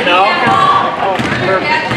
No? Oh, perfect.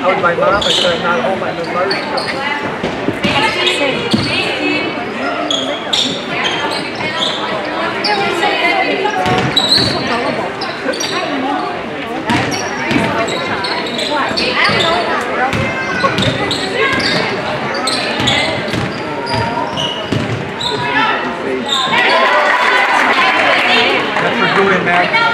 told my mom, I said, I'm not home, I'm in Marshall. That's for doing that.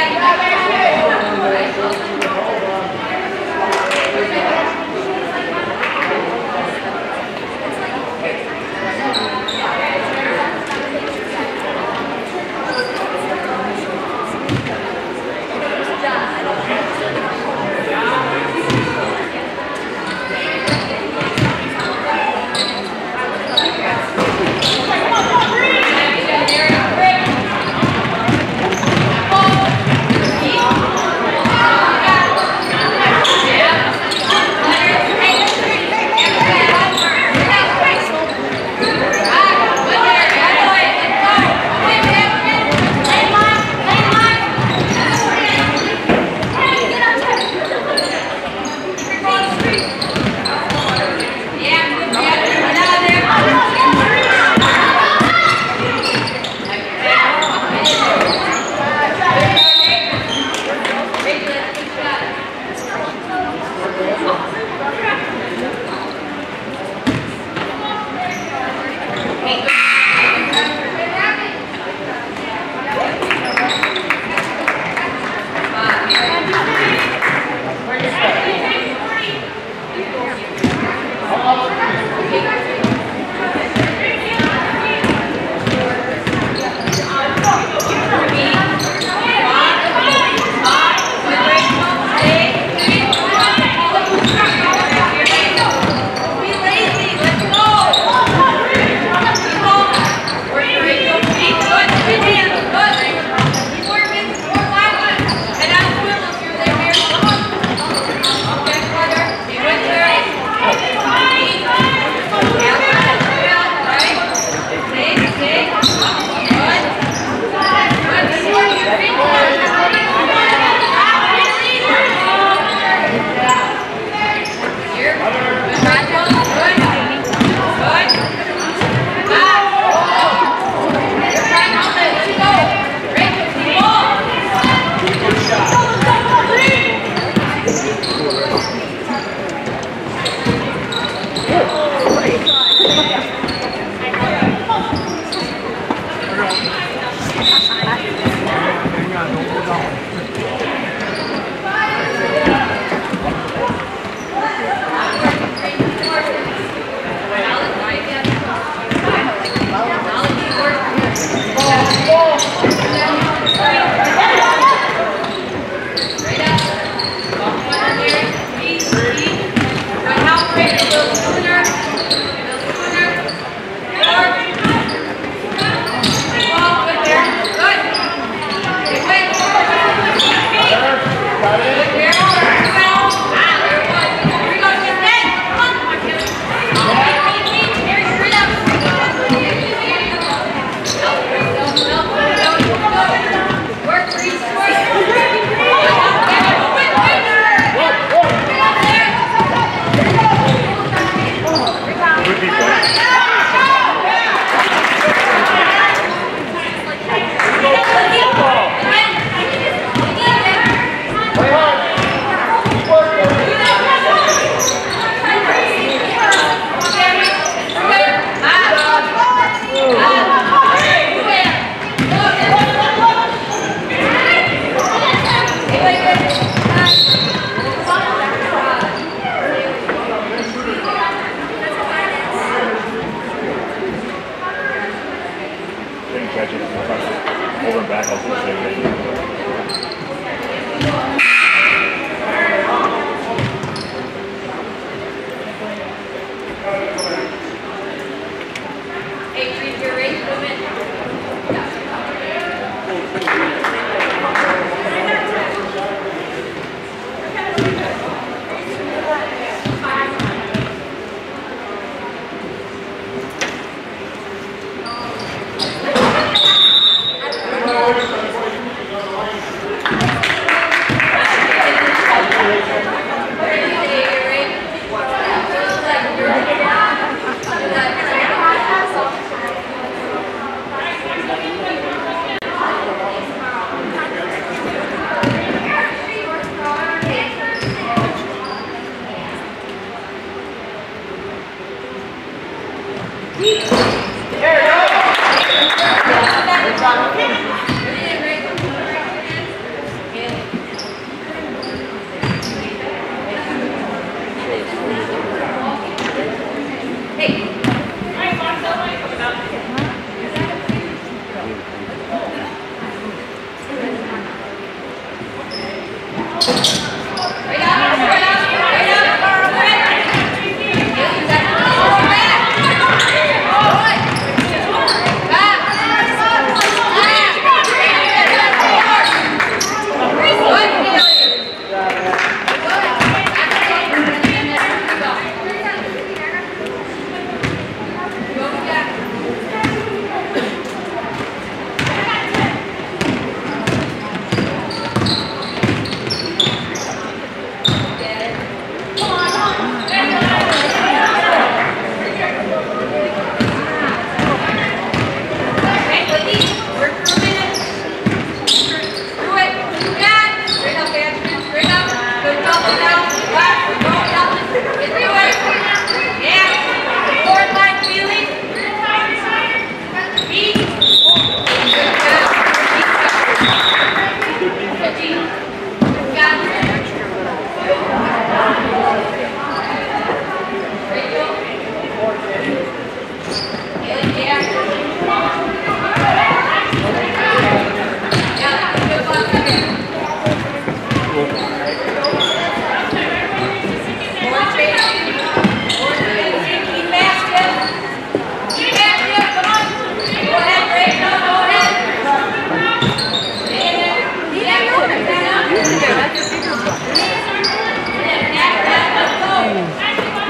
Yeah.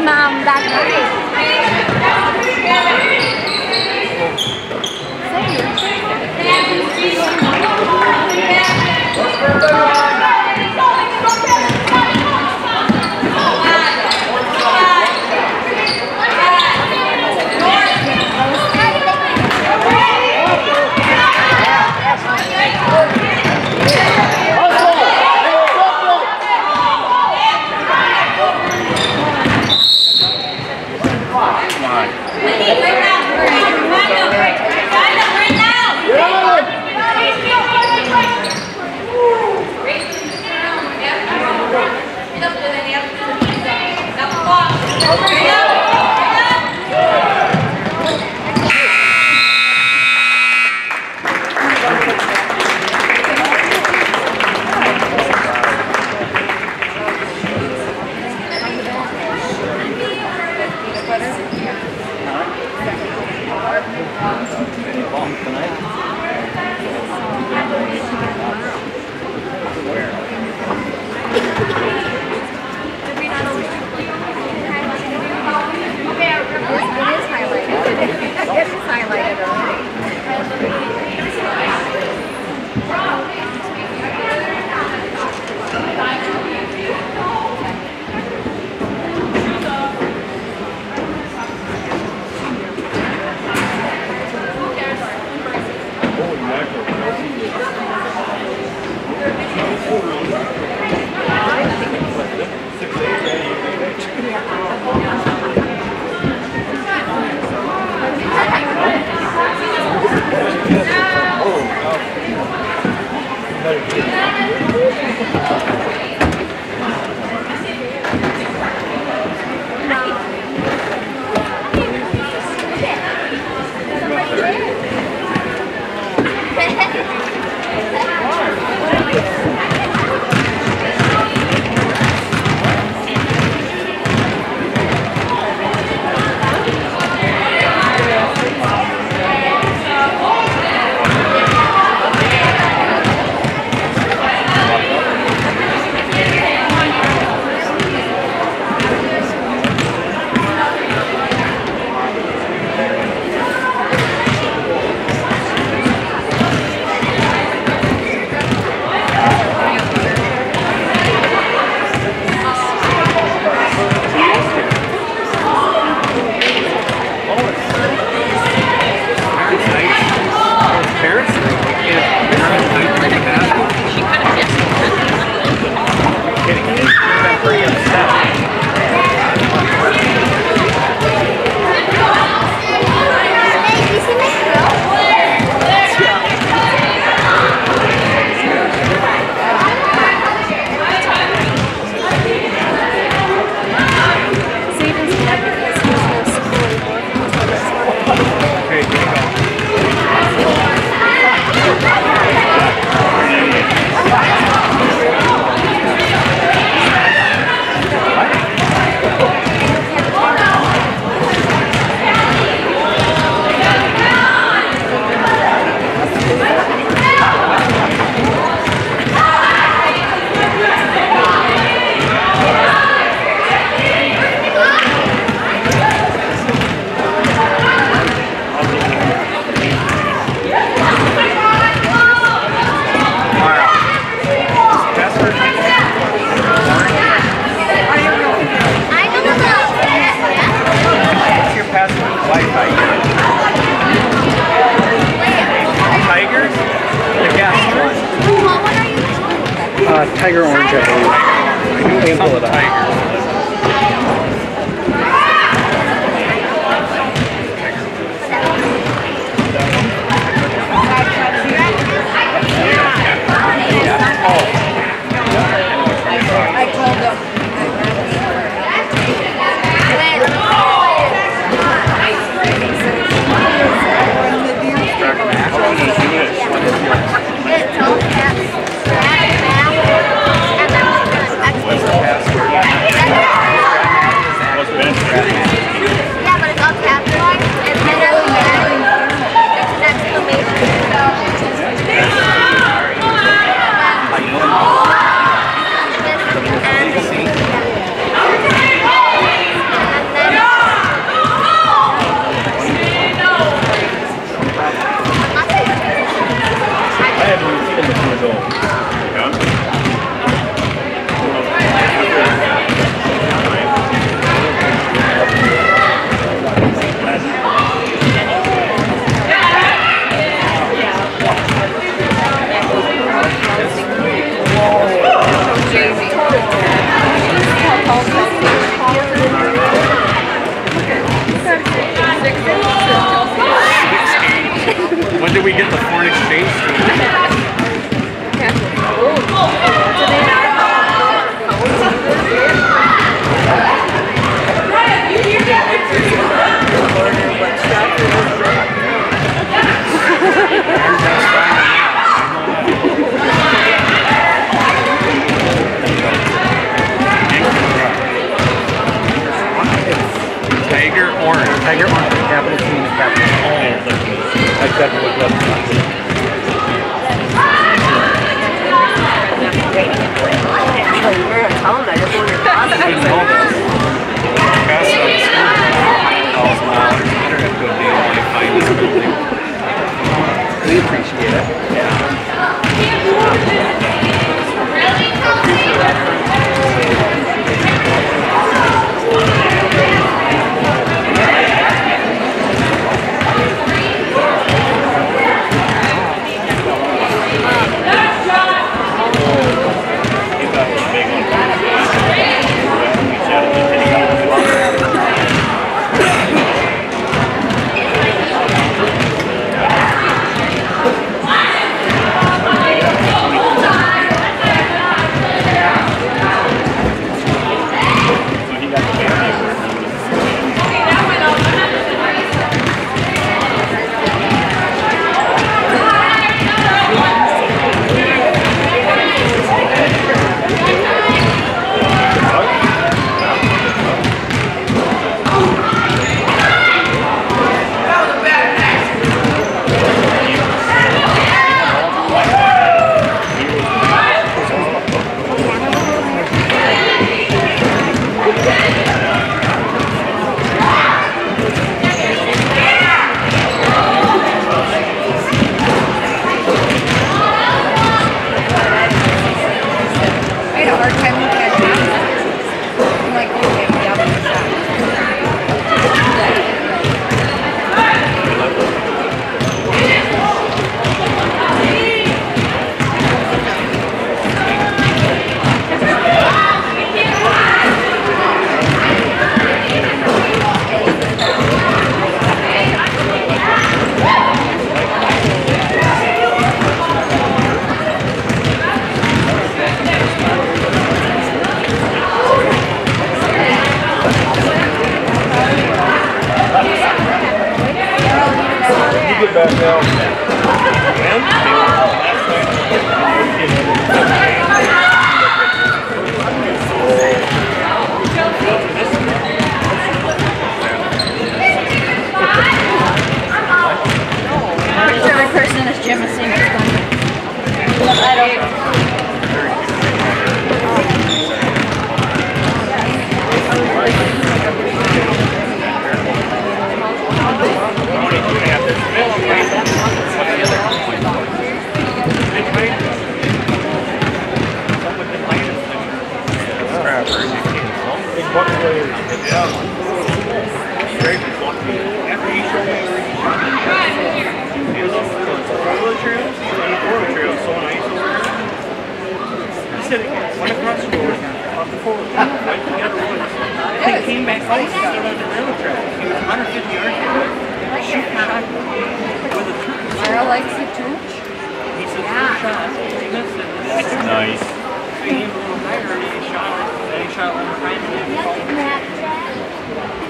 Mom, that's right. Tiger orange, I believe. Handful of that. I told them. It's all caps. Yeah, but it's all capitalized and then it's an exclamation. When did we get the foreign exchange student? Tiger orange. Tiger orange. Capital T and capital O. Like that was left. We appreciate it. Get back now. Every person in this gym is seeing this one. I don't know. Went across the road. He came back home and stood on the railroad track. He was 150 yards away. Shoot shot with a turkey. Mara likes it too? He said, first shot, he missed it. That's nice. So he aimed a little higher and he shot it. Then he shot one more time and then he called it.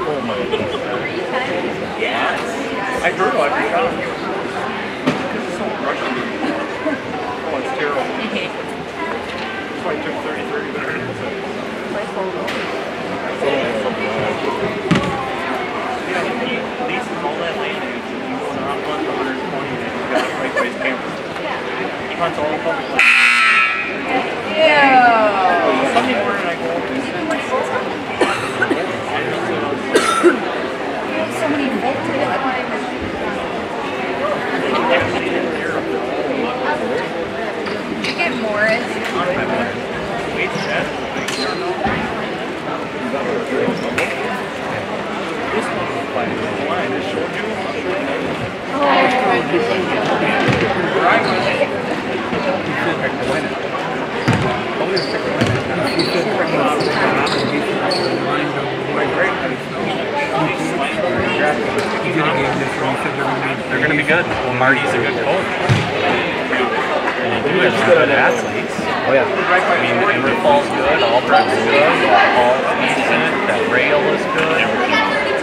Oh my God. Yes. I heard all every shot. Because it's so rushing. Oh, it's terrible. That's why it took 30 minutes. Yeah, he leases all that land. He goes around hunts 120 and he's got it right by his cameras. He hunts all the public land. Yeah. Sunday morning I go over and see my son. So many Did you get Morris? Wait, Chad. This one was playing the line. I showed you. Where I was. They're going to be good. Well, Marty's a good coach. And they do have some good athletes. Oh, yeah. I mean, Emmer Fall's good, Albrecht's good, Paul's decent, that Rail is good,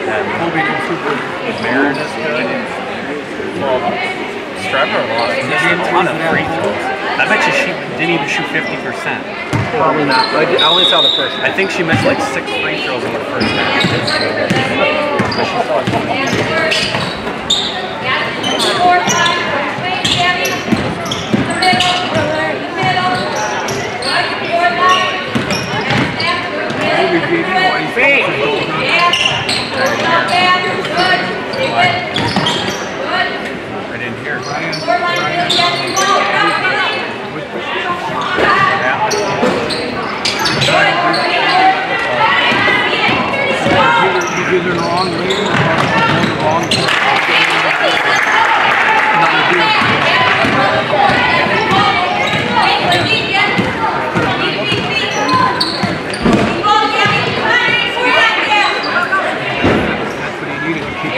and Barron is good. Well, Stratford missed a ton of free throws. I bet you she didn't even shoot 50%. Probably not. I only saw the first. I think she missed like 6 free throws in the first half. But she still had 20. I didn't hear. He's either wrong lane or wrong. That's what he needed to keep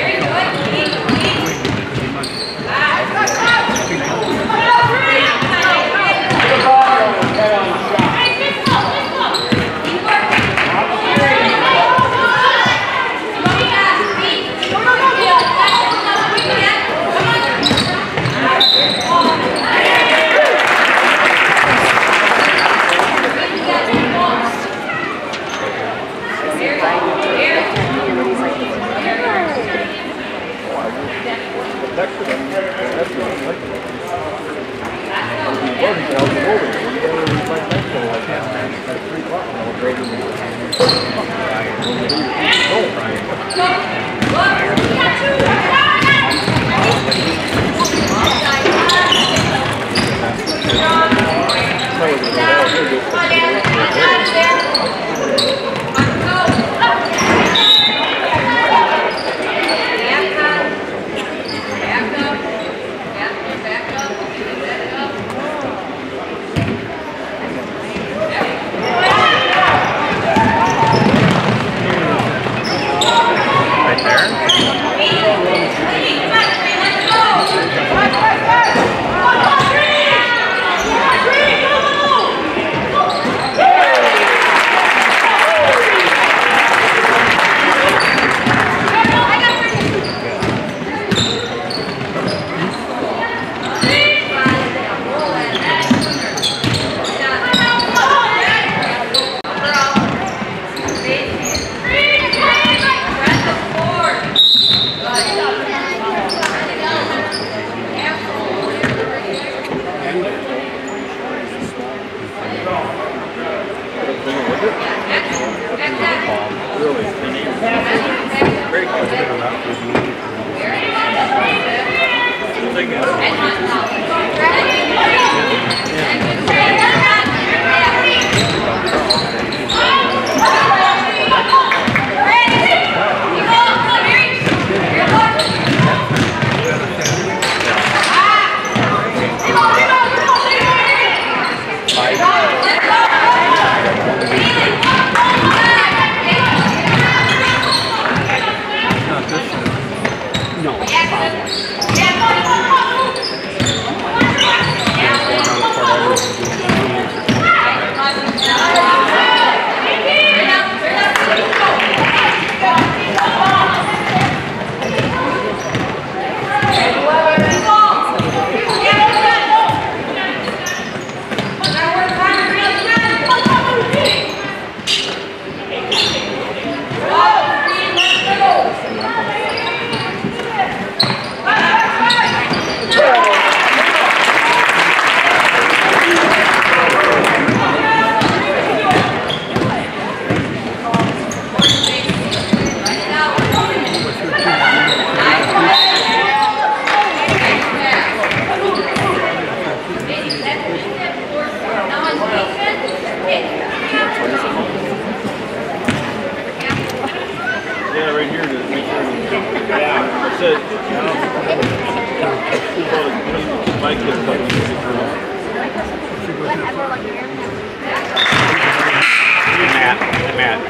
Matt,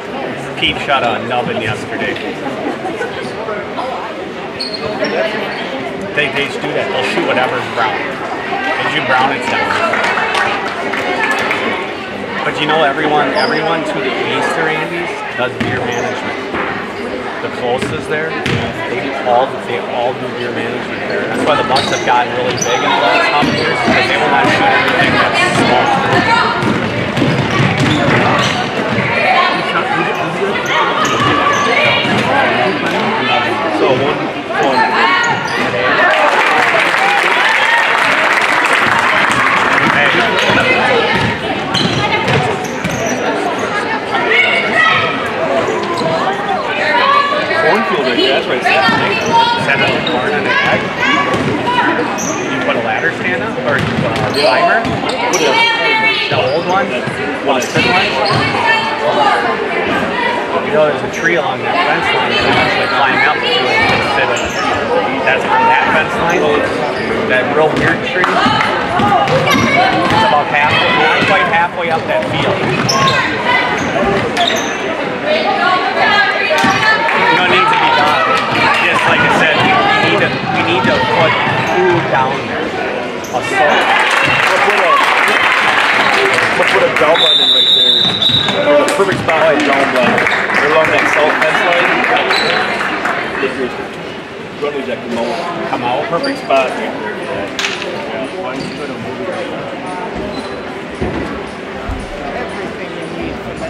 Pete shot a nubbin yesterday. They just do that. They'll shoot whatever's brown. They shoot brown, it's down. But you know, everyone to the east of Andy's does beer management. The closest there, they all do beer management there. That's why the Bucks have gotten really big in the last couple years, because they will not shoot anything that's small. So one. Cornfield right there, that's right. Set up the corn and an egg. You put a ladder stand up, or climber. The old one, busted one. You know, there's a tree along that fence line that I actually climb up to and sit in. That's on that fence line. That real weird tree. It's about halfway, not quite halfway up that field. You know, it needs to be done. Just like I said, we need to put food down there. A salt. We'll put a dome line in right there. There's a perfect spot like dome line. Right along that salt fence line. Brothers that come out. Perfect spot right there. Yeah. Why don't you put a movie right there? Everything you need for the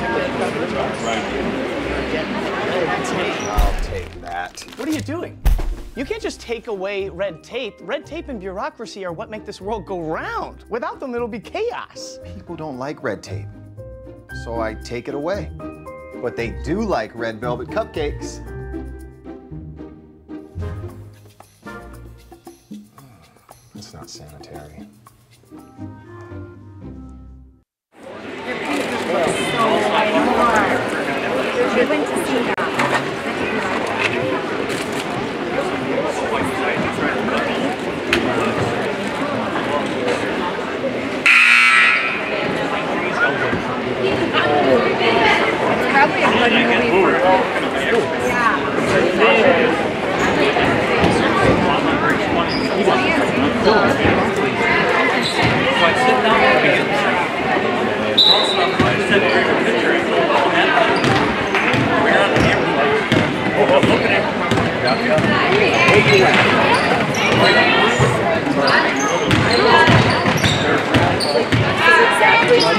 Right. I'll take that. What are you doing? You can't just take away red tape. Red tape and bureaucracy are what make this world go round. Without them, it'll be chaos. People don't like red tape, so I take it away. But they do like red velvet cupcakes. That's not sanitary. We went to see that. It's probably a good movie for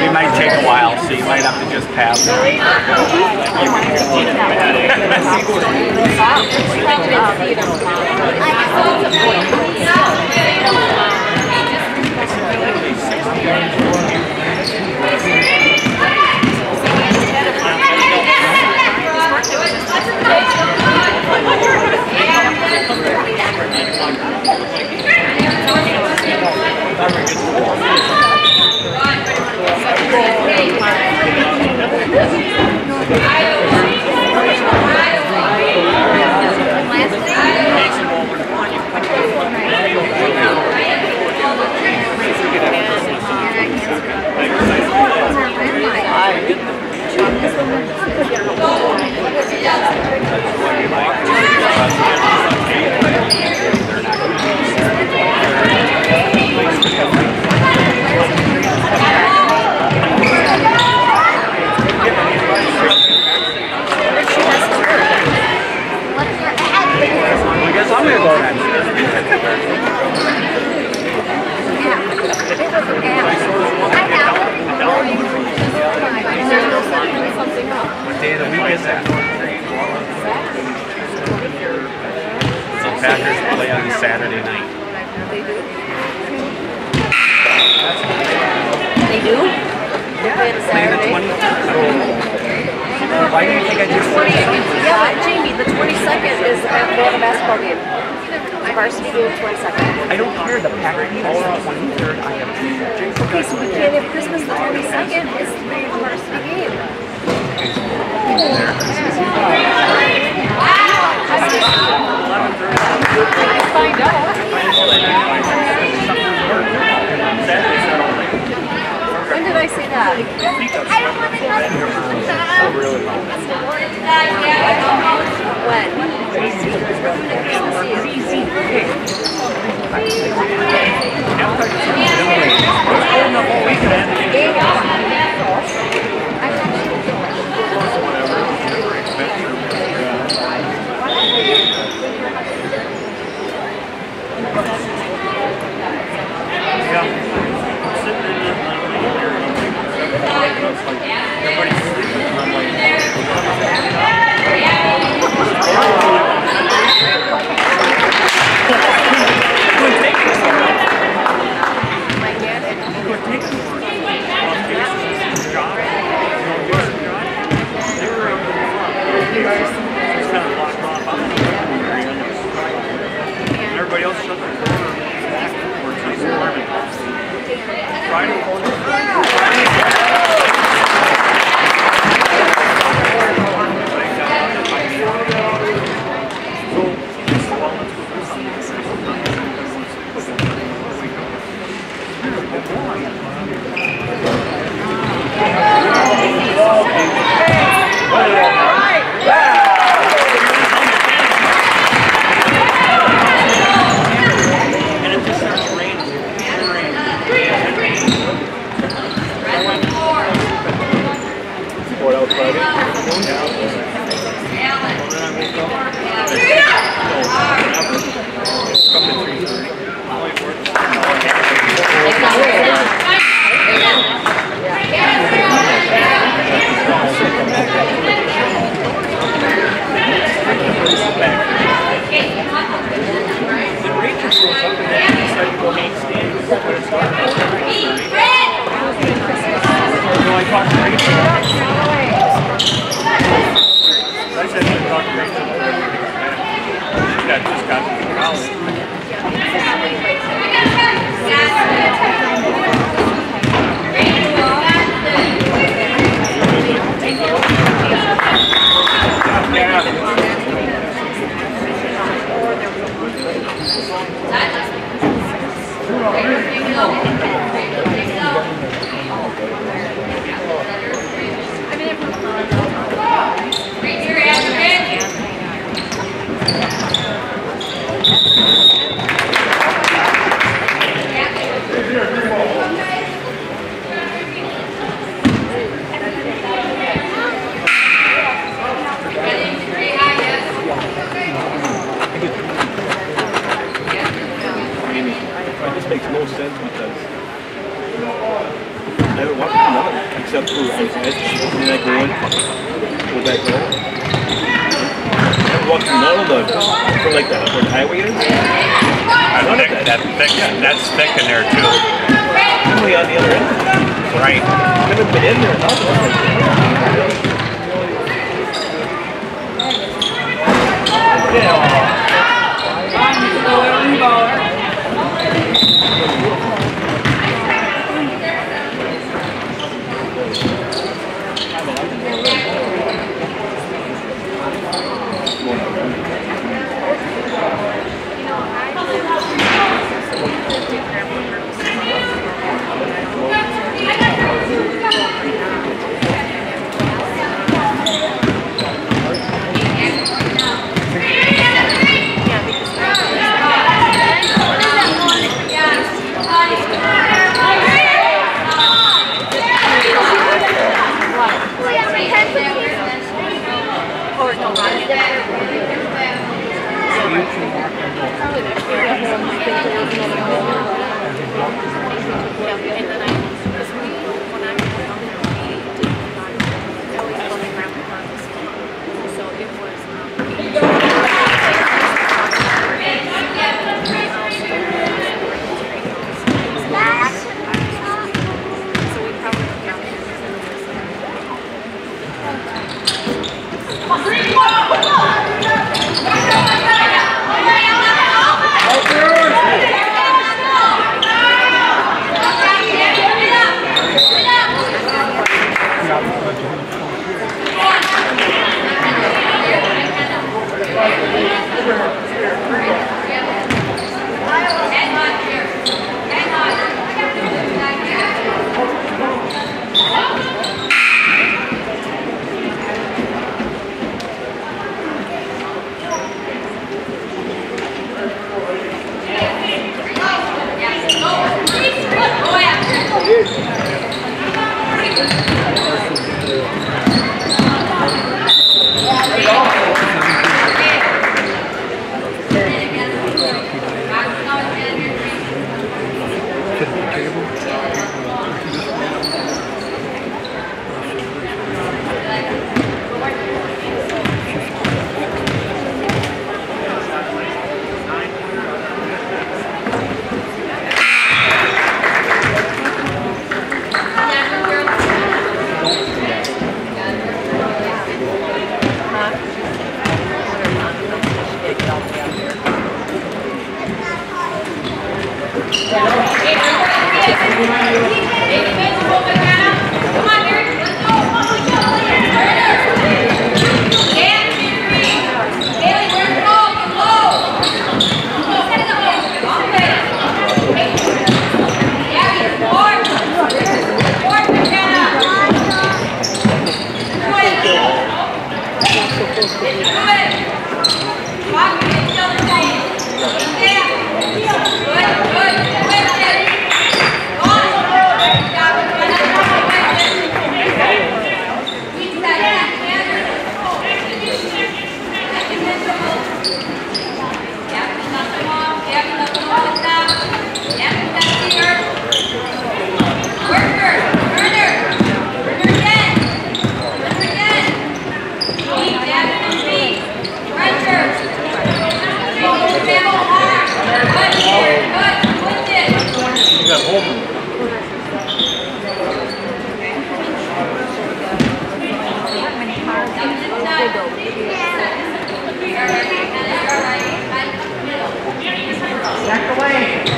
It might take a while, so you might have to just pass it. When did I say that? Everybody else shut their door. That's thick in there too. Only on the other end. Right. I haven't been in there. Back away.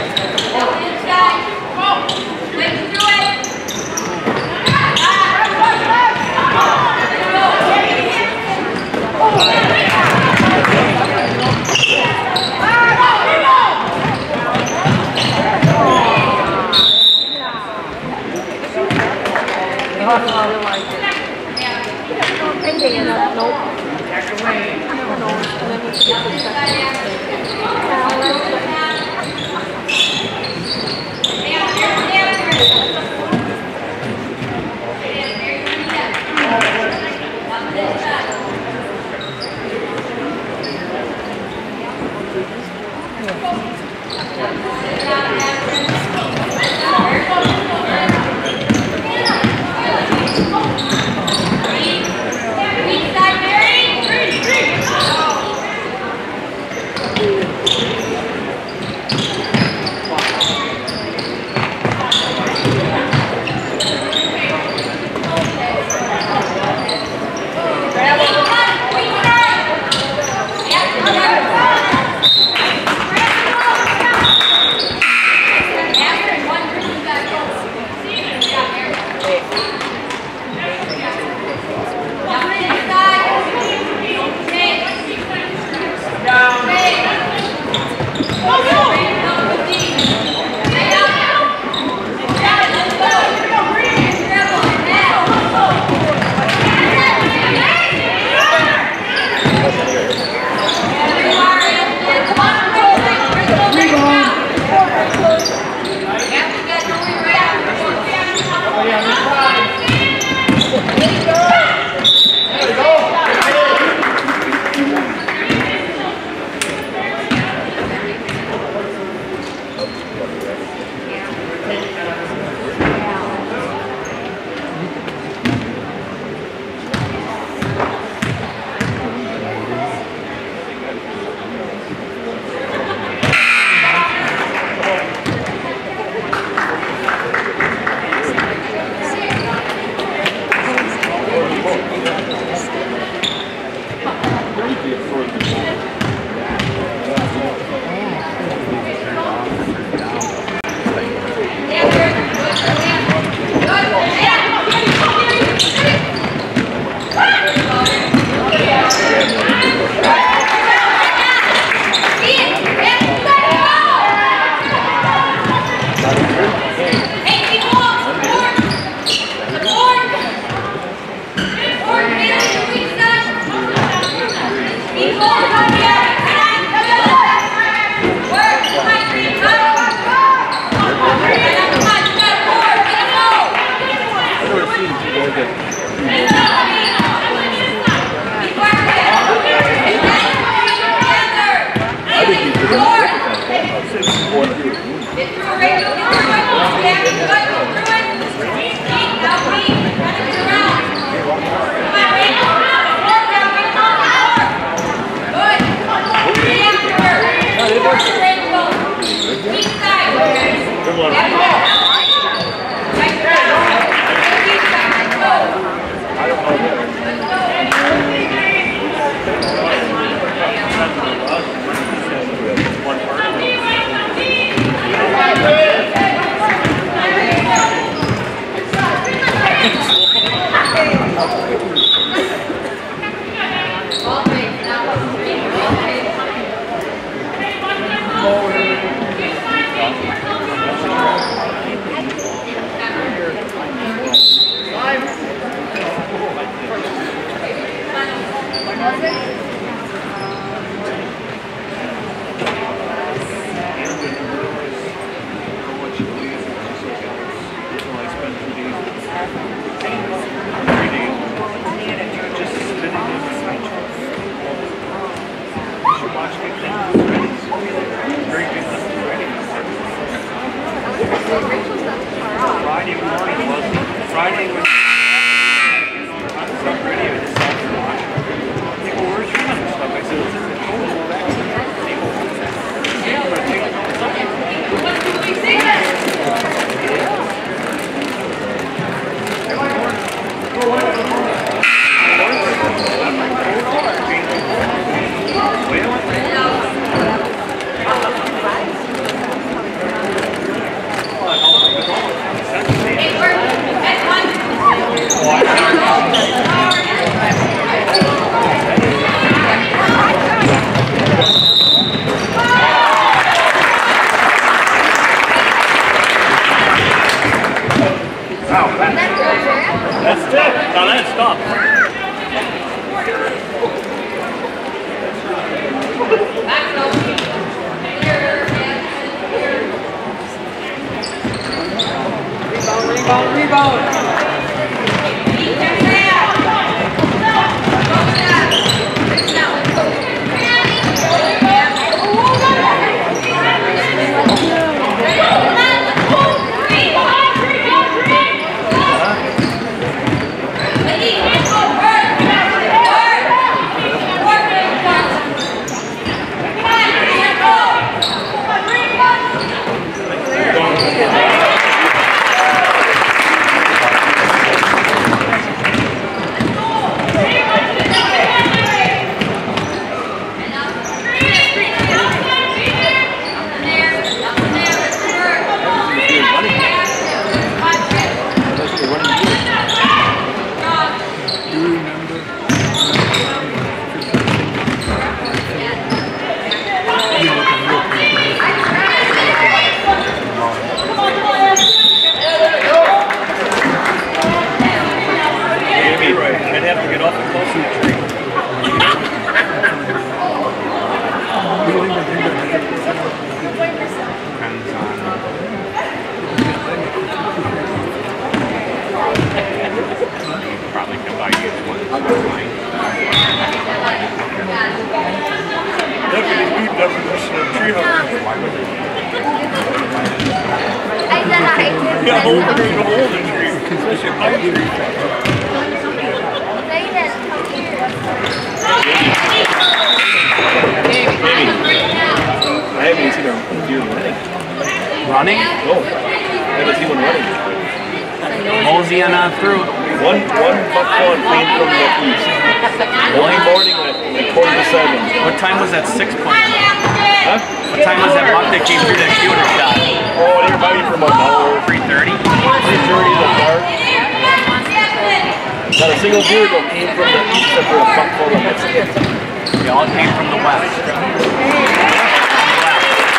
That's it. Now that's stop. Rebound. Running? No. I haven't seen one running. Mosey on through. One buckthorn came from the east. Early morning at 6:45. What time was that 6-pointer? Huh? What time was that buck that came through that shooter shot? Oh, they were probably from about an hour. 3:30? 3:30 the dark. Not a single deer that came from the east except for a buckthorn. That's it. They all came from the west.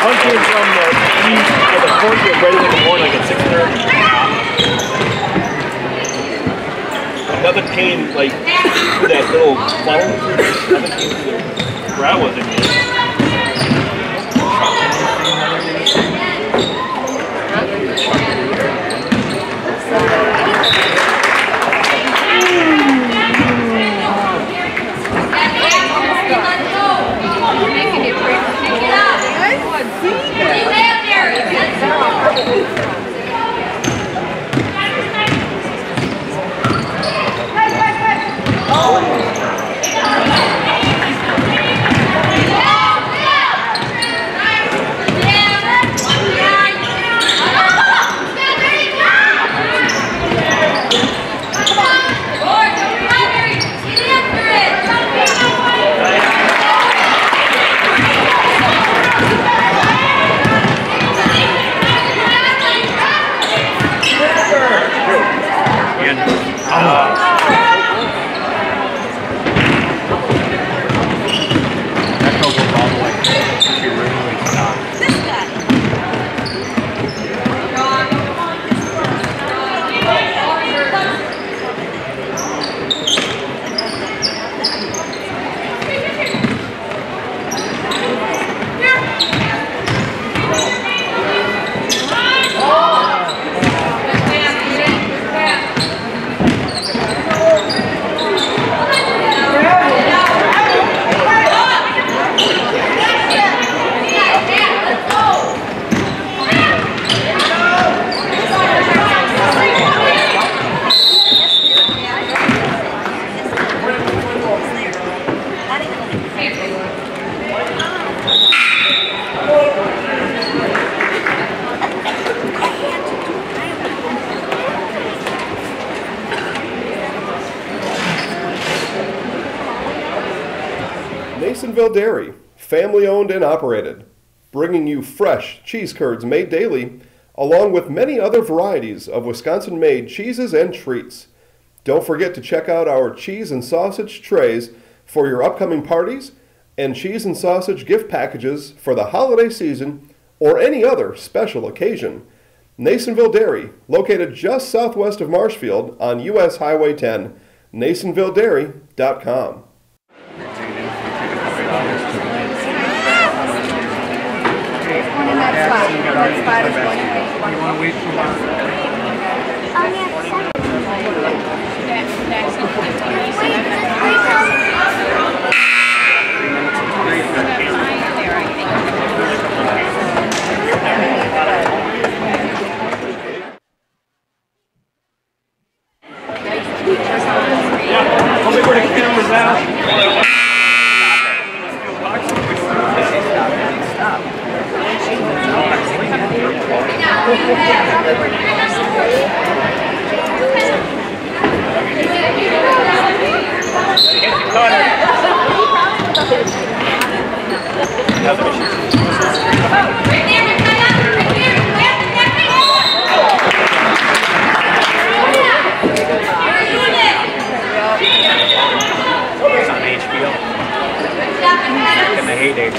One came from the east, but the corn came right in the morning, like at 6:30. Nothing came like through that little funnel. Nothing came through the ground wasn't good. Masonville Dairy, family owned and operated, bringing you fresh cheese curds made daily, along with many other varieties of Wisconsin-made cheeses and treats. Don't forget to check out our cheese and sausage trays for your upcoming parties and cheese and sausage gift packages for the holiday season or any other special occasion. Nasonville Dairy, located just southwest of Marshfield on US Highway 10, NasonvilleDairy.com. One in that spot. That spot is one. You want to wait for one? Tell me where the camera's at. It's on HBO. Back in the heyday.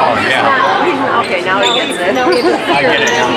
Oh, yeah. Okay, now he gets it. I get it now.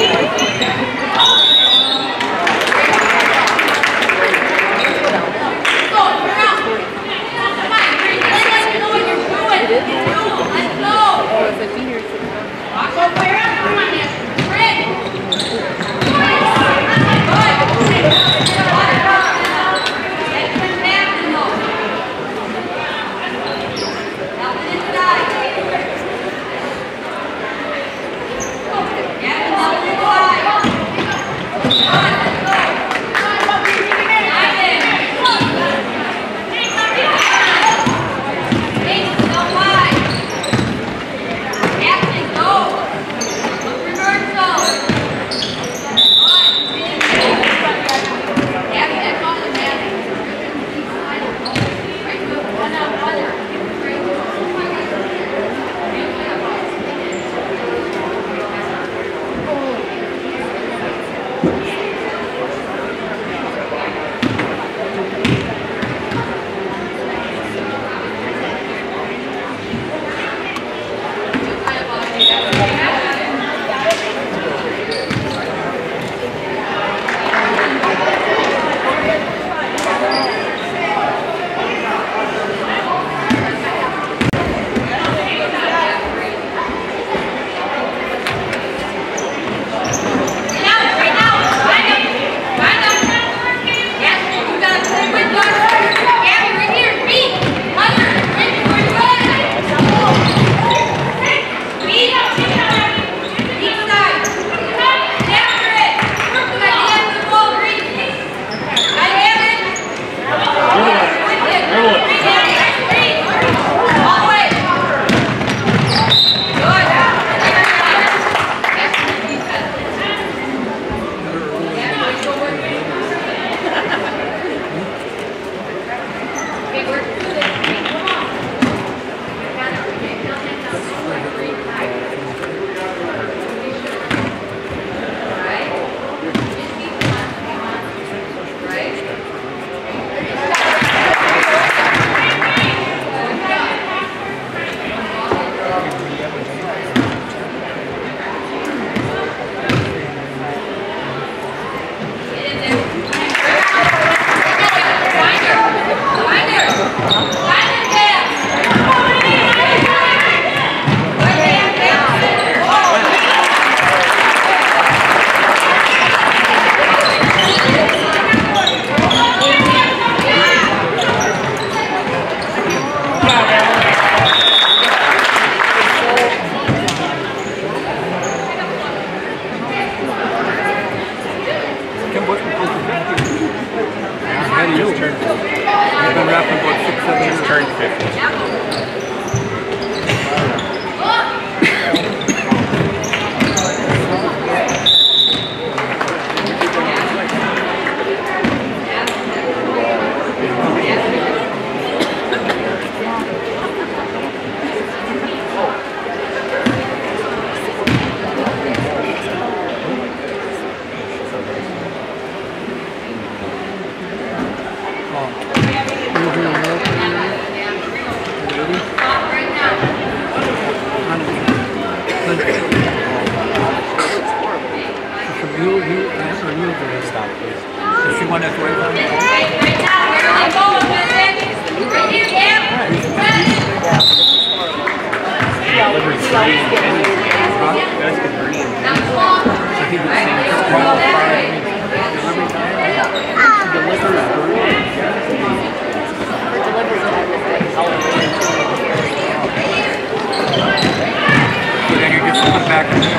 Stop, please. Does she want us right on? That's the green. So he would sing all 5 weeks. Delivery time? Delivery So then you just put back in the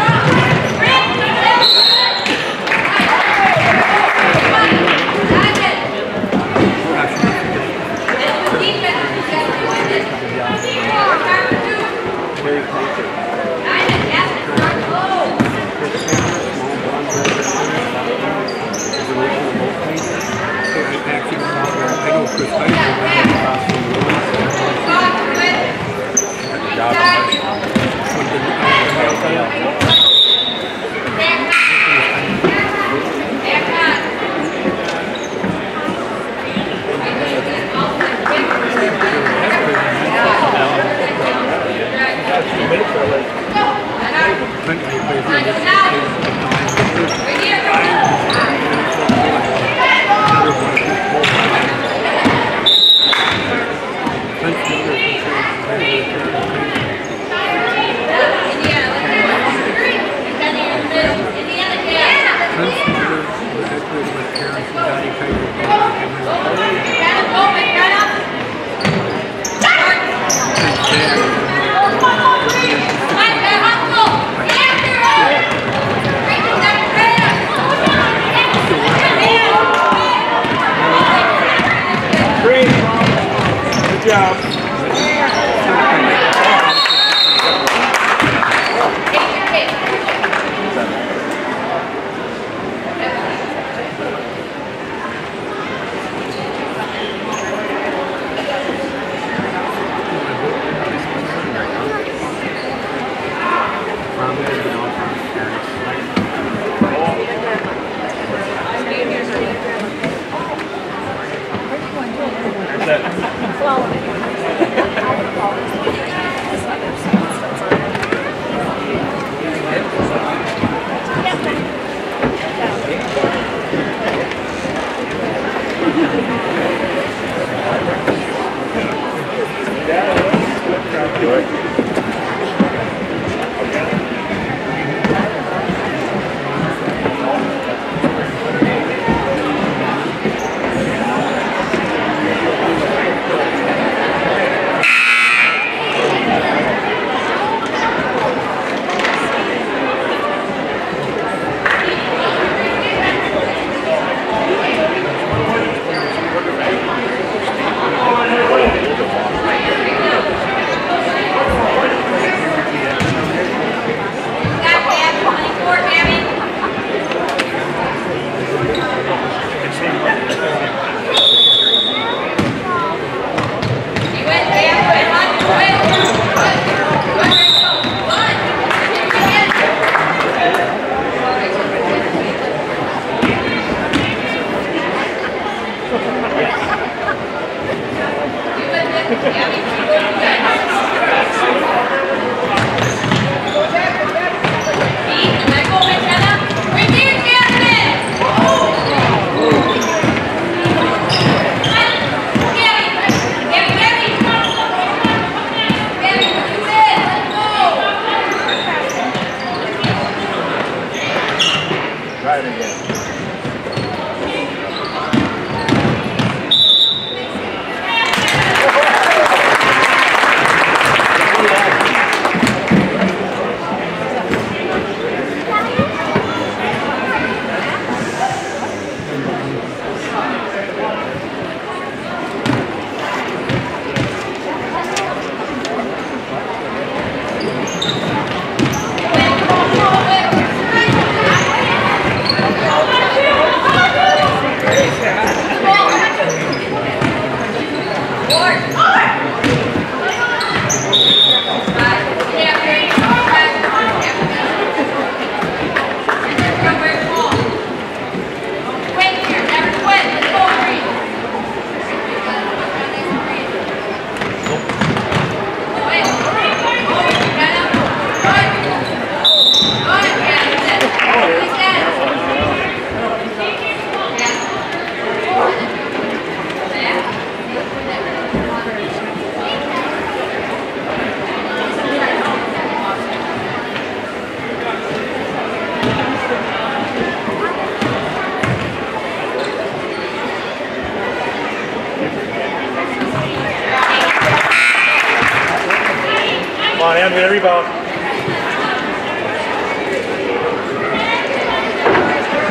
Ryan, get a rebound.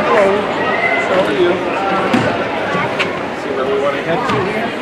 Hello. How are you? See where we want to head to?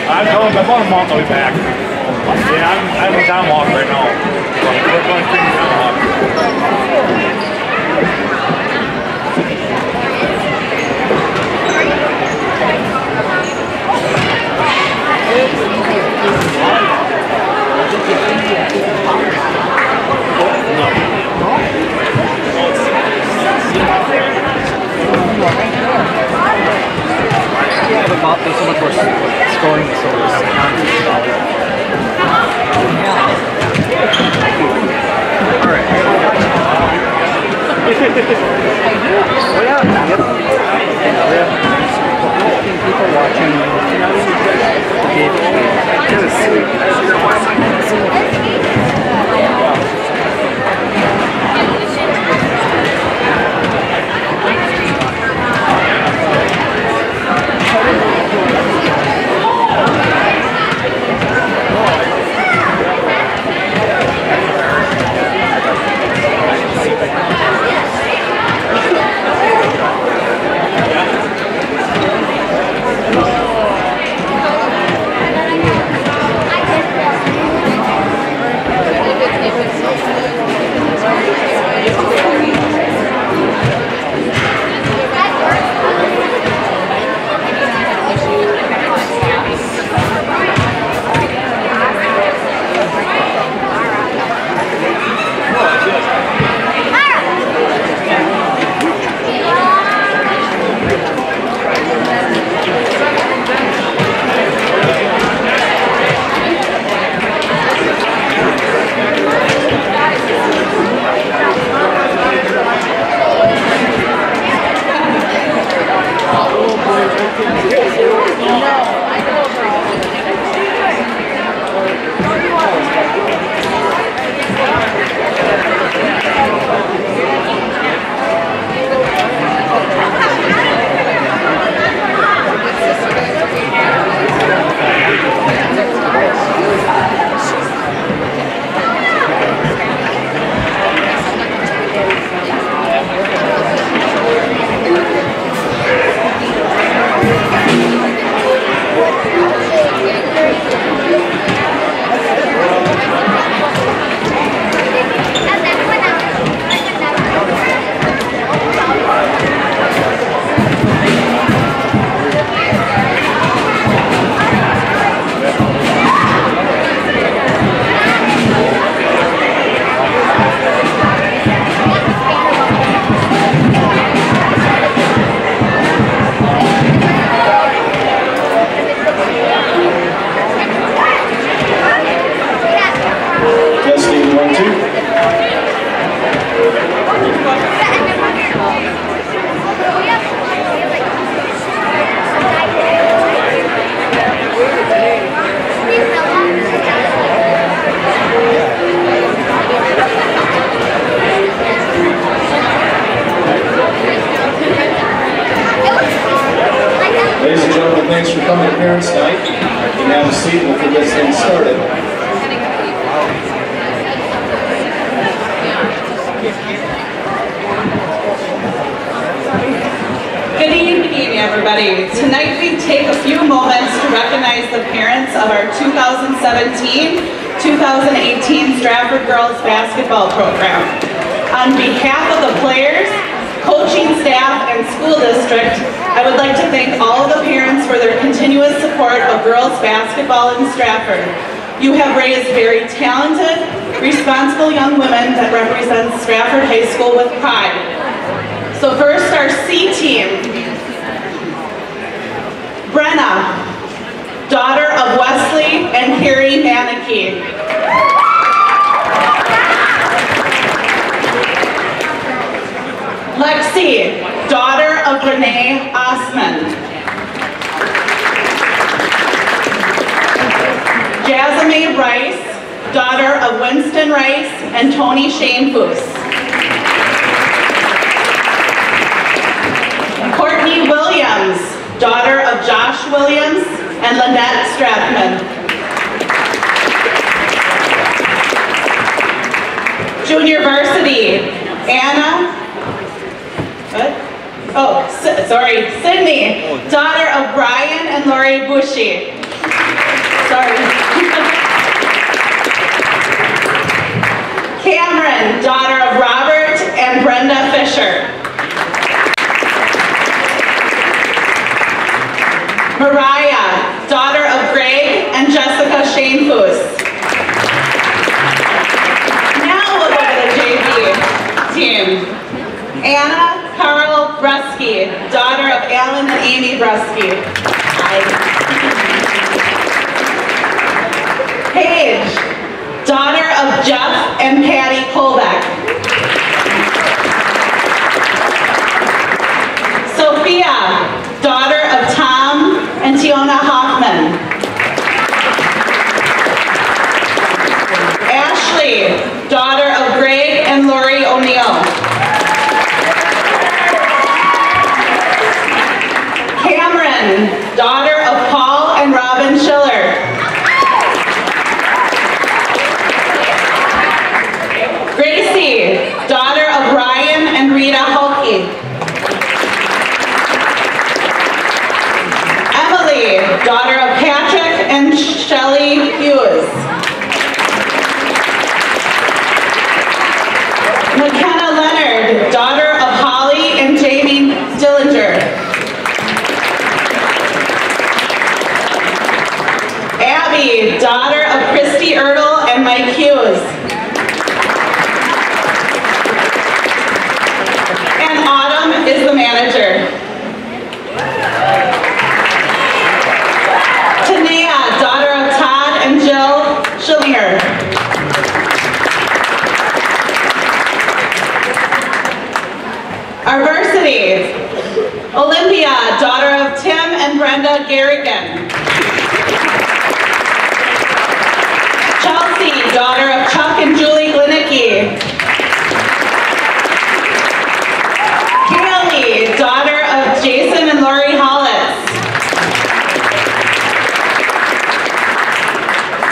I'm going about a month, I'll be back. Yeah, I'm a down walk right now. We're going to down walk. There's so much more scoring than so much Alright. Oh yeah. Yep. 15 people watching. thanks for coming to Parents' Night. You can have a seat and we'll get things started. Good evening, everybody. Tonight we take a few moments to recognize the parents of our 2017-2018 Stratford Girls Basketball Program. On behalf of the players, coaching staff, and school district, I would like to thank all of the parents for their continuous support of girls basketball in Stratford. You have raised very talented, responsible young women that represent Stratford High School with pride. So first, our C team. Brenna, daughter of Wesley and Harry Manicki. Lexi, daughter of Renee Osman. Jasmine Rice, daughter of Winston Rice and Tony Shanefoos. Courtney Williams, daughter of Josh Williams and Lynette Stratman. Junior varsity, Anna, Sydney, daughter of Brian and Lori Bushy. Cameron, daughter of Robert and Brenda Fisher. Mariah, daughter of Greg and Jessica Shanefoos. Now we'll go to the JV team. Anna Carl Brusky, daughter of Alan and Amy Brusky. Paige, daughter of Jeff and Patty Kolbeck. Sophia, daughter of Tom and Tiona Hoffman. Ashley, daughter of Greg and Lori O'Neill. Cameron, daughter of Paul and Robin Schiller. Gracie, daughter of Ryan and Rita Hulke. Emily, daughter of Patrick and Shelley Hughes. McKenna Leonard, daughter of Holly and Jamie Dillinger. Abby, daughter of Christy Ertl and Mike Hughes. And Autumn is the manager. Tanea, daughter of Todd and Jill Schillinger. Our varsity, Olympia, daughter of Tim and Brenda Garrigan. Chelsea, daughter of Chuck and Julie Glenicki. Kaylee, daughter of Jason and Lori Hollis.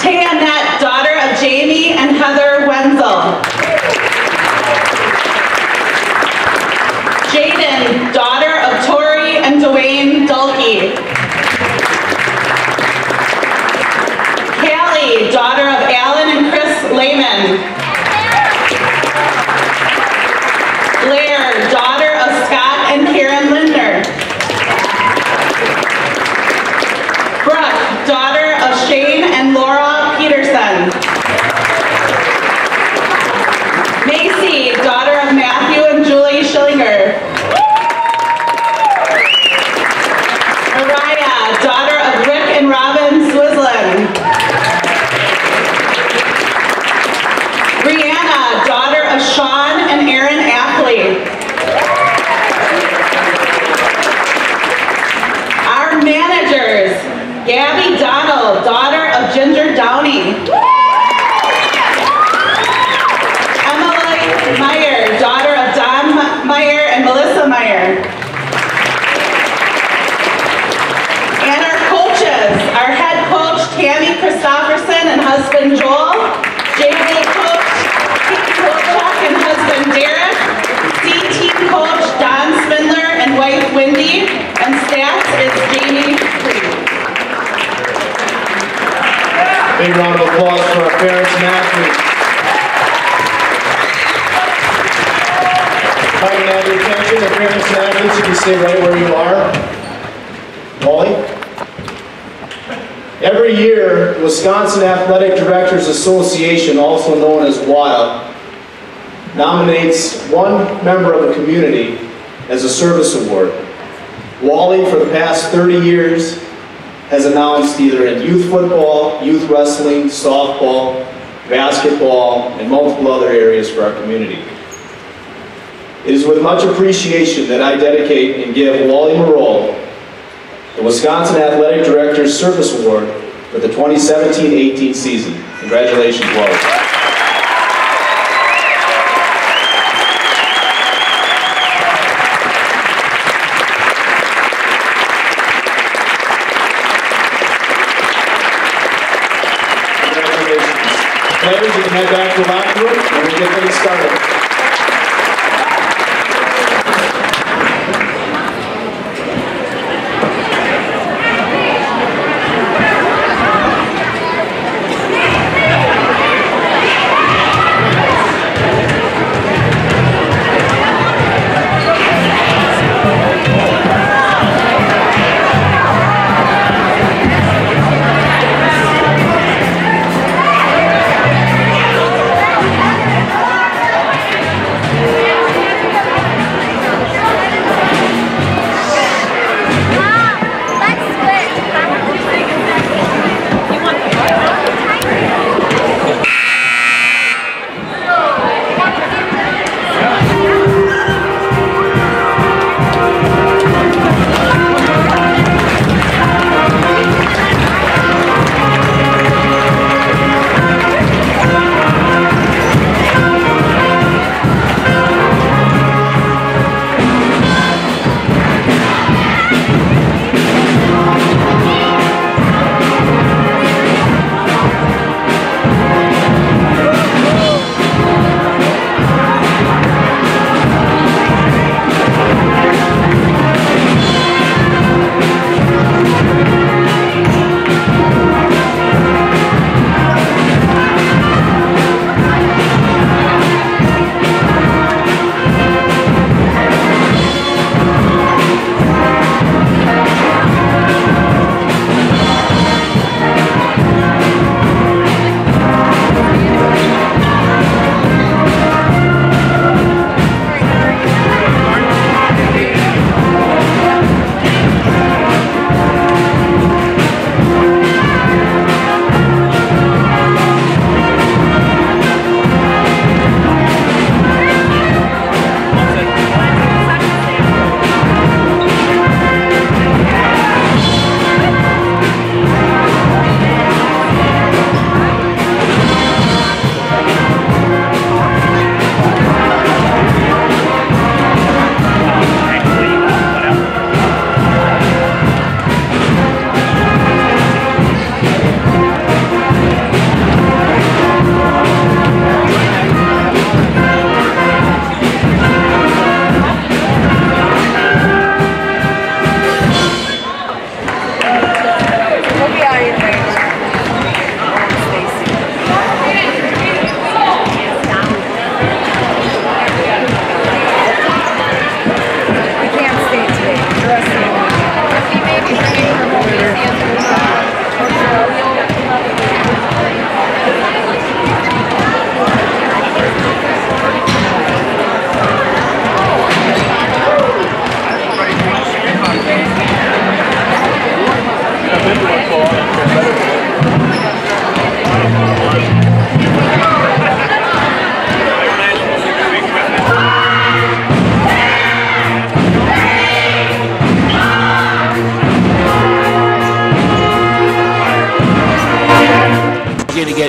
Tayanette, daughter of Jamie and Heather Wenzel. Jaden, daughter of Tori and Dwayne Dulkey. Callie, daughter of Alan and Chris Lehman. Blair, daughter of Scott and Karen Lindner. Brooke, daughter of Shane and Laura Peterson. Macy, daughter of Matthew and Julie Schillinger. Mariah, daughter of Rick and Robin Swislin. Brianna, daughter of Sean and Aaron Ackley. Our managers, Gabby Donald, daughter of Ginger Downey. Emily Meyer, daughter of Don Meyer and Melissa Meyer. And our husband Joel, JV coach Keith Kolchak and husband Derek, C-team coach Don Spindler and wife Wendy, and staff is Jamie Clee. Big round of applause for our parents and athletes. If I can have your attention, the parents and athletes, you can stay right where you are. Wally? Every year, the Wisconsin Athletic Directors Association, also known as WADA, nominates one member of a community as a service award. Wally, for the past 30 years, has announced either in youth football, youth wrestling, softball, basketball, and multiple other areas for our community. It is with much appreciation that I dedicate and give Wally Morrow the Wisconsin Athletic Directors Service Award for the 2017-18 season. Congratulations, Wally. Players, you can head back to the locker room and we'll get things started.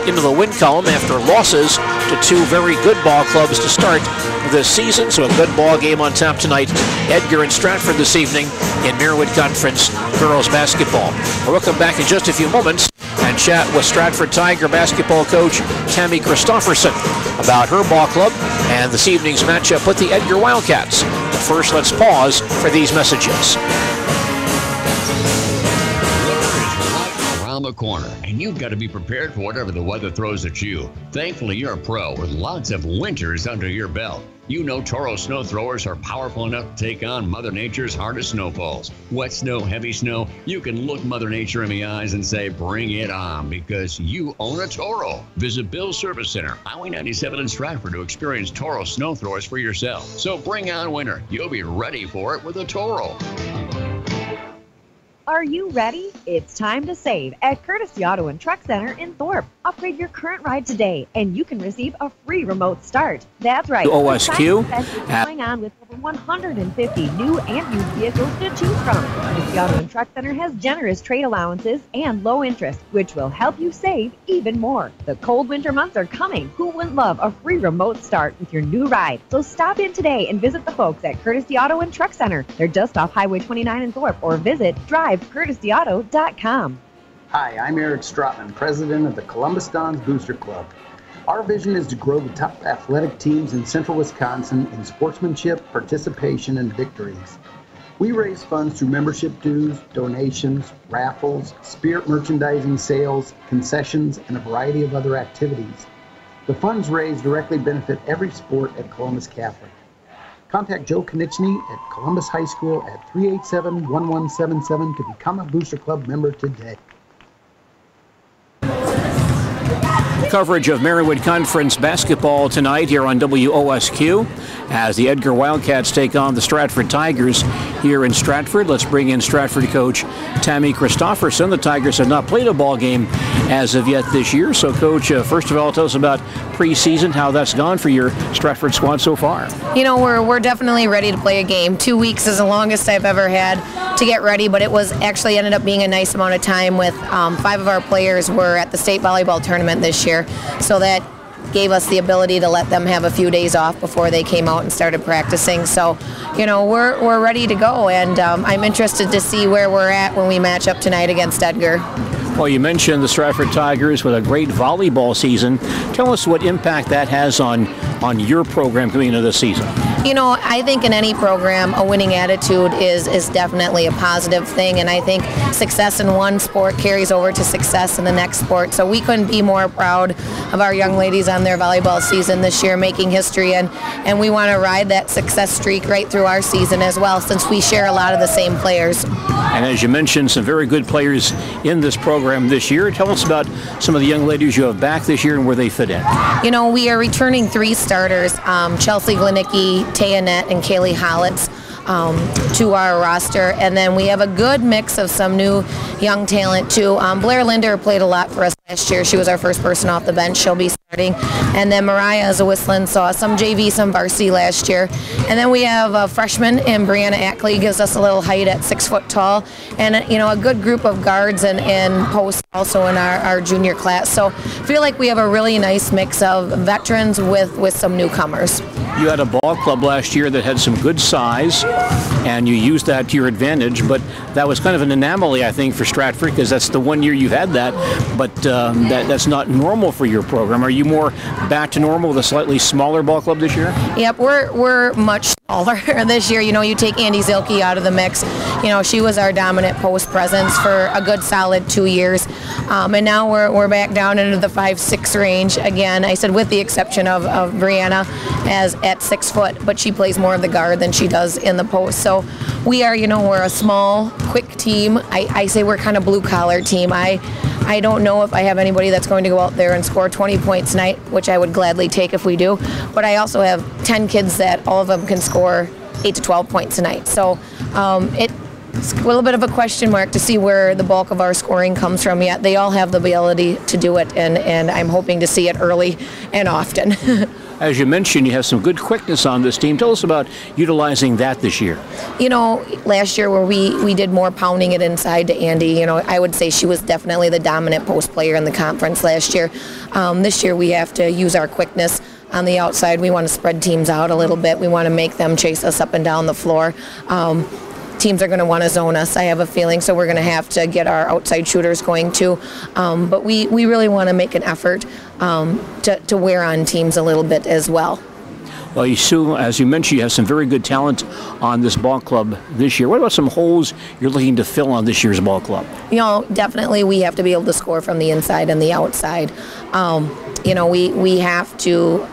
Into the win column after losses to two very good ball clubs to start this season. So a good ball game on tap tonight. Edgar and Stratford this evening in Merriwood Conference girls basketball. We'll come back in just a few moments and chat with Stratford Tiger basketball coach Tammy Christofferson about her ball club and this evening's matchup with the Edgar Wildcats. But first, let's pause for these messages. The corner, and you've got to be prepared for whatever the weather throws at you. Thankfully, you're a pro with lots of winters under your belt. You know Toro snow throwers are powerful enough to take on Mother Nature's hardest snowfalls. Wet snow, heavy snow, you can look Mother Nature in the eyes and say, bring it on, because you own a Toro. Visit Bill's Service Center, Highway 97 in Stratford to experience Toro snow throwers for yourself. So bring on winter. You'll be ready for it with a Toro. Are you ready? It's time to save at Courtesy Auto and Truck Center in Thorpe. Upgrade your current ride today, and you can receive a free remote start. That's right. OSQ. Going on with over 150 new and used vehicles to choose from. Courtesy Auto and Truck Center has generous trade allowances and low interest, which will help you save even more. The cold winter months are coming. Who wouldn't love a free remote start with your new ride? So stop in today and visit the folks at Courtesy Auto and Truck Center. They're just off Highway 29 in Thorpe, or visit drivecourtesyauto.com. Hi, I'm Eric Stratman, president of the Columbus Dons Booster Club. Our vision is to grow the top athletic teams in central Wisconsin in sportsmanship, participation, and victories. We raise funds through membership dues, donations, raffles, spirit merchandising sales, concessions, and a variety of other activities. The funds raised directly benefit every sport at Columbus Catholic. Contact Joe Konieczny at Columbus High School at 387-1177 to become a Booster Club member today. Coverage of Marywood Conference basketball tonight here on WOSQ as the Edgar Wildcats take on the Stratford Tigers here in Stratford. Let's bring in Stratford coach Tammy Christofferson. The Tigers have not played a ball game as of yet this year. So, Coach, first of all, tell us about preseason, how that's gone for your Stratford squad so far. You know, we're definitely ready to play a game. 2 weeks is the longest I've ever had to get ready, but it was actually ended up being a nice amount of time with 5 of our players were at the state volleyball tournament this year. So that gave us the ability to let them have a few days off before they came out and started practicing. So, you know, we're ready to go, and I'm interested to see where we're at when we match up tonight against Edgar. Well, you mentioned the Stratford Tigers with a great volleyball season. Tell us what impact that has on your program coming into this season. You know, I think in any program, a winning attitude is definitely a positive thing, and I think success in one sport carries over to success in the next sport. So we couldn't be more proud of our young ladies on their volleyball season this year, making history, and we want to ride that success streak right through our season as well, since we share a lot of the same players. And as you mentioned, some very good players in this program this year. Tell us about some of the young ladies you have back this year and where they fit in. You know, we are returning 3 starters, Chelsea Glenicki, Taya Nett, and Kaylee Hollitz, to our roster. And then we have a good mix of some new young talent too. Blair Linder played a lot for us last year. She was our first person off the bench. She'll be starting. And then Mariah is a whistling, saw some JV, some varsity last year. And then we have a freshman in Brianna Ackley, gives us a little height at 6 foot tall. And, you know, a good group of guards and posts also in our junior class. So I feel like we have a really nice mix of veterans with some newcomers. You had a ball club last year that had some good size, and you used that to your advantage, but that was kind of an anomaly, I think, for Stratford, because that's the one year you had that, but that's not normal for your program. Are you more back to normal with a slightly smaller ball club this year? Yep, we're much smaller this year. You know, you take Andy Zilke out of the mix. You know, she was our dominant post presence for a good solid 2 years, and now we're back down into the 5'6" range again. I said with the exception of Brianna as at 6 foot, but she plays more of the guard than she does in the post. So we are, you know, we're a small, quick team. I say we're kind of blue-collar team. I don't know if I have anybody that's going to go out there and score 20 points tonight, which I would gladly take if we do. But I also have 10 kids that all of them can score 8 to 12 points tonight. So it's a little bit of a question mark to see where the bulk of our scoring comes from yet. They all have the ability to do it, and I'm hoping to see it early and often. As you mentioned, you have some good quickness on this team. Tell us about utilizing that this year. You know, last year where we did more pounding it inside to Andy, you know, I would say she was definitely the dominant post player in the conference last year. This year we have to use our quickness on the outside. We want to spread teams out a little bit. We want to make them chase us up and down the floor. teams are going to want to zone us, I have a feeling, so we're going to have to get our outside shooters going too. But we really want to make an effort to wear on teams a little bit as well. Well, Sue, as you mentioned, you have some very good talent on this ball club this year. What about some holes you're looking to fill on this year's ball club? You know, definitely we have to be able to score from the inside and the outside. You know, we have to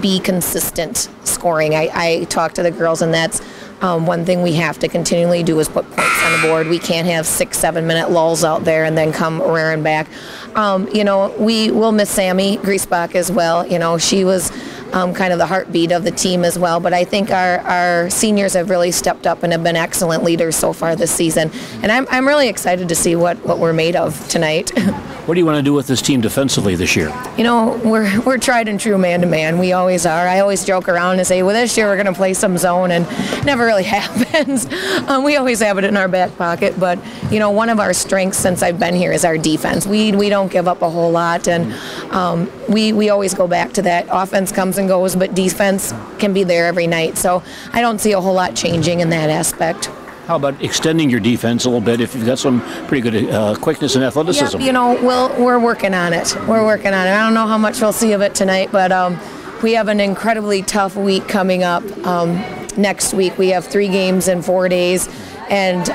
be consistent scoring. I talk to the girls, and that's one thing we have to continually do is put points on the board. We can't have 6-7 minute lulls out there and then come rearing back. You know, we will miss Sammy Griesbach as well. You know, she was kind of the heartbeat of the team as well. But I think our seniors have really stepped up and have been excellent leaders so far this season. And I'm really excited to see what we're made of tonight. What do you want to do with this team defensively this year? You know, we're tried and true man-to-man. We always are. I always joke around and say, well, this year we're going to play some zone, and it never really happens. We always have it in our back pocket. But, you know, one of our strengths since I've been here is our defense. We don't give up a whole lot, and we always go back to that. Offense comes and goes, but defense can be there every night. So I don't see a whole lot changing in that aspect. How about extending your defense a little bit if you've got some pretty good quickness and athleticism? Yeah, you know, we're working on it. We're working on it. I don't know how much we'll see of it tonight, but we have an incredibly tough week coming up next week. We have 3 games in 4 days and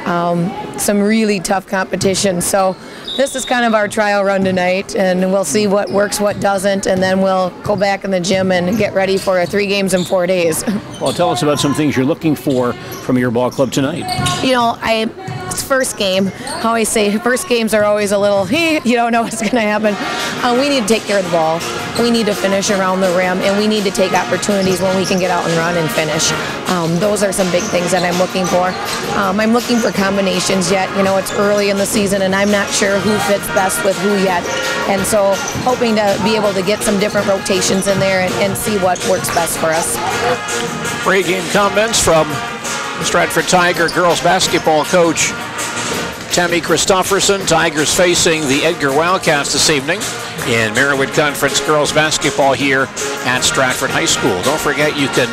some really tough competition. So this is kind of our trial run tonight, and we'll see what works, what doesn't, and then we'll go back in the gym and get ready for 3 games in 4 days. Well, tell us about some things you're looking for from your ball club tonight. You know, it's first game. I always say first games are always a little, you don't know what's going to happen. We need to take care of the ball. We need to finish around the rim, and we need to take opportunities when we can get out and run and finish. Those are some big things that I'm looking for. I'm looking for combinations yet. You know, it's early in the season, and I'm not sure who fits best with who yet. And so hoping to be able to get some different rotations in there and see what works best for us. Pre-game comments from Stratford Tiger girls basketball coach Tammy Christofferson. Tigers facing the Edgar Wildcats this evening in Marywood Conference girls basketball here at Stratford High School. Don't forget you can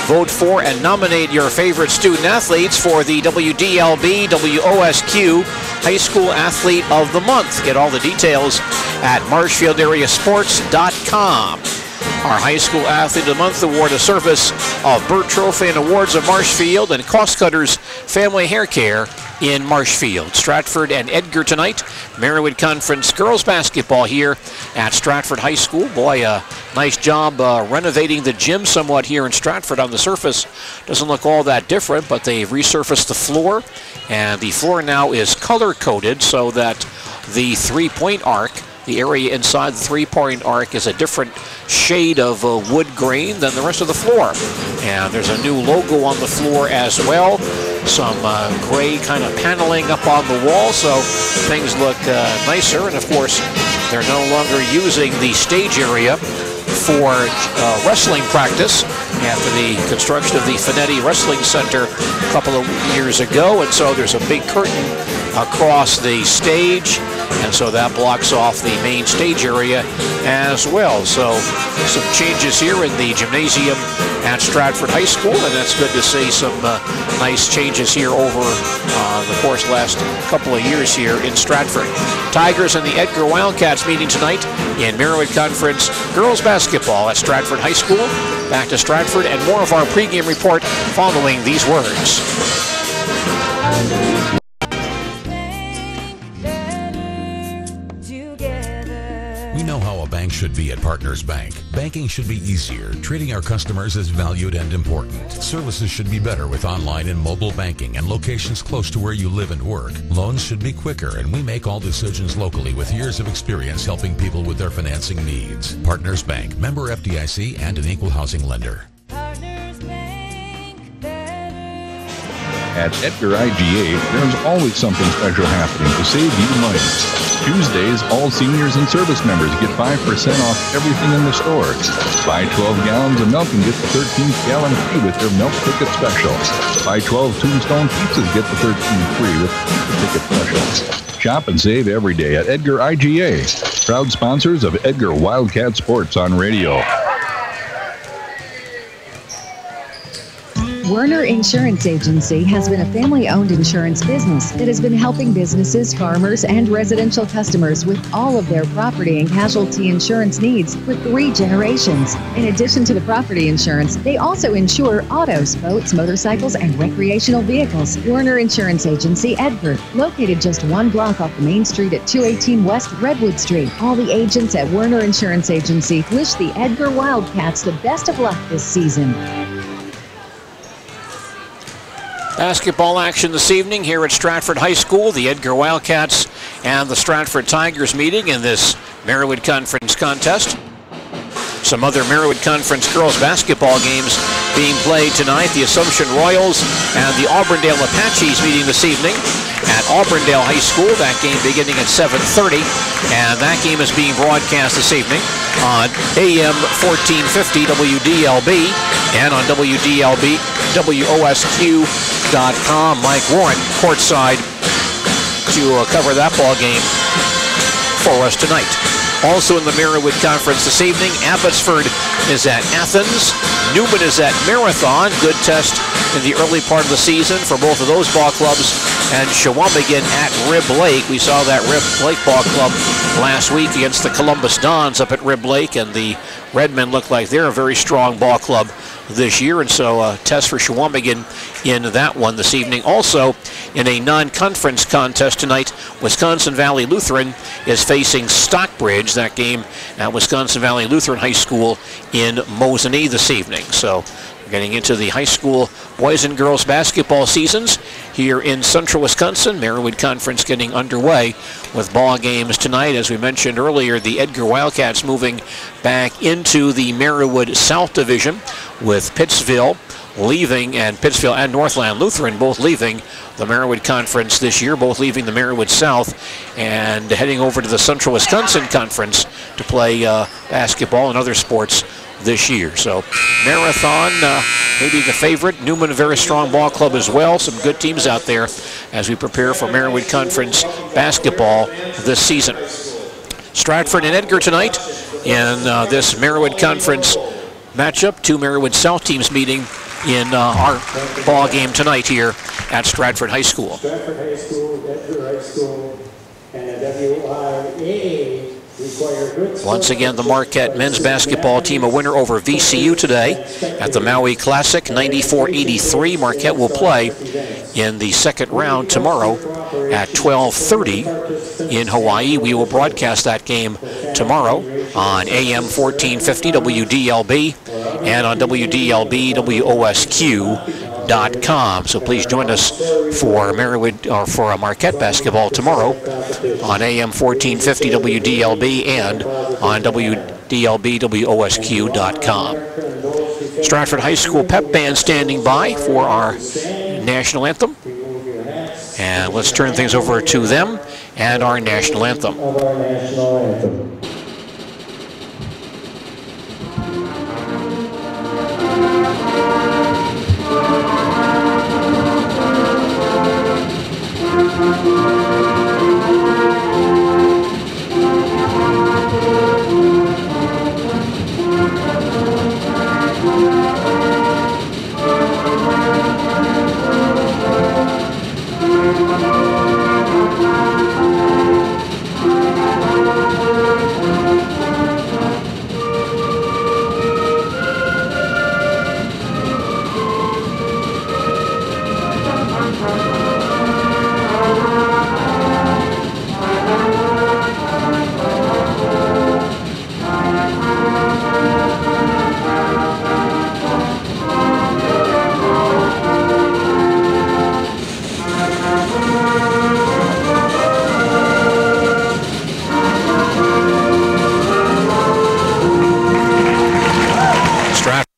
vote for and nominate your favorite student athletes for the WDLB WOSQ High School Athlete of the Month. Get all the details at marshfieldareasports.com. Our High School Athlete of the Month award, a service of Burt Trophy and Awards of Marshfield and Cost Cutters Family Hair Care in Marshfield. Stratford and Edgar tonight. Marywood Conference girls basketball here at Stratford High School. Boy, nice job renovating the gym somewhat here in Stratford. On the surface, doesn't look all that different, but they've resurfaced the floor, and the floor now is color-coded so that the three-point arc, the area inside the three-point arc, is a different shade of wood grain than the rest of the floor. And there's a new logo on the floor as well. Some gray kind of paneling up on the wall, so things look nicer. And of course, they're no longer using the stage area for wrestling practice after the construction of the Finetti Wrestling Center a couple of years ago. And so there's a big curtain across the stage, and so that blocks off the main stage area as well. So some changes here in the gymnasium at Stratford High School, and that's good to see some nice changes here over the course last couple of years here in Stratford. Tigers and the Edgar Wildcats meeting tonight in Marywood Conference girls basketball at Stratford High School. Back to Stratford and more of our pregame report following these words. We know how a bank should be at Partners Bank. Banking should be easier, treating our customers as valued and important. Services should be better with online and mobile banking and locations close to where you live and work. Loans should be quicker, and we make all decisions locally with years of experience helping people with their financing needs. Partners Bank, member FDIC, and an equal housing lender. At Edgar IGA, there's always something special happening to save you money. Tuesdays, all seniors and service members get 5% off everything in the store. Buy 12 gallons of milk and get the 13th gallon free with their milk ticket special. Buy 12 Tombstone pizzas, get the 13th free with the ticket special. Shop and save every day at Edgar IGA. Proud sponsors of Edgar Wildcat Sports on radio. Werner Insurance Agency has been a family-owned insurance business that has been helping businesses, farmers, and residential customers with all of their property and casualty insurance needs for 3 generations. In addition to the property insurance, they also insure autos, boats, motorcycles, and recreational vehicles. Werner Insurance Agency, Edgar, located just 1 block off the main street at 218 West Redwood Street. All the agents at Werner Insurance Agency wish the Edgar Wildcats the best of luck this season. Basketball action this evening here at Stratford High School. The Edgar Wildcats and the Stratford Tigers meeting in this Marywood Conference contest. Some other Marywood Conference girls basketball games being played tonight. The Assumption Royals and the Auburndale Apaches meeting this evening at Auburndale High School. That game beginning at 7:30, and that game is being broadcast this evening on AM 1450 WDLB and on WDLB WOSQ.com. Mike Warren courtside to cover that ball game for us tonight. Also in the Marywood Conference this evening, Abbotsford is at Athens. Newman is at Marathon. Good test in the early part of the season for both of those ball clubs. And Shawamigan at Rib Lake. We saw that Rib Lake ball club last week against the Columbus Dons up at Rib Lake, and the Redmen look like they're a very strong ball club this year, and so a test for Shawamigan in that one this evening. Also, in a non-conference contest tonight, Wisconsin Valley Lutheran is facing Stockbridge. That game at Wisconsin Valley Lutheran High School in Mosinee this evening. So we're getting into the high school boys and girls basketball seasons here in central Wisconsin. Marywood Conference getting underway with ball games tonight. As we mentioned earlier, the Edgar Wildcats moving back into the Marywood South Division with Pittsville leaving, and Pittsville and Northland Lutheran both leaving the Marywood Conference this year, both leaving the Marywood South and heading over to the Central Wisconsin Conference to play basketball and other sports this year. So Marathon, maybe the favorite. Newman, a very strong ball club as well. Some good teams out there as we prepare for Marywood Conference basketball this season. Stratford and Edgar tonight in this Marywood Conference matchup. 2 Marywood South teams meeting in our ball game tonight here at Stratford High School. Stratford High School, Edgar High School, and a WIAA require good. Once again, the Marquette men's basketball team a winner over VCU today at the Maui Classic, 94-83. Marquette will play in the second round tomorrow at 12:30 in Hawaii. We will broadcast that game tomorrow on AM 1450 WDLB and on WDLB WOSQ.com. So please join us for Marywood or for Marquette basketball tomorrow on AM 1450 WDLB and on WDLB WOSQ.com. Stratford High School pep band standing by for our national anthem. And let's turn things over to them and our national anthem.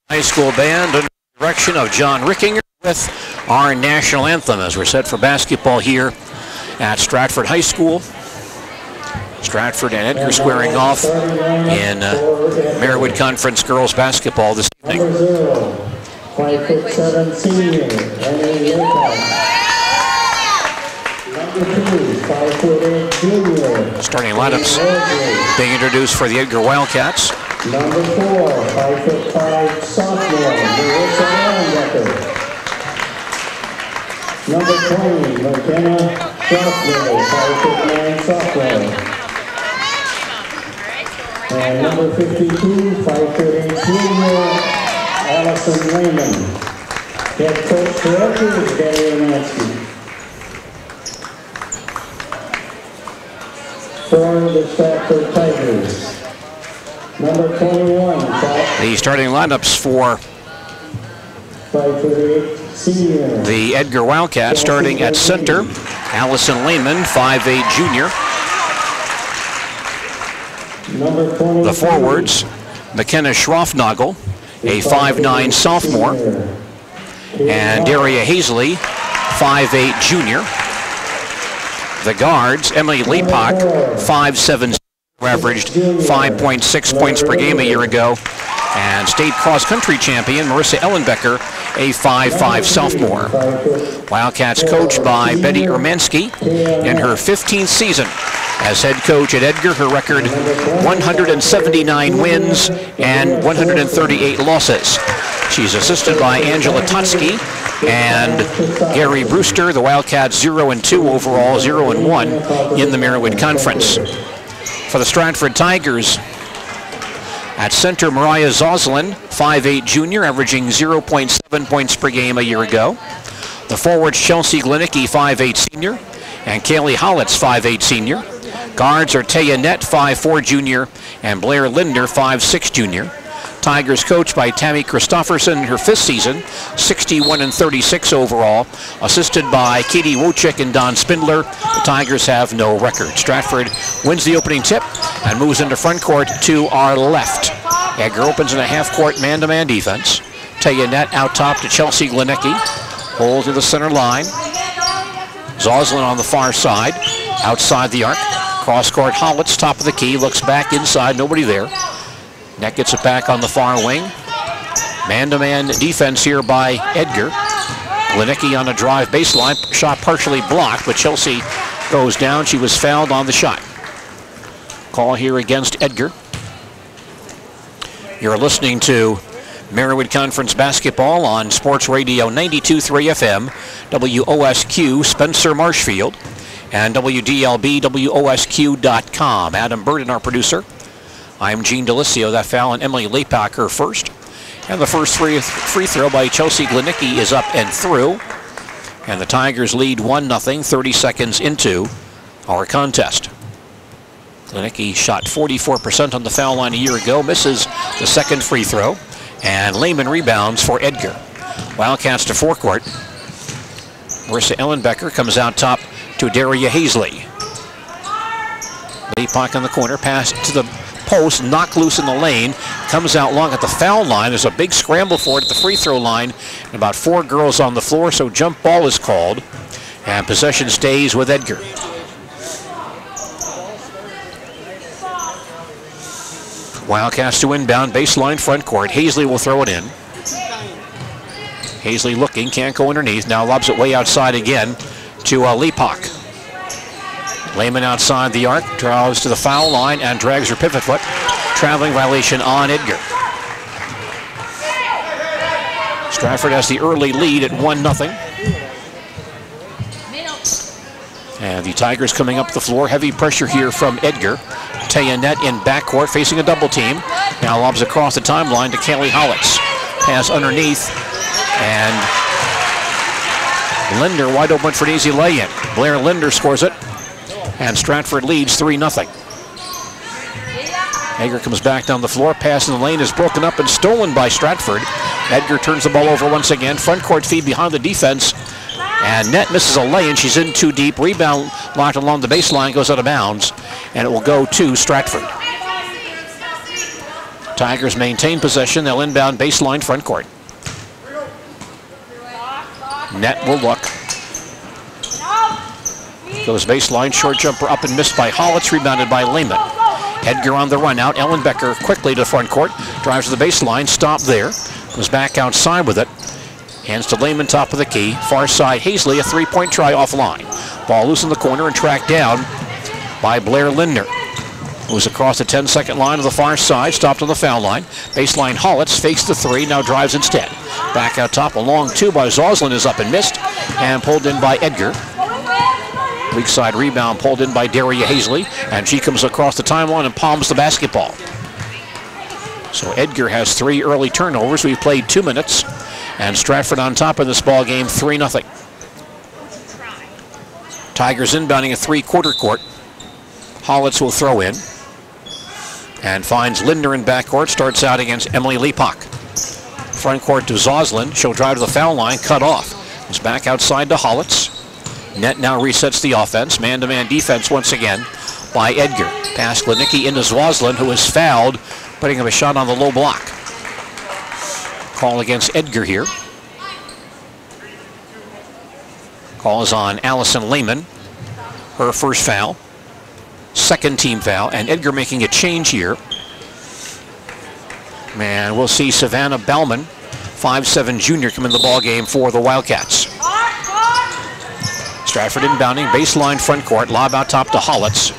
High School band under the direction of John Rickinger with our national anthem as we're set for basketball here at Stratford High School. Stratford and Edgar squaring off in Marywood Conference girls basketball this evening. Number 0, 5'7" senior, Annie Wilcox. Number 2, 5'8" junior. Starting lineups being introduced for the Edgar Wildcats. Number 4, 5'5" sophomore, Marissa Allenbecker. Number 20, McKenna Stratford, 5'9" sophomore. And number 52, 5'8" junior, Allison Lehman. Head coach for Edgar is Gary Romansky. For the Stratford Tigers, number 21, The starting lineups for 5'8" senior. the Edgar Wildcats, starting at center, Allison Lehman, 5'8" junior. The forwards, McKenna Schroffnagel, a 5'9" sophomore, and Daria Hazley, 5'8" junior. The guards, Emily Leapock, 5'7", averaged 5.6 points per game a year ago, and state cross-country champion Marissa Ellenbecker, a 5'5" sophomore. Wildcats coached by Betty Ermansky in her 15th season as head coach at Edgar. Her record, 179 wins and 138 losses. She's assisted by Angela Totsky and Gary Brewster. The Wildcats 0-2 overall, 0-1 in the Marywood Conference. For the Stratford Tigers, at center, Mariah Zoslin, 5'8" junior, averaging 0.7 points per game a year ago. The forwards, Chelsea Glenicki, 5'8" senior, and Kaylee Hollitz, 5'8" senior. Guards are Taya Nett, 5'4" junior, and Blair Linder, 5'6" junior. Tigers coached by Tammy Christofferson in her 5th season, 61-36 overall, assisted by Katie Wojcik and Don Spindler. The Tigers have no record. Stratford wins the opening tip and moves into front court to our left. Edgar opens in a half-court man-to-man defense. Taya Nett out top to Chelsea Glenicki. Hold to the center line. Zoslin on the far side, outside the arc. Cross-court, Hollitz, top of the key, looks back inside, nobody there. Net gets it back on the far wing. Man-to-man defense here by Edgar. Glenicki on a drive baseline, shot partially blocked, but Chelsea goes down. She was fouled on the shot. Call here against Edgar. You're listening to Marywood Conference basketball on Sports Radio 92.3 FM, WOSQ, Spencer Marshfield, and WDLB, WOSQ.com. Adam Burden, our producer. I'm Gene Delisio. That foul on Emily Leapock, her first. And the first free throw by Chelsea Glenicki is up and through. And the Tigers lead 1-0, 30 seconds into our contest. Glenicki shot 44% on the foul line a year ago, misses the second free throw. And Lehman rebounds for Edgar. Wildcats to forecourt. Marissa Ellenbecker comes out top to Daria Hazley. Leapock in the corner, pass to the post, knocked loose in the lane, comes out long at the foul line. There's a big scramble for it at the free throw line, and about 4 girls on the floor, so jump ball is called, and possession stays with Edgar. Wildcats to inbound, baseline front court. Hazley will throw it in. Hazley looking, can't go underneath, now lobs it way outside again to Leapock. Lehman outside the arc, draws to the foul line and drags her pivot foot. Traveling violation on Edgar. Stratford has the early lead at 1-0. And the Tigers coming up the floor. Heavy pressure here from Edgar. Taya Nett in backcourt facing a double team. Now lobs across the timeline to Kaylee Hollitz. Pass underneath. And Linder wide open for an easy lay-in. Blair Linder scores it. And Stratford leads 3-0. Edgar comes back down the floor. Pass in the lane is broken up and stolen by Stratford. Edgar turns the ball over once again. Front court feed behind the defense. And Nett misses a lay-in. She's in too deep. Rebound locked along the baseline, goes out of bounds. And it will go to Stratford. Tigers maintain possession. They'll inbound baseline front court. Nett will look. Goes baseline, short jumper up and missed by Hollitz, rebounded by Lehman. Edgar on the run out. Ellenbecker quickly to the front court. Drives to the baseline, stopped there. Goes back outside with it. Hands to Lehman, top of the key. Far side, Hazley, a three-point try offline. Ball loose in the corner and tracked down by Blair Linder. Moves across the 10-second line to the far side, stopped on the foul line. Baseline Hollitz fakes the three, now drives instead. Back out top, a long two by Zoslin is up and missed, and pulled in by Edgar. Weak side rebound pulled in by Daria Hazley, and she comes across the timeline and palms the basketball. So Edgar has 3 early turnovers. We've played 2 minutes, and Stratford on top of this ball game, 3-0. Tigers inbounding a 3-quarter court. Hollitz will throw in and finds Lindner in backcourt. Starts out against Emily Leapock. Front court to Zoslin. She'll drive to the foul line, cut off. It's back outside to Hollitz. Net now resets the offense. Man-to-man defense once again by Edgar. Pass Glenicki into Zoslin, who is fouled, putting up a shot on the low block. Call against Edgar here. Call is on Allison Lehman. Her first foul. Second team foul, and Edgar making a change here. And we'll see Savannah Bellman, 5'7" junior, come in the ball game for the Wildcats. Stratford inbounding, baseline front court, lob out top to Hollitz.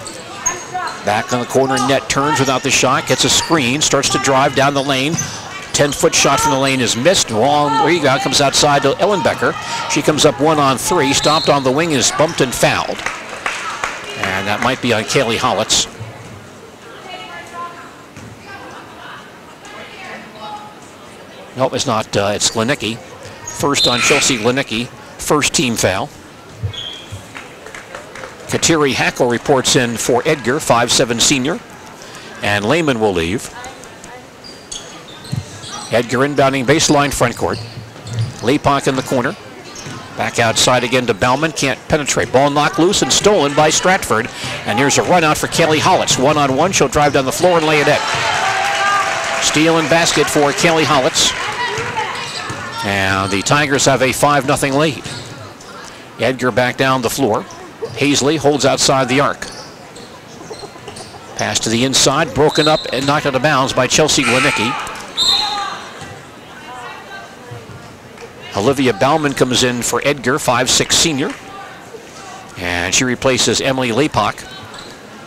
Back on the corner, net turns without the shot, gets a screen, starts to drive down the lane. 10-foot shot from the lane is missed. Long rebound comes outside to Ellenbecker. She comes up 1-on-3, stomped on the wing, is bumped and fouled. And that might be on Kaylee Hollitz. No, it's not. It's Glenicki. First on Chelsea Glenicki. First team foul. Kateri Hackle reports in for Edgar, 5'7" senior. And Lehman will leave. Edgar inbounding baseline front court. Leapock in the corner. Back outside again to Bellman, can't penetrate. Ball knocked loose and stolen by Stratford. And here's a run out for Kaylee Hollitz. 1-on-1, she'll drive down the floor and lay it in. Steal and basket for Kaylee Hollitz. And the Tigers have a 5-0 lead. Edgar back down the floor. Hazley holds outside the arc. Pass to the inside, broken up and knocked out of bounds by Chelsea Glenicki. Olivia Bauman comes in for Edgar, 5'6" senior. And she replaces Emily Leapock.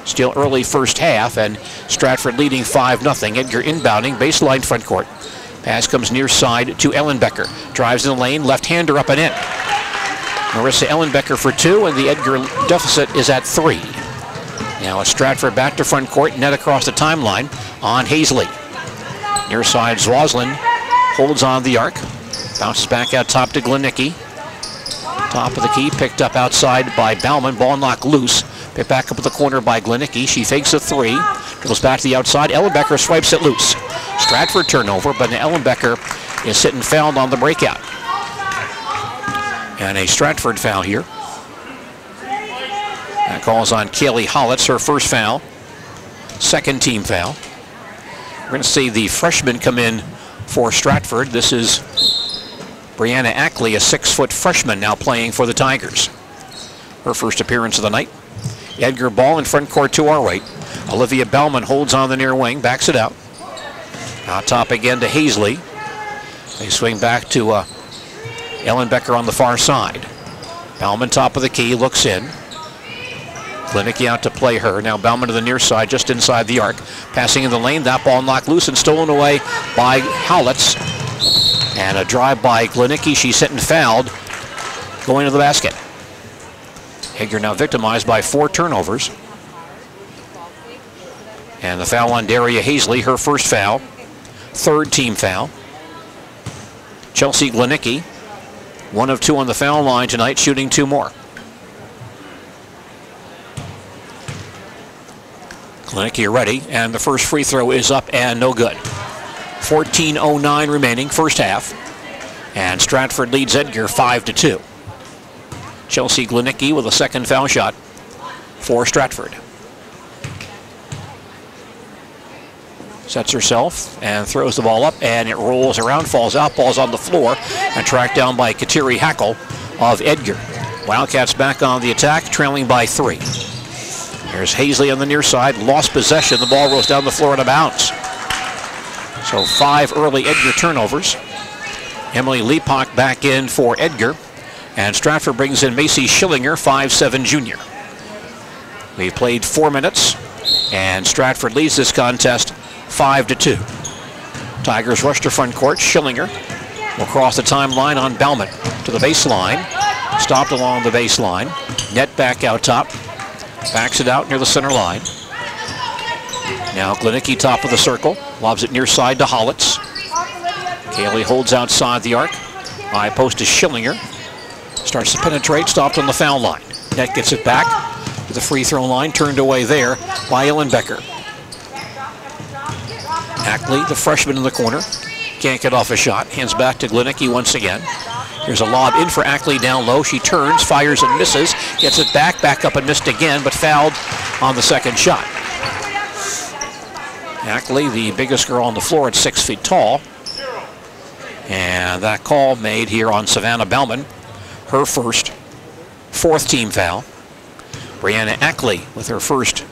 Still early first half, and Stratford leading 5-0. Edgar inbounding, baseline front court. Pass comes near side to Ellenbecker. Drives in the lane, left-hander up and in. Marissa Ellenbecker for 2, and the Edgar deficit is at 3. Now it's Stratford back to front court, net across the timeline on Hazley. Near side, Zoslin holds on the arc. Bounces back out top to Glenicki. Top of the key, picked up outside by Bauman. Ball knocked loose. Picked back up at the corner by Glenicki. She fakes a 3. Goes back to the outside. Ellenbecker swipes it loose. Stratford turnover, but Ellenbecker is sitting fouled on the breakout. And a Stratford foul here. That calls on Kaylee Hollitz, her first foul. Second team foul. We're going to see the freshman come in for Stratford. This is Brianna Ackley, a 6-foot freshman, now playing for the Tigers. Her first appearance of the night. Edgar ball in front court to our right. Olivia Bellman holds on the near wing, backs it out. Out top again to Hazley. They swing back to Ellenbecker on the far side. Bellman top of the key, looks in. Glenicki out to play her. Now Bellman to the near side, just inside the arc. Passing in the lane, that ball knocked loose and stolen away by Hollitz. And a drive by Glenicki. She's sitting fouled, going to the basket. Edgar now victimized by 4 turnovers. And the foul on Daria Hazley, her first foul. Third team foul. Chelsea Glenicki, 1 of 2 on the foul line tonight, shooting 2 more. Glenicki ready, and the first free throw is up and no good. 14:09 remaining, first half. And Stratford leads Edgar 5-2. Chelsea Glenicki with a second foul shot for Stratford. Sets herself and throws the ball up, and it rolls around, falls out, ball's on the floor, and tracked down by Kateri Hackle of Edgar. Wildcats back on the attack, trailing by 3. There's Hazley on the near side, lost possession. The ball rolls down the floor out of bounds. So 5 early Edgar turnovers. Emily Leapock back in for Edgar. And Stratford brings in Macy Schillinger, 5'7" junior. We've played 4 minutes. And Stratford leads this contest 5-2. Tigers rush to front court. Schillinger will cross the timeline on Bauman to the baseline. Stopped along the baseline. Net back out top. Backs it out near the center line. Now Glenicki top of the circle. Lobs it near side to Hollitz. Kaylee holds outside the arc. High post to Schillinger. Starts to penetrate. Stopped on the foul line. Net gets it back to the free throw line. Turned away there by Ellenbecker. Ackley, the freshman in the corner. Can't get off a shot. Hands back to Glenicki once again. Here's a lob in for Ackley down low. She turns, fires and misses. Gets it back up and missed again, but fouled on the second shot. Ackley, the biggest girl on the floor at 6 feet tall. And that call made here on Savannah Bauman. Her first, fourth team foul. Brianna Ackley with her first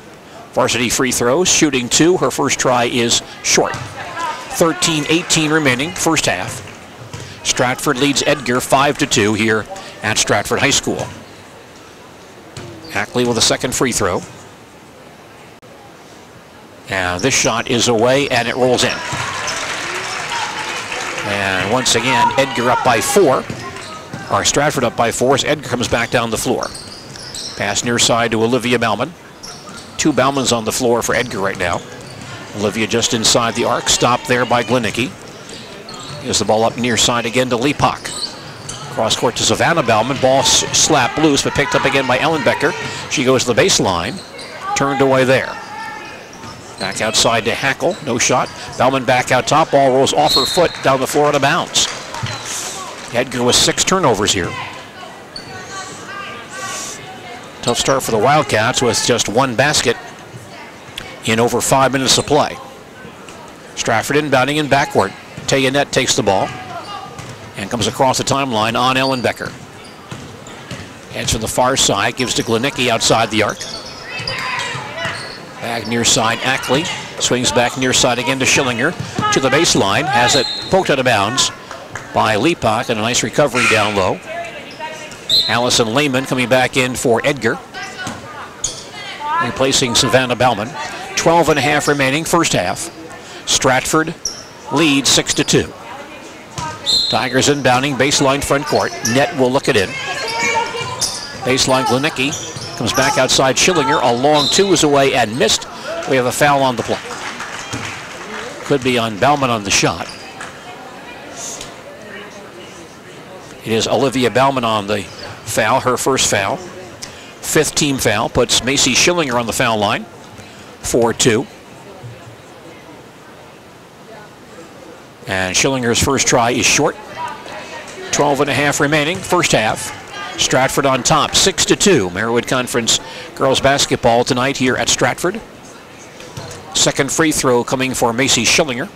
varsity free throws, shooting 2. Her first try is short. 13-18 remaining, first half. Stratford leads Edgar 5-2 here at Stratford High School. Ackley with a second free throw. And this shot is away and it rolls in. And once again, Edgar up by 4. Or Stratford up by 4 as Edgar comes back down the floor. Pass near side to Olivia Bauman. 2 Baumans on the floor for Edgar right now. Olivia just inside the arc, stopped there by Glenicki. Gives the ball up near side again to Leapock. Cross court to Savannah Bauman. Ball slapped loose, but picked up again by Ellenbecker. She goes to the baseline. Turned away there. Back outside to Hackle. No shot. Bauman back out top. Ball rolls off her foot down the floor out of bounds. Edgar with 6 turnovers here. Tough start for the Wildcats with just 1 basket in over 5 minutes of play. Stratford inbounding in backward. Taya Net takes the ball and comes across the timeline on Ellenbecker. Heads from the far side, gives to Glenicki outside the arc. Back near side, Ackley. Swings back near side again to Schillinger. To the baseline, has it poked out of bounds by Leapock, and a nice recovery down low. Allison Lehman coming back in for Edgar, replacing Savannah Bauman. 12.5 remaining, first half. Stratford leads 6-2. Tigers inbounding, baseline front court. Net will look it in. Baseline Glenicki comes back outside Schillinger. A long 2 is away and missed. We have a foul on the play. Could be on Bauman on the shot. It is Olivia Bauman on the foul, her first foul. 5th team foul, puts Macy Schillinger on the foul line. 4-2. And Schillinger's first try is short. 12.5 remaining, first half. Stratford on top, 6-2. Marywood Conference girls basketball tonight here at Stratford. Second free throw coming for Macy Schillinger.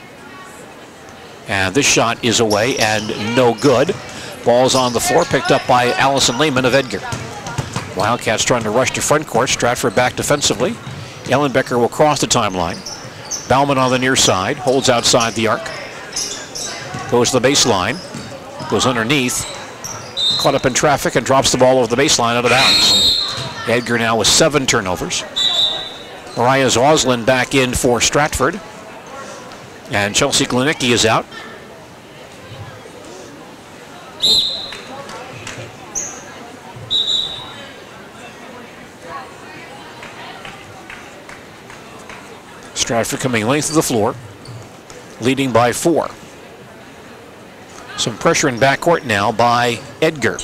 And this shot is away and no good. Ball's on the floor, picked up by Allison Lehman of Edgar. Wildcats trying to rush to front court. Stratford back defensively. Ellenbecker will cross the timeline. Bauman on the near side, holds outside the arc. Goes to the baseline, goes underneath, caught up in traffic and drops the ball over the baseline out of bounds. Edgar now with 7 turnovers. Mariah Zoslin back in for Stratford. And Chelsea Glenicki is out. Stratford coming length of the floor, leading by 4. Some pressure in backcourt now by Edgar.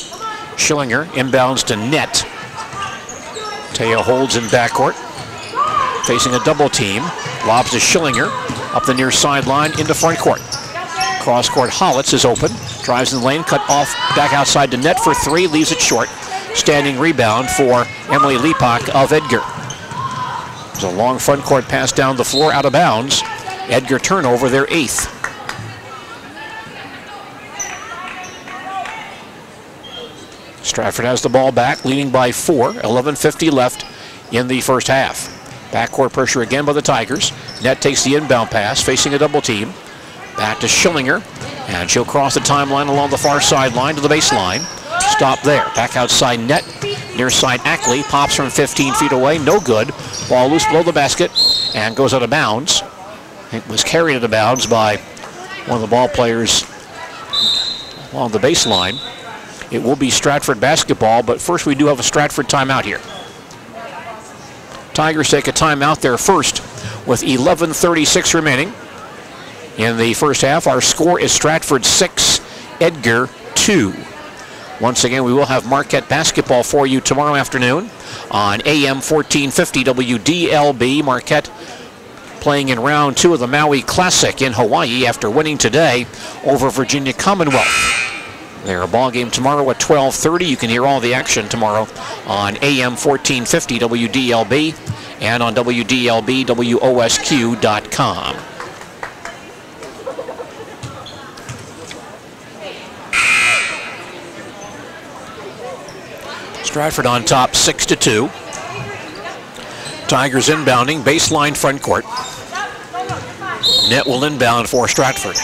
Schillinger inbounds to Net. Taya holds in backcourt, facing a double team. Lobs to Schillinger, up the near sideline into front court. Cross court, Hollitz is open, drives in the lane, cut off, back outside to Net for 3, leaves it short. Standing rebound for Emily Leapock of Edgar. There's a long front court pass down the floor, out of bounds. Edgar turnover, their 8th. Stratford has the ball back, leading by 4. 11:50 left in the first half. Backcourt pressure again by the Tigers. Net takes the inbound pass, facing a double team. Back to Schillinger, and she'll cross the timeline along the far sideline to the baseline. Stop there. Back outside Net. Near side, Ackley pops from 15 feet away, no good. Ball loose below the basket and goes out of bounds. It was carried out of bounds by one of the ball players along the baseline. It will be Stratford basketball, but first we do have a Stratford timeout here. Tigers take a timeout there first with 11:36 remaining. In the first half, our score is Stratford 6, Edgar 2. Once again, we will have Marquette basketball for you tomorrow afternoon on AM 1450 WDLB. Marquette playing in round 2 of the Maui Classic in Hawaii after winning today over Virginia Commonwealth. Their ball game tomorrow at 12:30. You can hear all the action tomorrow on AM 1450 WDLB and on WDLB-WOSQ.com. Stratford on top 6-2. Tigers inbounding, baseline front court. Net will inbound for Stratford.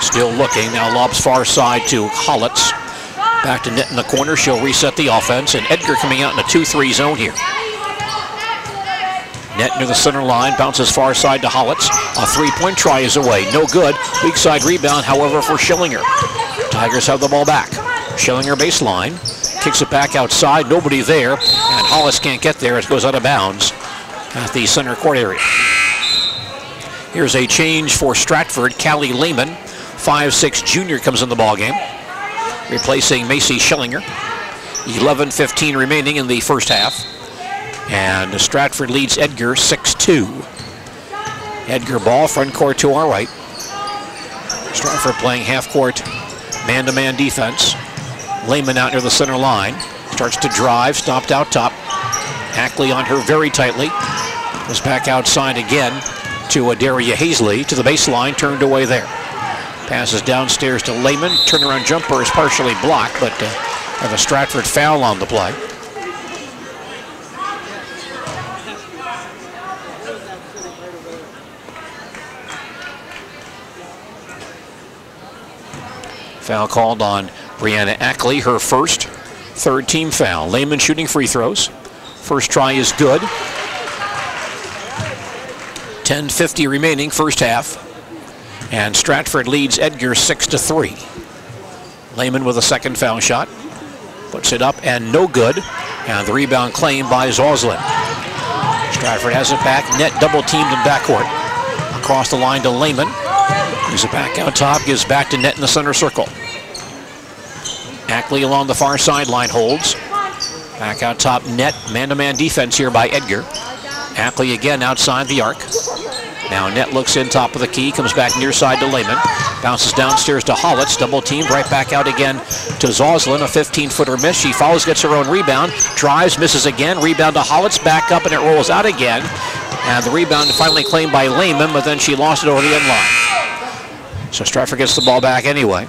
Still looking, now lobs far side to Hollitz. Back to Net in the corner, she'll reset the offense, and Edgar coming out in a 2-3 zone here. Net near the center line, bounces far side to Hollitz. A three-point try is away, no good. Weak side rebound, however, for Schillinger. Tigers have the ball back. Schillinger baseline, kicks it back outside, nobody there, and Hollis can't get there. It goes out of bounds at the center court area. Here's a change for Stratford. Callie Lehman, 5'6" junior, comes in the ballgame, replacing Macy Schillinger. 11:15 remaining in the first half, and Stratford leads Edgar 6-2. Edgar ball, front court to our right. Stratford playing half court, man-to-man defense. Lehman out near the center line, starts to drive, stopped out top. Ackley on her very tightly. Goes back outside again to Adaria Hazley, to the baseline, turned away there. Passes downstairs to Lehman. Turnaround jumper is partially blocked, but have a Stratford foul on the play. Foul called on Brianna Ackley, her first, third team foul. Lehman shooting free throws. First try is good. 10:50 remaining, first half. And Stratford leads Edgar 6-3. Lehman with a second foul shot. Puts it up and no good. And the rebound claimed by Zoslin. Stratford has it back. Net double teamed in backcourt. Across the line to Lehman. Gives it back out top. Gives back to Net in the center circle. Ackley along the far sideline holds. Back out top, Net. Man-to-man defense here by Edgar. Ackley again outside the arc. Now Net looks in top of the key, comes back near side to Lehman. Bounces downstairs to Hollitz, double teamed, right back out again to Zoslin, a 15-footer miss. She follows, gets her own rebound, drives, misses again, rebound to Hollitz, back up, and it rolls out again. And the rebound finally claimed by Lehman, but then she lost it over the end line. So Stratford gets the ball back anyway.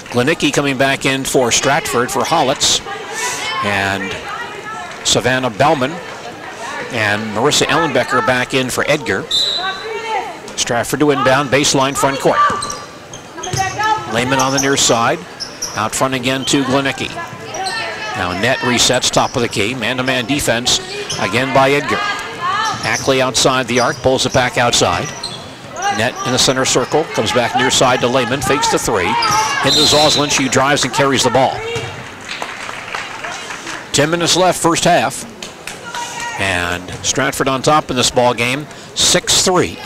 Glenicki coming back in for Stratford for Hollitz. And Savannah Bellman and Marissa Ellenbecker back in for Edgar. Stratford to inbound, baseline front court. Lehman on the near side. Out front again to Glenicki. Now Net resets top of the key. Man-to-man defense again by Edgar. Ackley outside the arc, pulls it back outside. Net in the center circle, comes back near side to Lehman, fakes the three. Into Zoslin, she drives and carries the ball. 10 minutes left, first half. And Stratford on top in this ball game, 6-3.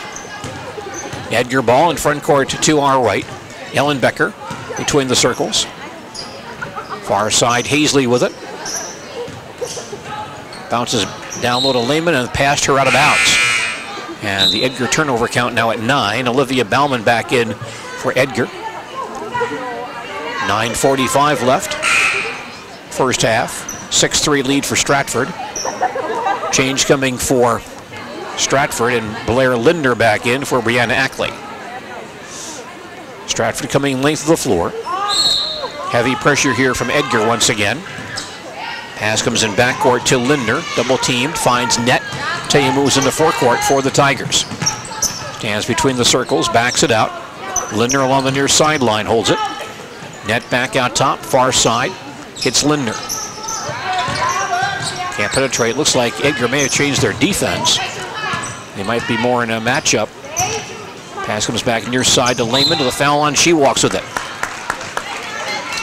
Edgar ball in front court to our right. Ellenbecker between the circles. Far side, Hazley with it. Bounces down low to Lehman and past her out of bounds. And the Edgar turnover count now at 9. Olivia Bauman back in for Edgar. 9:45 left. First half. 6-3 lead for Stratford. Change coming for Stratford and Blair Linder back in for Brianna Ackley. Stratford coming length of the floor. Heavy pressure here from Edgar once again. Pass comes in backcourt to Linder. Double teamed, finds Net. Taya moves into forecourt for the Tigers. Stands between the circles, backs it out. Linder along the near sideline holds it. Net back out top, far side. Hits Lindner. Can't penetrate. Looks like Edgar may have changed their defense. They might be more in a matchup. Pass comes back near side to Lehman to the foul line. She walks with it.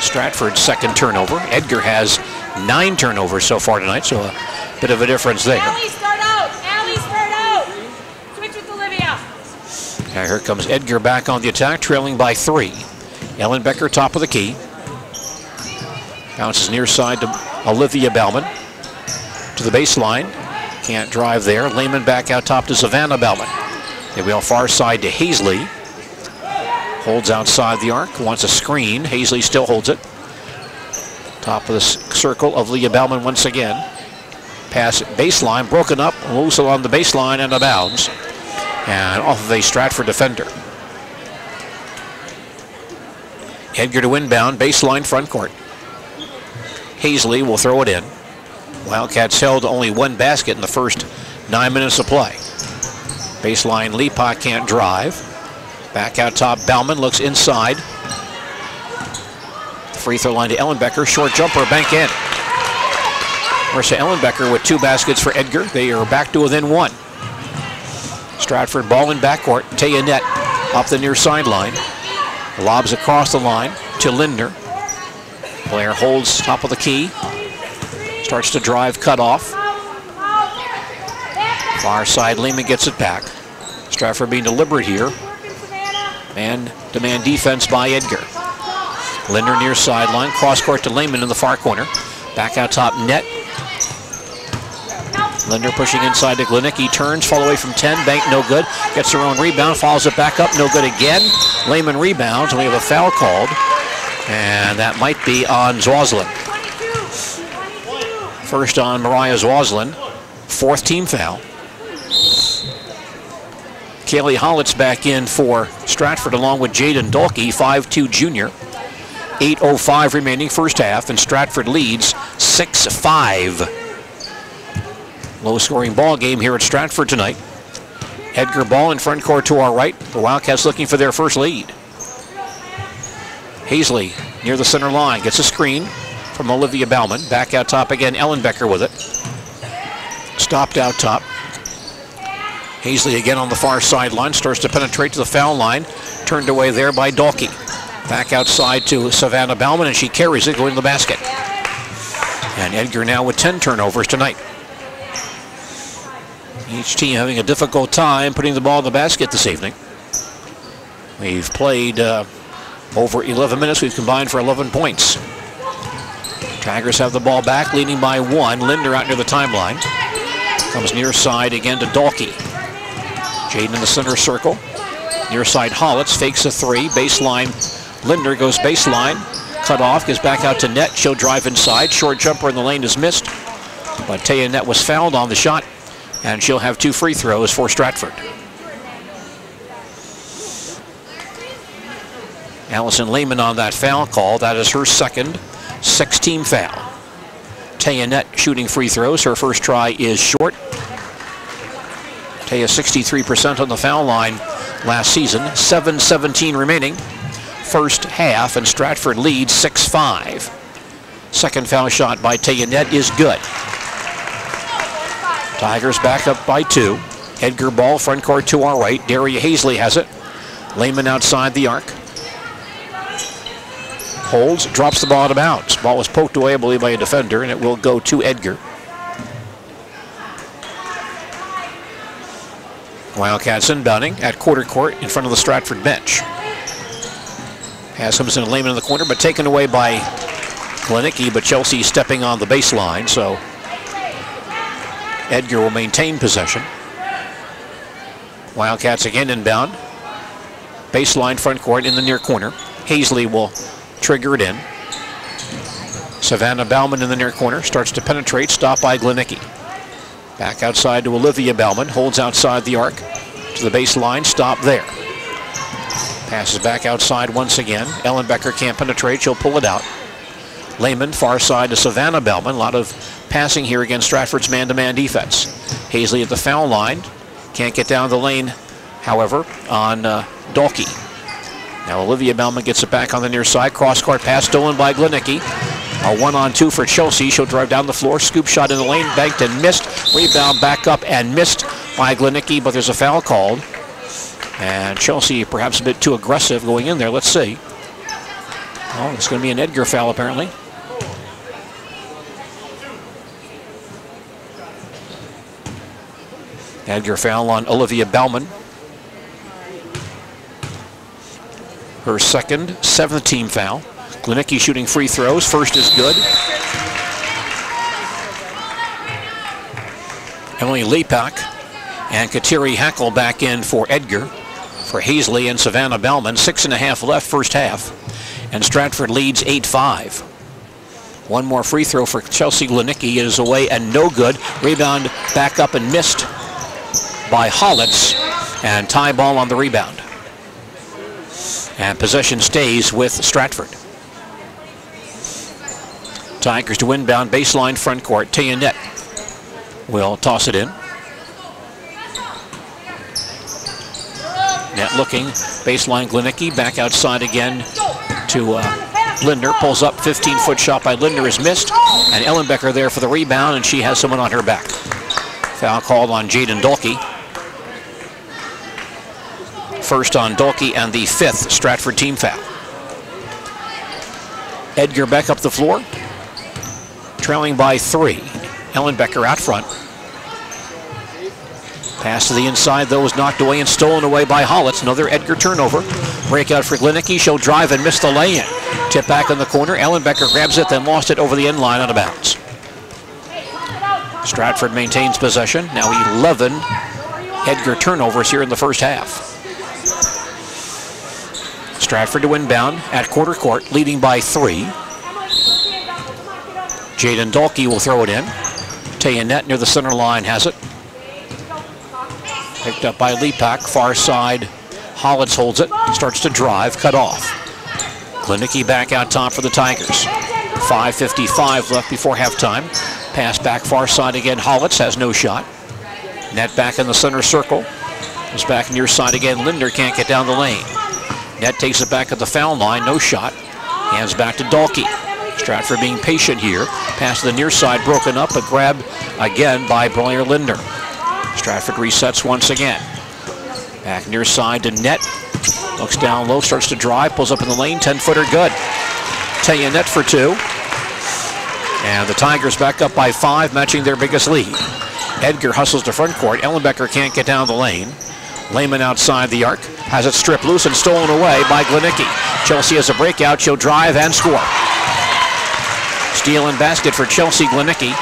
Stratford's second turnover. Edgar has 9 turnovers so far tonight, so a bit of a difference there. Allie, start out. Allie, start out. Switch with Olivia. Now here comes Edgar back on the attack, trailing by 3. Ellenbecker, top of the key. Bounces near side to Olivia Bauman. To the baseline. Can't drive there. Lehman back out top to Savannah Bauman. They wheel far side to Hazley. Holds outside the arc. Wants a screen. Hazley still holds it. Top of the circle of Leah Bauman once again. Pass baseline. Broken up. Loose along the baseline and a bounds. And off of a Stratford defender. Edgar to inbound. Baseline front court. Hazley will throw it in. Wildcats held to only 1 basket in the first 9 minutes of play. Baseline, Leapock can't drive. Back out top, Bauman looks inside. Free throw line to Ellenbecker, short jumper, bank in. Marissa Ellenbecker with 2 baskets for Edgar. They are back to within 1. Stratford ball in backcourt. Tayanet up the near sideline. Lobs across the line to Lindner. Blair holds top of the key. Starts to drive, cut off. Far side, Lehman gets it back. Stratford being deliberate here. Man-to-man defense by Edgar. Lindner near sideline, cross court to Lehman in the far corner. Back out top, net. Lindner pushing inside to Glenicki, turns, fall away from 10, bank no good. Gets her own rebound, follows it back up, no good again. Lehman rebounds, and we have a foul called. And that might be on Zwazlin. First on Mariah Zwazlin, 4th team foul. Kaylee Hollitz back in for Stratford along with Jaden Dolke, 5'2" junior. 8:05 remaining first half, and Stratford leads 6-5. Low-scoring ball game here at Stratford tonight. Edgar ball in front court to our right. The Wildcats looking for their first lead. Hazley near the center line, gets a screen from Olivia Bauman. Back out top again, Ellenbecker with it. Stopped out top. Hazley again on the far sideline, starts to penetrate to the foul line. Turned away there by Dalkey. Back outside to Savannah Bauman, and she carries it going to the basket. And Edgar now with 10 turnovers tonight. Each team having a difficult time putting the ball in the basket this evening. We've played over 11 minutes. We've combined for 11 points. Tigers have the ball back, leading by 1. Lindner out near the timeline. Comes near side again to Dalkey. Jaden in the center circle. Near side Hollitz fakes a 3. Baseline. Lindner goes baseline. Cut off. Gets back out to net. She'll drive inside. Short jumper in the lane is missed. But Tayanet was fouled on the shot. And she'll have 2 free throws for Stratford. Allison Lehman on that foul call. That is her second 6-team foul. Tayanet shooting free throws. Her first try is short. Taya 63% on the foul line last season. 7:17 remaining. First half, and Stratford leads 6-5. Second foul shot by Tayanet is good. Tigers back up by 2. Edgar ball front court to our right. Daria Hazley has it. Lehman outside the arc. Holds, drops the ball out of bounds. Ball was poked away, I believe, by a defender, and it will go to Edgar. Wildcats inbounding at quarter court in front of the Stratford bench. Pass comes in Lehman in the corner, but taken away by Glenicki, but Chelsea stepping on the baseline, so Edgar will maintain possession. Wildcats again inbound. Baseline front court in the near corner. Hazley will trigger it in. Savannah Bauman in the near corner. Starts to penetrate. Stopped by Glenicki. Back outside to Olivia Bauman. Holds outside the arc. To the baseline. Stop there. Passes back outside once again. Ellenbecker can't penetrate. She'll pull it out. Lehman far side to Savannah Bauman. A lot of passing here against Stratford's man-to-man defense. Hazley at the foul line. Can't get down the lane, however, on Dalkey. Now Olivia Bauman gets it back on the near side. Cross-court pass stolen by Glenicki. A 1-on-2 for Chelsea. She'll drive down the floor. Scoop shot in the lane. Banked and missed. Rebound back up and missed by Glenicki, but there's a foul called. And Chelsea perhaps a bit too aggressive going in there. Let's see. Oh, it's going to be an Edgar foul apparently. Edgar foul on Olivia Bauman. Her second, 7th team foul. Glenicki shooting free throws. First is good. Emily Lepak and Kateri Hackle back in for Edgar. For Hazley and Savannah Bauman. 6.5 left first half. And Stratford leads 8-5. One more free throw for Chelsea. Glenicki is away and no good. Rebound back up and missed by Hollitz. And tie ball on the rebound. And possession stays with Stratford. Tigers to inbound baseline front court. Tayanet will toss it in. Net looking, baseline Glenicki, back outside again to Linder. Pulls up, 15-foot shot by Linder is missed. And Ellenbecker there for the rebound, and she has someone on her back. Foul called on Jaden Dolke. First on Dolke and the 5th Stratford team foul. Edgar back up the floor. Trailing by 3. Ellenbecker out front. Pass to the inside, though, was knocked away and stolen away by Hollitz. Another Edgar turnover. Breakout for Glenicki. She'll drive and miss the lay-in. Tip back in the corner. Ellenbecker grabs it, then lost it over the end line out of bounds. Stratford maintains possession. Now 11 Edgar turnovers here in the first half. Stratford to inbound at quarter court, leading by 3. Jaden Dolke will throw it in. Tayanet near the center line has it. Picked up by Lepak, far side. Hollitz holds it, starts to drive, cut off. Glenicki back out top for the Tigers. 5:55 left before halftime. Pass back far side again. Hollitz has no shot. Net back in the center circle. It's back near side again. Linder can't get down the lane. Net takes it back at the foul line, no shot. Hands back to Dolke. Stratford being patient here. Pass to the near side, broken up, but grabbed again by Blair Linder. Stratford resets once again. Back near side to Net. Looks down low, starts to drive, pulls up in the lane, 10-footer good. Tayanet for 2. And the Tigers back up by 5, matching their biggest lead. Edgar hustles to front court. Ellenbecker can't get down the lane. Lehman outside the arc. Has it stripped loose and stolen away by Glenicki. Chelsea has a breakout. She'll drive and score. Steal and basket for Chelsea Glenicki.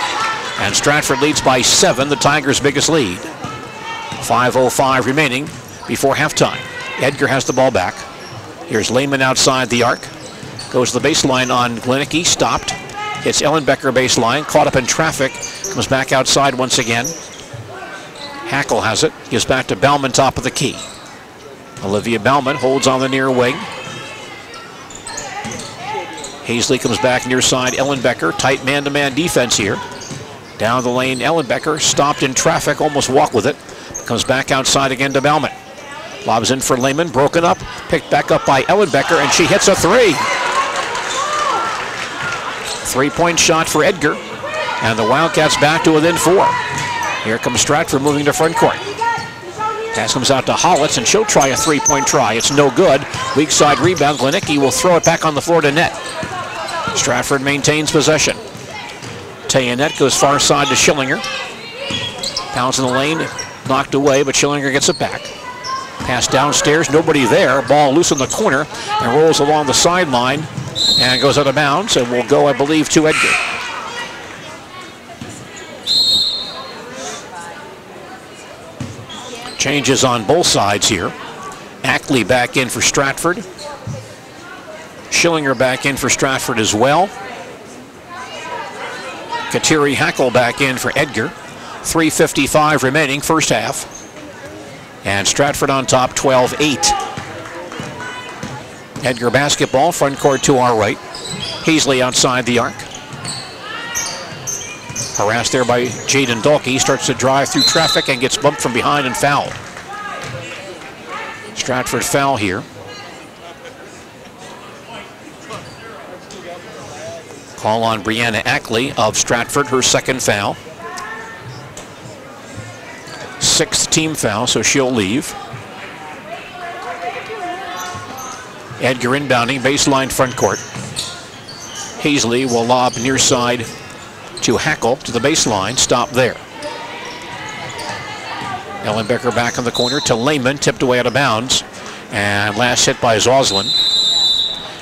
And Stratford leads by 7, the Tigers' biggest lead. 5:05 remaining before halftime. Edgar has the ball back. Here's Lehman outside the arc. Goes to the baseline on Glenicki. Stopped. Hits Ellenbecker baseline. Caught up in traffic. Comes back outside once again. Hackle has it. Gives back to Bauman, top of the key. Olivia Bauman holds on the near wing. Hazley comes back near side. Ellenbecker, tight man-to-man defense here. Down the lane, Ellenbecker stopped in traffic, almost walked with it. Comes back outside again to Bauman. Lobs in for Lehman, broken up. Picked back up by Ellenbecker, and she hits a 3. 3-point shot for Edgar. And the Wildcats back to within 4. Here comes Stratford moving to front court. Pass comes out to Hollitz, and she'll try a 3-point try. It's no good. Weak side rebound. Glenicki will throw it back on the floor to Net. Stratford maintains possession. Tayanet goes far side to Schillinger. Pounds in the lane, knocked away, but Schillinger gets it back. Pass downstairs, nobody there. Ball loose in the corner and rolls along the sideline and goes out of bounds and will go, I believe, to Edgar. Changes on both sides here. Ackley back in for Stratford. Schillinger back in for Stratford as well. Kateri Hackle back in for Edgar. 3:55 remaining, first half. And Stratford on top, 12-8. Edgar basketball, front court to our right. Hazley outside the arc. Harassed there by Jaden Dolke. Starts to drive through traffic and gets bumped from behind and fouled. Stratford foul here. Call on Brianna Ackley of Stratford, her second foul. 6th team foul, so she'll leave. Edgar inbounding, baseline front court. Hazley will lob near side to Hackle to the baseline, stop there. Ellenbecker back in the corner to Lehman, tipped away out of bounds. And last hit by Zoslin.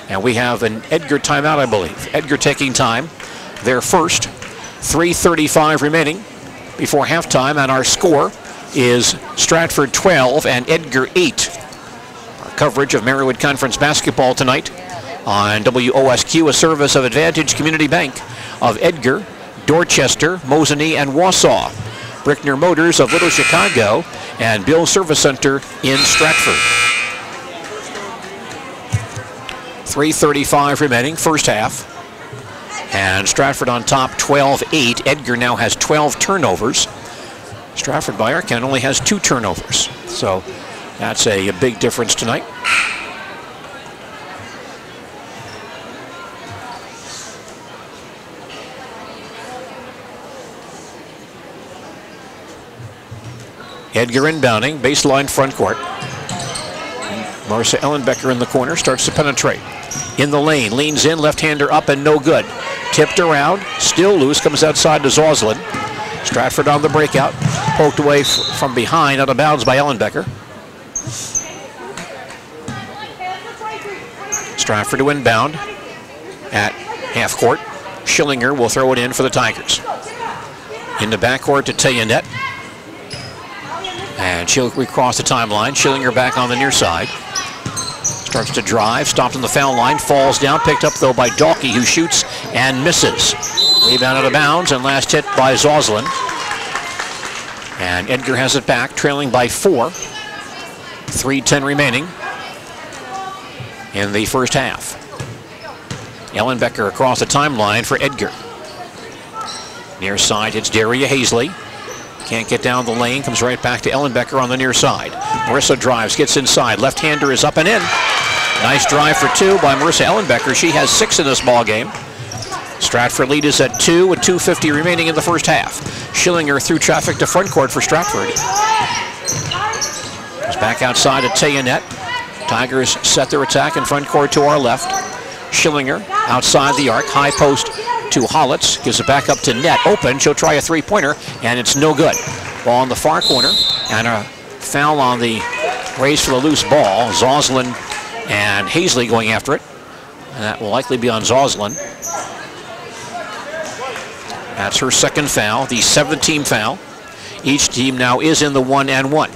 And we have an Edgar timeout, I believe. Edgar taking time, their first. 3:35 remaining before halftime, and our score is Stratford 12 and Edgar 8. Our coverage of Marywood Conference basketball tonight on WOSQ, a service of Advantage Community Bank of Edgar, Dorchester, Mosinee, and Wausau. Brickner Motors of Little Chicago, and Bill Service Center in Stratford. 3:35 remaining, first half. And Stratford on top, 12-8. Edgar now has 12 turnovers. Stratford, by our count, only has 2 turnovers. So that's a big difference tonight. Edgar inbounding, baseline front court. Marissa Ellenbecker in the corner, starts to penetrate. In the lane, leans in, left-hander up and no good. Tipped around, still loose, comes outside to Zoslin. Stratford on the breakout, poked away from behind, out of bounds by Ellenbecker. Stratford to inbound at half court. Schillinger will throw it in for the Tigers. In the backcourt to Tayanet. And she'll recross the timeline. Schillinger back on the near side. Starts to drive, stopped on the foul line, falls down, picked up though by Dalkey, who shoots and misses. Rebound out of bounds, and last hit by Zoslin. And Edgar has it back, trailing by 4. 3:10 remaining in the first half. Ellenbecker across the timeline for Edgar. Near side, it's Daria Hazley. Can't get down the lane, comes right back to Ellenbecker on the near side. Marissa drives, gets inside, left-hander is up and in. Nice drive for 2 by Marissa Ellenbecker. She has 6 in this ball game. Stratford lead is at 2 with 2:50 remaining in the first half. Schillinger through traffic to front court for Stratford. It's back outside at Tayanet. Tigers set their attack in front court to our left. Schillinger outside the arc, high post to Hollitz, gives it back up to net, open, she'll try a 3-pointer, and it's no good. Ball in the far corner, and a foul on the race for the loose ball. Zoslin and Hazley going after it, and that will likely be on Zoslin. That's her second foul, the 7th team foul. Each team now is in the 1-and-1.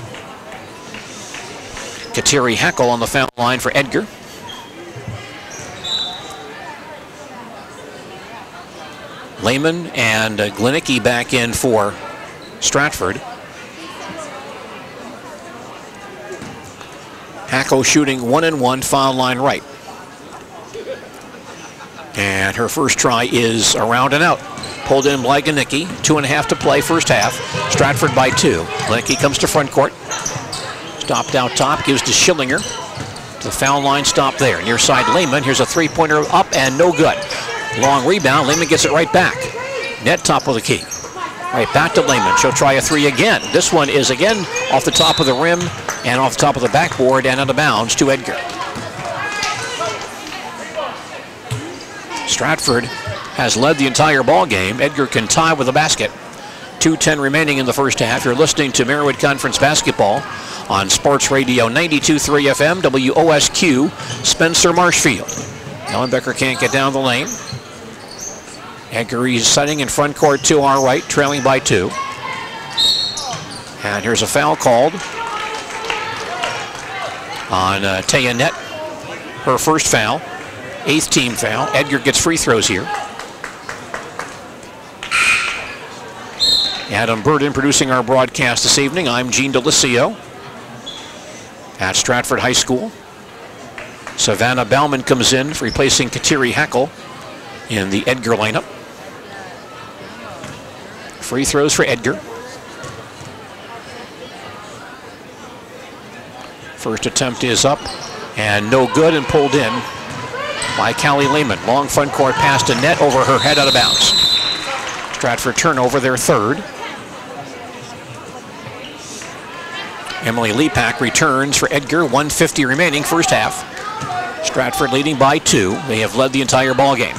Kateri Hackle on the foul line for Edgar. Lehman and Glenicki back in for Stratford. Hackle shooting 1-and-1, foul line right. And her first try is around and out. Pulled in by Glenicki, 2.5 to play first half. Stratford by 2. Glenicki comes to front court. Stopped out top, gives to Schillinger. To the foul line, stop there. Near side Lehman, here's a 3-pointer up and no good. Long rebound, Lehman gets it right back. Net top with a key. Right back to Lehman, she'll try a 3 again. This one is again off the top of the rim and off the top of the backboard and out of bounds to Edgar. Stratford has led the entire ball game. Edgar can tie with a basket. 2:10 remaining in the first half. You're listening to Marywood Conference basketball on Sports Radio 92.3 FM, WOSQ, Spencer Marshfield. Ellenbecker can't get down the lane. Edgar is setting in front court to our right, trailing by 2. And here's a foul called on Tayanet. Her first foul, 8th team foul. Edgar gets free throws here. Adam Burden producing our broadcast this evening. I'm Gene Delisio at Stratford High School. Savannah Bauman comes in, replacing Kateri Hackle in the Edgar lineup. Free throws for Edgar. First attempt is up and no good and pulled in by Callie Lehman. Long front court pass to net, over her head, out of bounds. Stratford turnover, their third. Emily Lepak returns for Edgar, 1:50 remaining, first half. Stratford leading by 2. They have led the entire ball game.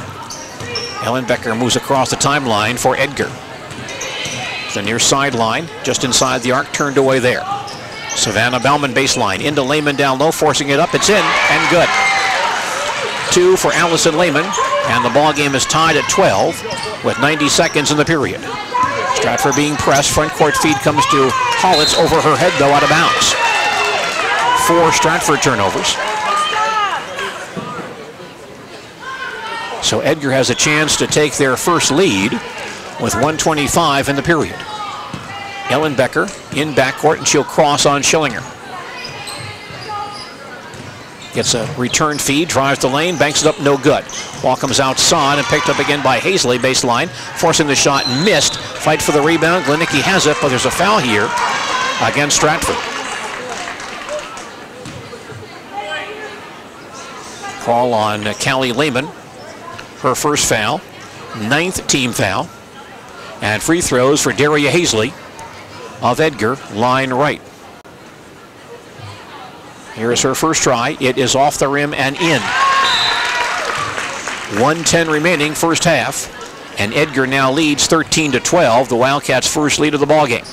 Ellen Becker moves across the timeline for Edgar. The near sideline, just inside the arc, turned away there. Savannah Bauman baseline, into Lehman down low, forcing it up. It's in, and good. 2 for Allison Lehman, and the ball game is tied at 12 with 90 seconds in the period. Stratford being pressed, front court feed comes to Hollitz, over her head though, out of bounds. 4 Stratford turnovers. So Edgar has a chance to take their first lead with 1:25 in the period. Ellen Becker in backcourt, and she'll cross on Schillinger. Gets a return feed, drives the lane, banks it up, no good. Ball comes outside and picked up again by Hazley, baseline, forcing the shot, missed. Fight for the rebound, Glenicki has it, but there's a foul here against Stratford. Call on Callie Lehman, her first foul, 9th team foul. And free throws for Daria Hazley of Edgar, line right. Here's her first try. It is off the rim and in. 1:10 remaining, first half. And Edgar now leads 13-12, the Wildcats' first lead of the ballgame.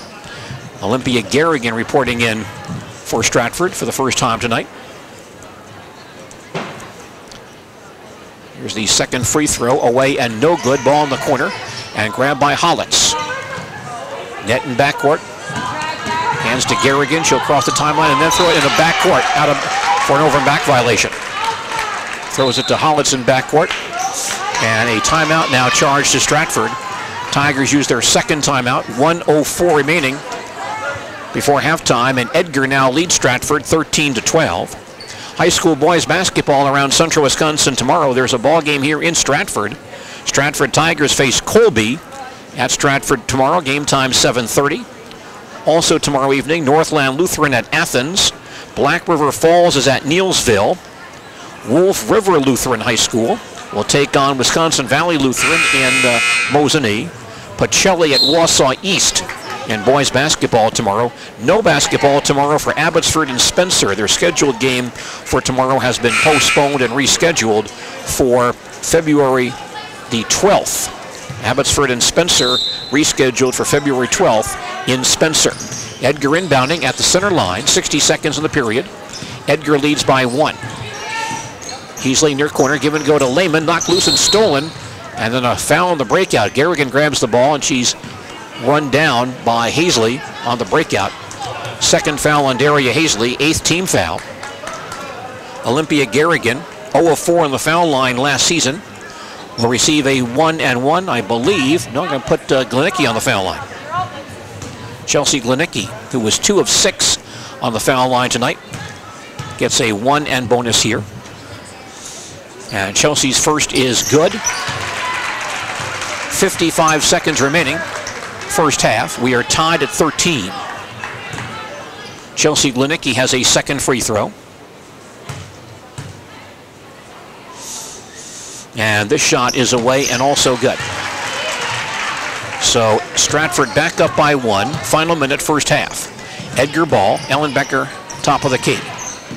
Olympia Garrigan reporting in for Stratford for the first time tonight. Here's the second free throw, away and no good. Ball in the corner and grabbed by Hollitz. Net in backcourt. Hands to Garrigan. She'll cross the timeline and then throw it in the backcourt for an over and back violation. Throws it to Hollitz in backcourt. And a timeout now charged to Stratford. Tigers use their second timeout. 1:04 remaining before halftime, and Edgar now leads Stratford 13-12. High school boys basketball around central Wisconsin tomorrow. There's a ball game here in Stratford. Stratford Tigers face Colby at Stratford tomorrow. Game time 7:30. Also tomorrow evening, Northland Lutheran at Athens. Black River Falls is at Neelsville. Wolf River Lutheran High School will take on Wisconsin Valley Lutheran in Mosinee. Pacelli at Wausau East in boys basketball tomorrow. No basketball tomorrow for Abbotsford and Spencer. Their scheduled game for tomorrow has been postponed and rescheduled for February the 12th. Abbotsford and Spencer rescheduled for February 12th in Spencer. Edgar inbounding at the center line, 60 seconds in the period. Edgar leads by 1. Heasley near corner, give and go to Lehman, knocked loose and stolen, and then a foul on the breakout. Garrigan grabs the ball and she's run down by Hazley on the breakout. Second foul on Daria Hazley, 8th team foul. Olympia Garrigan, 0 of 4 on the foul line last season, will receive a 1-and-1, I believe. No, I'm going to put Glenicki on the foul line. Chelsea Glenicki, who was 2 of 6 on the foul line tonight, gets a 1-and bonus here. And Chelsea's first is good. 55 seconds remaining, first half. We are tied at 13. Chelsea Glenicki has a second free throw. And this shot is away and also good. So Stratford back up by 1. Final minute, first half. Edgar ball, Ellen Becker, top of the key.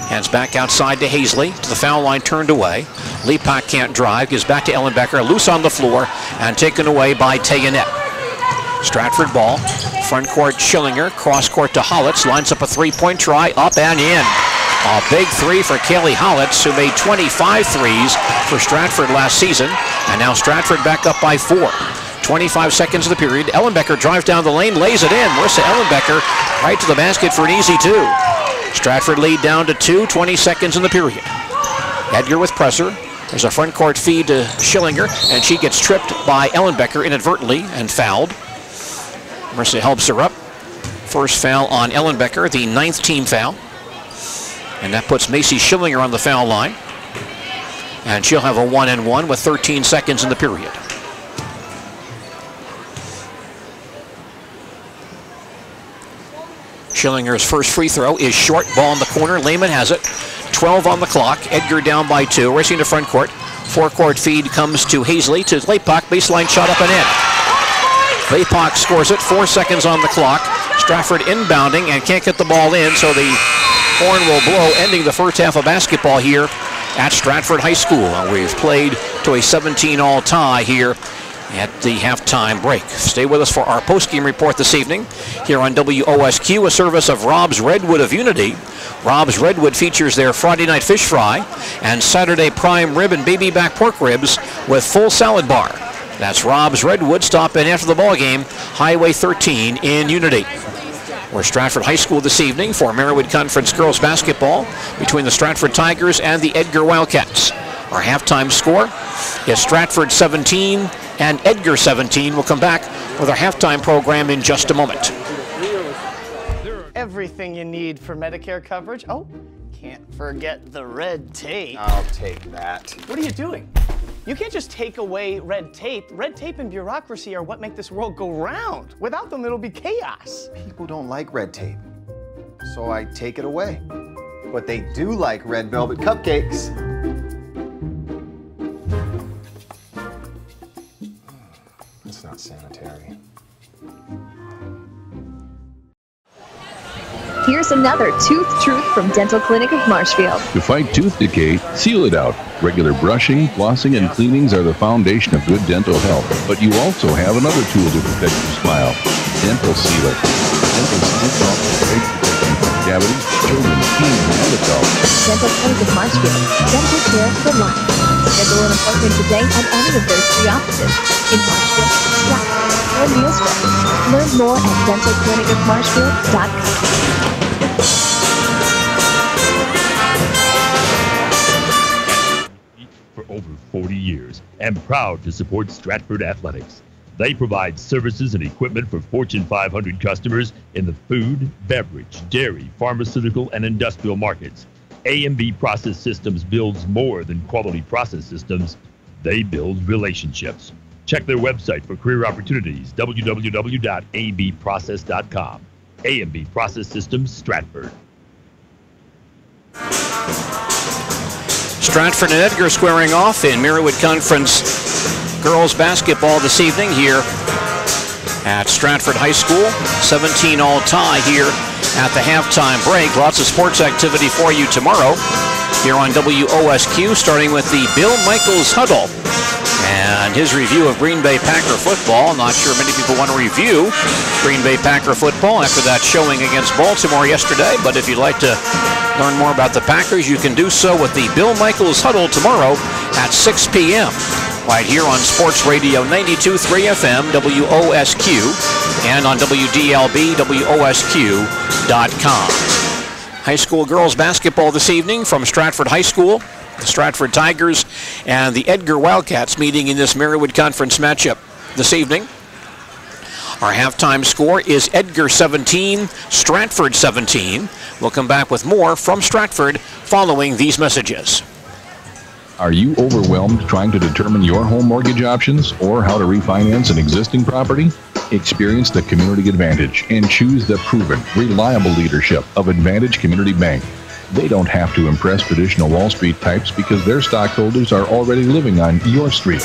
Hands back outside to Hazley, to the foul line, turned away. Lepak can't drive, gives back to Ellen Becker, loose on the floor, and taken away by Tayanet. Stratford ball, front court Schillinger, cross court to Hollitz, lines up a three-point try, up and in. A big 3 for Kaylee Hollitz, who made 25 threes for Stratford last season, and now Stratford back up by 4. 25 seconds of the period. Ellen Becker drives down the lane, lays it in. Marissa Ellen Becker right to the basket for an easy 2. Stratford lead down to 2, 20 seconds in the period. Edgar with pressure. There's a front court feed to Schillinger, and she gets tripped by Ellen Becker inadvertently and fouled. Marissa helps her up. First foul on Ellen Becker, the 9th team foul. And that puts Macy Schillinger on the foul line. And she'll have a 1-and-1 with 13 seconds in the period. Schillinger's first free throw is short. Ball in the corner. Lehman has it. 12 on the clock. Edgar down by 2. Racing to front court. Forecourt feed comes to Hazley to Laypock. Baseline shot up and in. Laypock scores it. 4 seconds on the clock. Stratford inbounding and can't get the ball in, so the horn will blow, ending the first half of basketball here at Stratford High School. We've played to a 17-all tie here at the halftime break. Stay with us for our post-game report this evening here on WOSQ, a service of Rob's Redwood of Unity. Rob's Redwood features their Friday night fish fry and Saturday prime rib and baby back pork ribs with full salad bar. That's Rob's Redwood. Stop in after the ball game, Highway 13 in Unity. We're Stratford High School this evening for Marywood Conference girls basketball between the Stratford Tigers and the Edgar Wildcats. Our halftime score is Stratford 17 and Edgar 17. We'll come back with our halftime program in just a moment. Everything you need for Medicare coverage. Oh, can't forget the red tape. I'll take that. What are you doing? You can't just take away red tape. Red tape and bureaucracy are what make this world go round. Without them, it'll be chaos. People don't like red tape, so I take it away. But they do like red velvet cupcakes. That's not sanitary. Here's another tooth truth from Dental Clinic of Marshfield. To fight tooth decay, seal it out. Regular brushing, flossing, and cleanings are the foundation of good dental health. But you also have another tool to protect your smile: Dental Sealer. Dental Sealer also great protection from cavities, children, teens, and adults. Dental Clinic of Marshfield. Dental care for life. Schedule an appointment today at any of their 3 offices in Marshfield, Stratford, or Nielsville. Learn more at dentalclinicofmarshfield.com. For over 40 years and proud to support Stratford Athletics. They provide services and equipment for Fortune 500 customers in the food, beverage, dairy, pharmaceutical, and industrial markets. A&B Process Systems builds more than quality process systems. They build relationships. Check their website for career opportunities, www.abprocess.com. A&B Process Systems, Stratford. Stratford and Edgar squaring off in Marywood Conference girls basketball this evening here at Stratford High School. 17-all tie here at the halftime break. Lots of sports activity for you tomorrow here on WOSQ, starting with the Bill Michaels Huddle and his review of Green Bay Packer football. Not sure many people want to review Green Bay Packer football after that showing against Baltimore yesterday, but if you'd like to learn more about the Packers, you can do so with the Bill Michaels Huddle tomorrow at 6 p.m. right here on Sports Radio 92.3 FM, WOSQ, and on WDLB, WOSQ.com. High school girls basketball this evening from Stratford High School. The Stratford Tigers and the Edgar Wildcats meeting in this Marywood Conference matchup this evening. Our halftime score is Edgar 17, Stratford 17. We'll come back with more from Stratford following these messages. Are you overwhelmed trying to determine your home mortgage options or how to refinance an existing property? Experience the Community Advantage and choose the proven, reliable leadership of Advantage Community Bank. They don't have to impress traditional Wall Street types because their stockholders are already living on your street.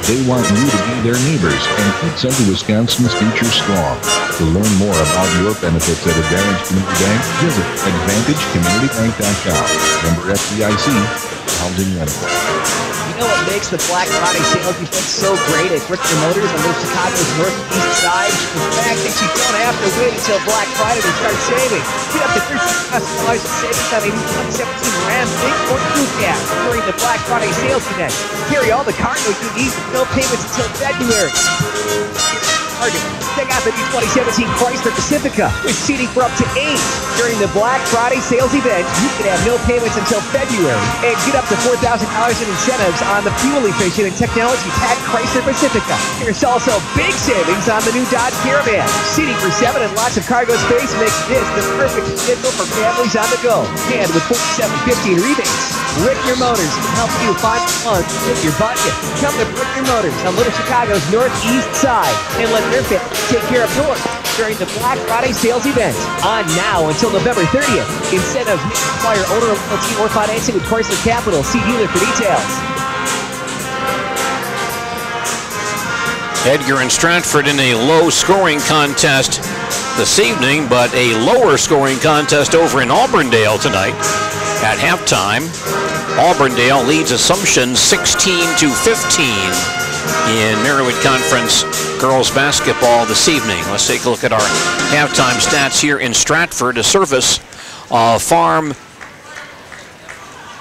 They want you to be their neighbors and keep Central Wisconsin's future strong. To learn more about your benefits at Advantage Community Bank, visit AdvantageCommunityBank.com. Member FDIC, housing lender. You know what makes the Black Friday sales event so great at Edgar Motors on those Chicago's northeast side? The fact that you don't have to wait until Black Friday to start saving. Get up to 13 customized savings on a new 2017 Ram Big or Crew Cab during the Black Friday sales event. Carry all the cargo you need with no payments until February. Check out the new 2017 Chrysler Pacifica with seating for up to 8. During the Black Friday sales event, you can have no payments until February and get up to $4,000 in incentives on the fuel-efficient and technology-packed Chrysler Pacifica. There's also big savings on the new Dodge Caravan. Seating for 7 and lots of cargo space makes this the perfect vehicle for families on the go. And with $4,750 in rebates, Rickner Motors can help you find fun with your budget. Come to Rickner Motors on Little Chicago's northeast side and let their family take care of yours during the Black Friday sales event. On now until November 30th. Incentives require owner loyalty or financing with Chrysler Capital. See dealer for details. Edgar and Stratford in a low-scoring contest this evening, but a lower-scoring contest over in Auburndale tonight. At halftime, Auburndale leads Assumption 16-15 in Marywood Conference girls basketball this evening. Let's take a look at our halftime stats here in Stratford. A service of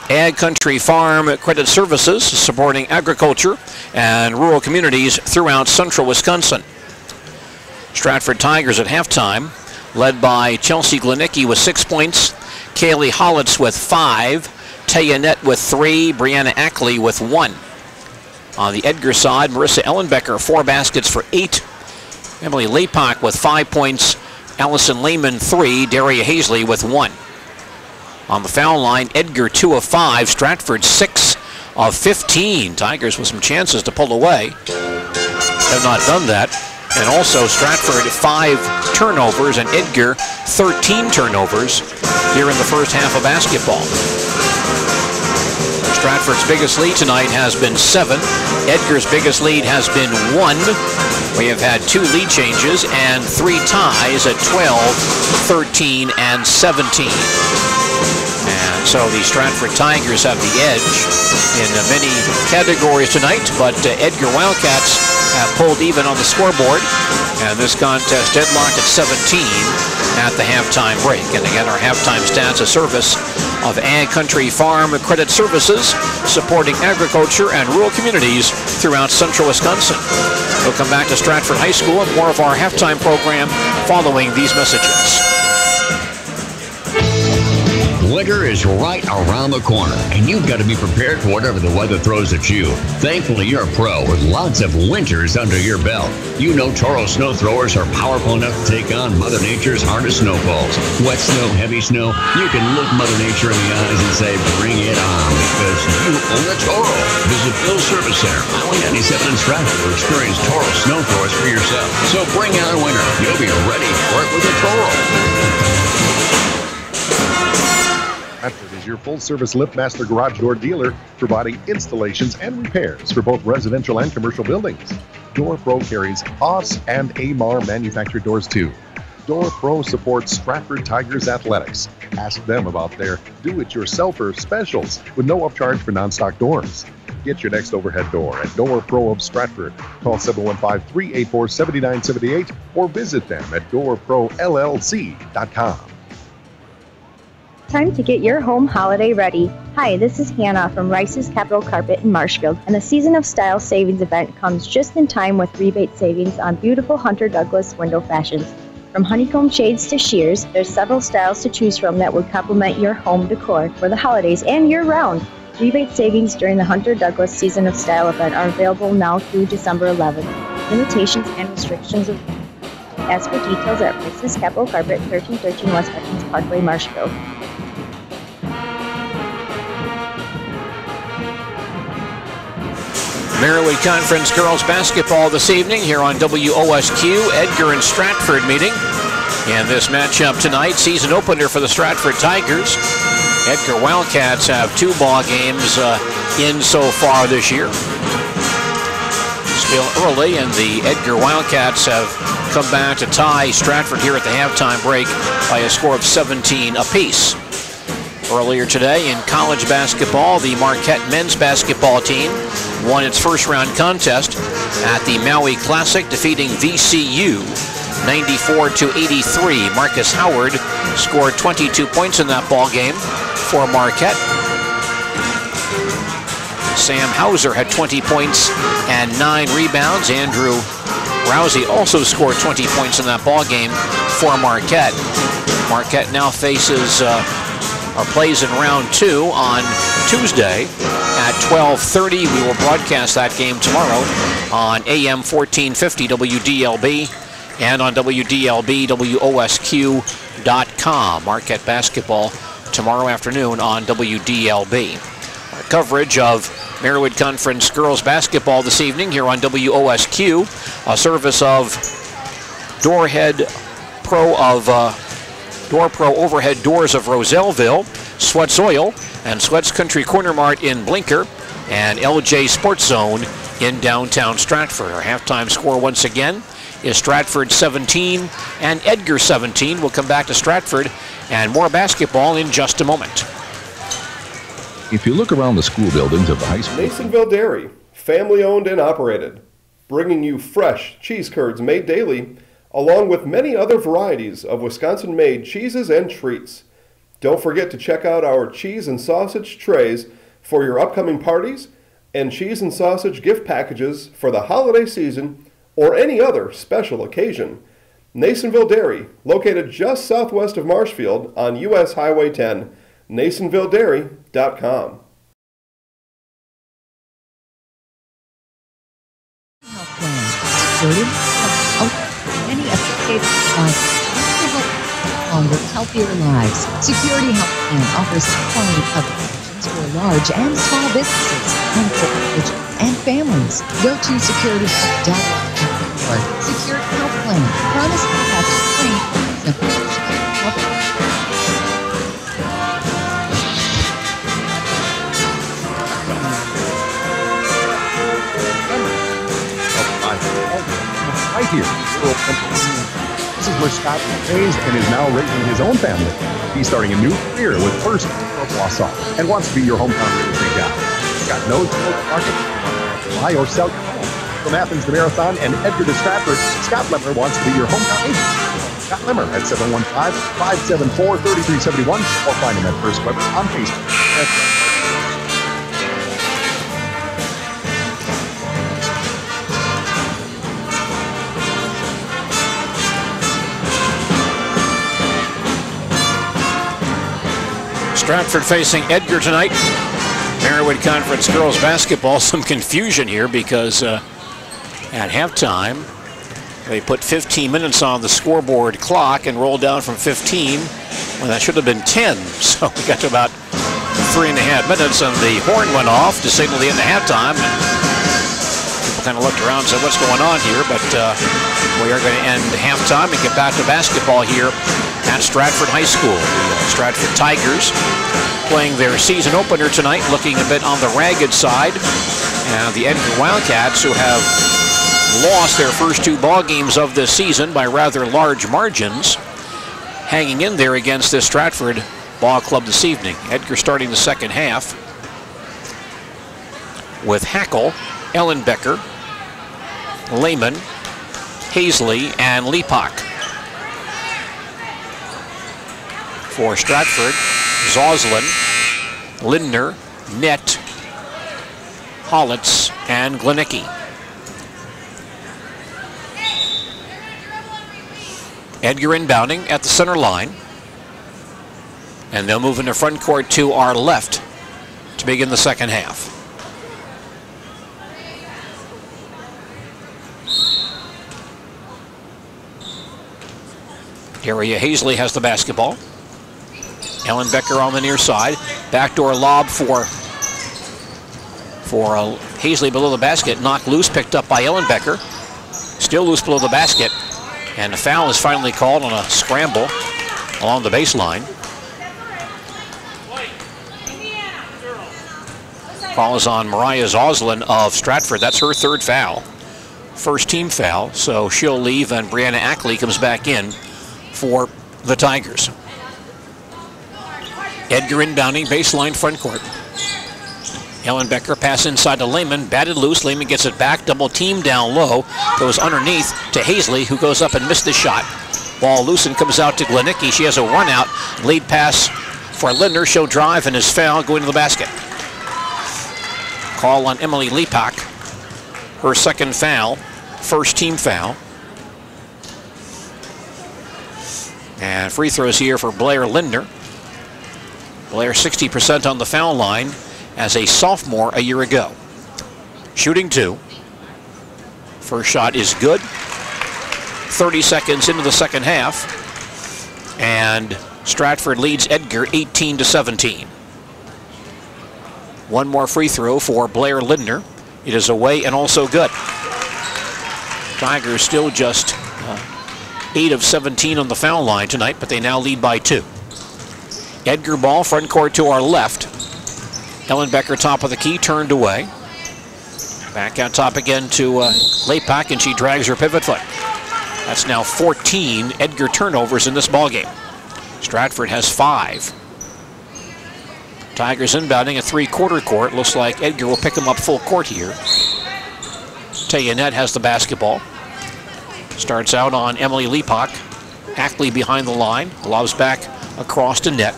Ag Country Farm Credit Services, supporting agriculture and rural communities throughout central Wisconsin. Stratford Tigers at halftime, led by Chelsea Glenicki with 6 points, Kaylee Hollitz with 5, Taya Nett with 3, Brianna Ackley with 1. On the Edgar side, Marissa Ellenbecker, 4 baskets for 8. Emily Lepak with 5 points, Allison Lehman 3, Daria Hazley with 1. On the foul line, Edgar 2 of 5, Stratford 6 of 15. Tigers with some chances to pull away. Have not done that. And also Stratford 5 turnovers and Edgar 13 turnovers here in the first half of basketball. Stratford's biggest lead tonight has been 7. Edgar's biggest lead has been 1. We have had 2 lead changes and 3 ties at 12, 13, and 17. And so the Stratford Tigers have the edge in many categories tonight, but Edgar Wildcats have pulled even on the scoreboard, and this contest deadlocked at 17 at the halftime break. And again, our halftime stats, a service of Ag Country Farm Credit Services, supporting agriculture and rural communities throughout central Wisconsin. We'll come back to Stratford High School and more of our halftime program following these messages. Winter is right around the corner, and you've got to be prepared for whatever the weather throws at you. Thankfully, you're a pro with lots of winters under your belt. You know Toro snow throwers are powerful enough to take on Mother Nature's hardest snowfalls. Wet snow, heavy snow, you can look Mother Nature in the eyes and say, bring it on, because you own a Toro. Visit Bill's Service Center, Highway 97 in Stratford, to experience Toro snow throwers for yourself. So bring on winter. You'll be ready for it with a Toro. Stratford is your full-service LiftMaster garage door dealer, providing installations and repairs for both residential and commercial buildings. Door Pro carries OS and AMAR manufactured doors too. Door Pro supports Stratford Tigers athletics. Ask them about their do-it-yourselfer specials with no upcharge for non-stock doors. Get your next overhead door at Door Pro of Stratford. Call 715-384-7978 or visit them at doorprollc.com. Time to get your home holiday ready. Hi, this is Hannah from Rice's Capital Carpet in Marshfield, and the Season of Style Savings event comes just in time with rebate savings on beautiful Hunter Douglas window fashions. From honeycomb shades to sheers, there's several styles to choose from that would complement your home decor for the holidays and year-round. Rebate savings during the Hunter Douglas Season of Style event are available now through December 11th. Limitations and restrictions of Ask for details at Rice's Capital Carpet, 1313 West Veterans Parkway, Marshfield. Marywood Conference girls basketball this evening here on WOSQ. Edgar and Stratford meeting. And this matchup tonight, season opener for the Stratford Tigers. Edgar Wildcats have 2 ball games in so far this year. Still early, and the Edgar Wildcats have come back to tie Stratford here at the halftime break by a score of 17 apiece. Earlier today in college basketball, the Marquette men's basketball team won its first-round contest at the Maui Classic, defeating VCU 94-83. Marcus Howard scored 22 points in that ball game for Marquette. Sam Hauser had 20 points and 9 rebounds. Andrew Rousey also scored 20 points in that ball game for Marquette. Marquette now faces or plays in round 2 on Tuesday at 12:30. We will broadcast that game tomorrow on AM 1450 WDLB and on WDLB WOSQ.com. Marquette basketball tomorrow afternoon on WDLB. Our coverage of Marywood Conference girls basketball this evening here on WOSQ, a service of Door Pro Overhead Doors of Roselleville, Sweats Oil, and Sweats Country Corner Mart in Blinker, and LJ Sports Zone in downtown Stratford. Our halftime score once again is Stratford 17 and Edgar 17. We'll come back to Stratford and more basketball in just a moment. If you look around the school buildings of the high school... Nasonville Dairy, family owned and operated, bringing you fresh cheese curds made daily, along with many other varieties of Wisconsin-made cheeses and treats. Don't forget to check out our cheese and sausage trays for your upcoming parties and cheese and sausage gift packages for the holiday season or any other special occasion. Nasonville Dairy, located just southwest of Marshfield on U.S. Highway 10, NasonvilleDairy.com. Many associated longer, healthier lives. Security Health Plan offers quality coverage options for large and small businesses and for individuals and families. Go to securityhealth.org. Security Health Plan. Promise to catch a plane. Simple. Security Health Plan. Right here. This is where Scott was raised and is now raising his own family. He's starting a new career with First Wausau and wants to be your hometown real estate guy. Got no market, buy or sell your home. From Athens to Marathon and Edgar to Stratford, Scott Lemmer wants to be your hometown agent. Scott Lemmer at 715-574-3371 or find him at First Weber on Facebook. Stratford facing Edgar tonight. Marywood Conference girls basketball, some confusion here because at halftime they put 15 minutes on the scoreboard clock and rolled down from 15 when that should have been 10. So we got to about 3.5 minutes and the horn went off to signal the end of halftime. And people kind of looked around and said, what's going on here? But we are going to end halftime and get back to basketball here at Stratford High School. The Stratford Tigers playing their season opener tonight, looking a bit on the ragged side. And the Edgar Wildcats, who have lost their first 2 ball games of this season by rather large margins, hanging in there against this Stratford ball club this evening. Edgar starting the second half with Hackle, Ellenbecker, Lehman, Hazley, and Leapock. For Stratford, Zoslin, Lindner, Nett, Hollitz, and Glenicki. Edgar inbounding at the center line. And they'll move into front court to our left to begin the second half. Daria Hazley has the basketball. Ellenbecker on the near side. Backdoor lob for Hazley below the basket. Knocked loose, picked up by Ellenbecker. Still loose below the basket. And a foul is finally called on a scramble along the baseline. Foul is on Mariah Zoslin of Stratford. That's her 3rd foul. First team foul, so she'll leave and Brianna Ackley comes back in for the Tigers. Edgar inbounding, baseline front court. Ellenbecker pass inside to Lehman, batted loose. Lehman gets it back, double team down low. Goes underneath to Hazley, who goes up and missed the shot. Ball loose and comes out to Glenicki. She has a run out. Lead pass for Lindner. She'll drive and his foul going to the basket. Call on Emily Leapock. Her 2nd foul, first team foul. And free throws here for Blair Lindner. Blair 60% on the foul line as a sophomore a year ago. Shooting 2. First shot is good. 30 seconds into the second half. And Stratford leads Edgar 18-17. One more free throw for Blair Lindner. It is away and also good. Tigers still just 8 of 17 on the foul line tonight, but they now lead by 2. Edgar ball, front court to our left. Ellenbecker top of the key, turned away. Back on top again to Lepak, and she drags her pivot foot. That's now 14 Edgar turnovers in this ballgame. Stratford has 5. Tigers inbounding a 3-quarter court. Looks like Edgar will pick them up full court here. Tayanet has the basketball. Starts out on Emily Lepak. Ackley behind the line. Lobs back across to net.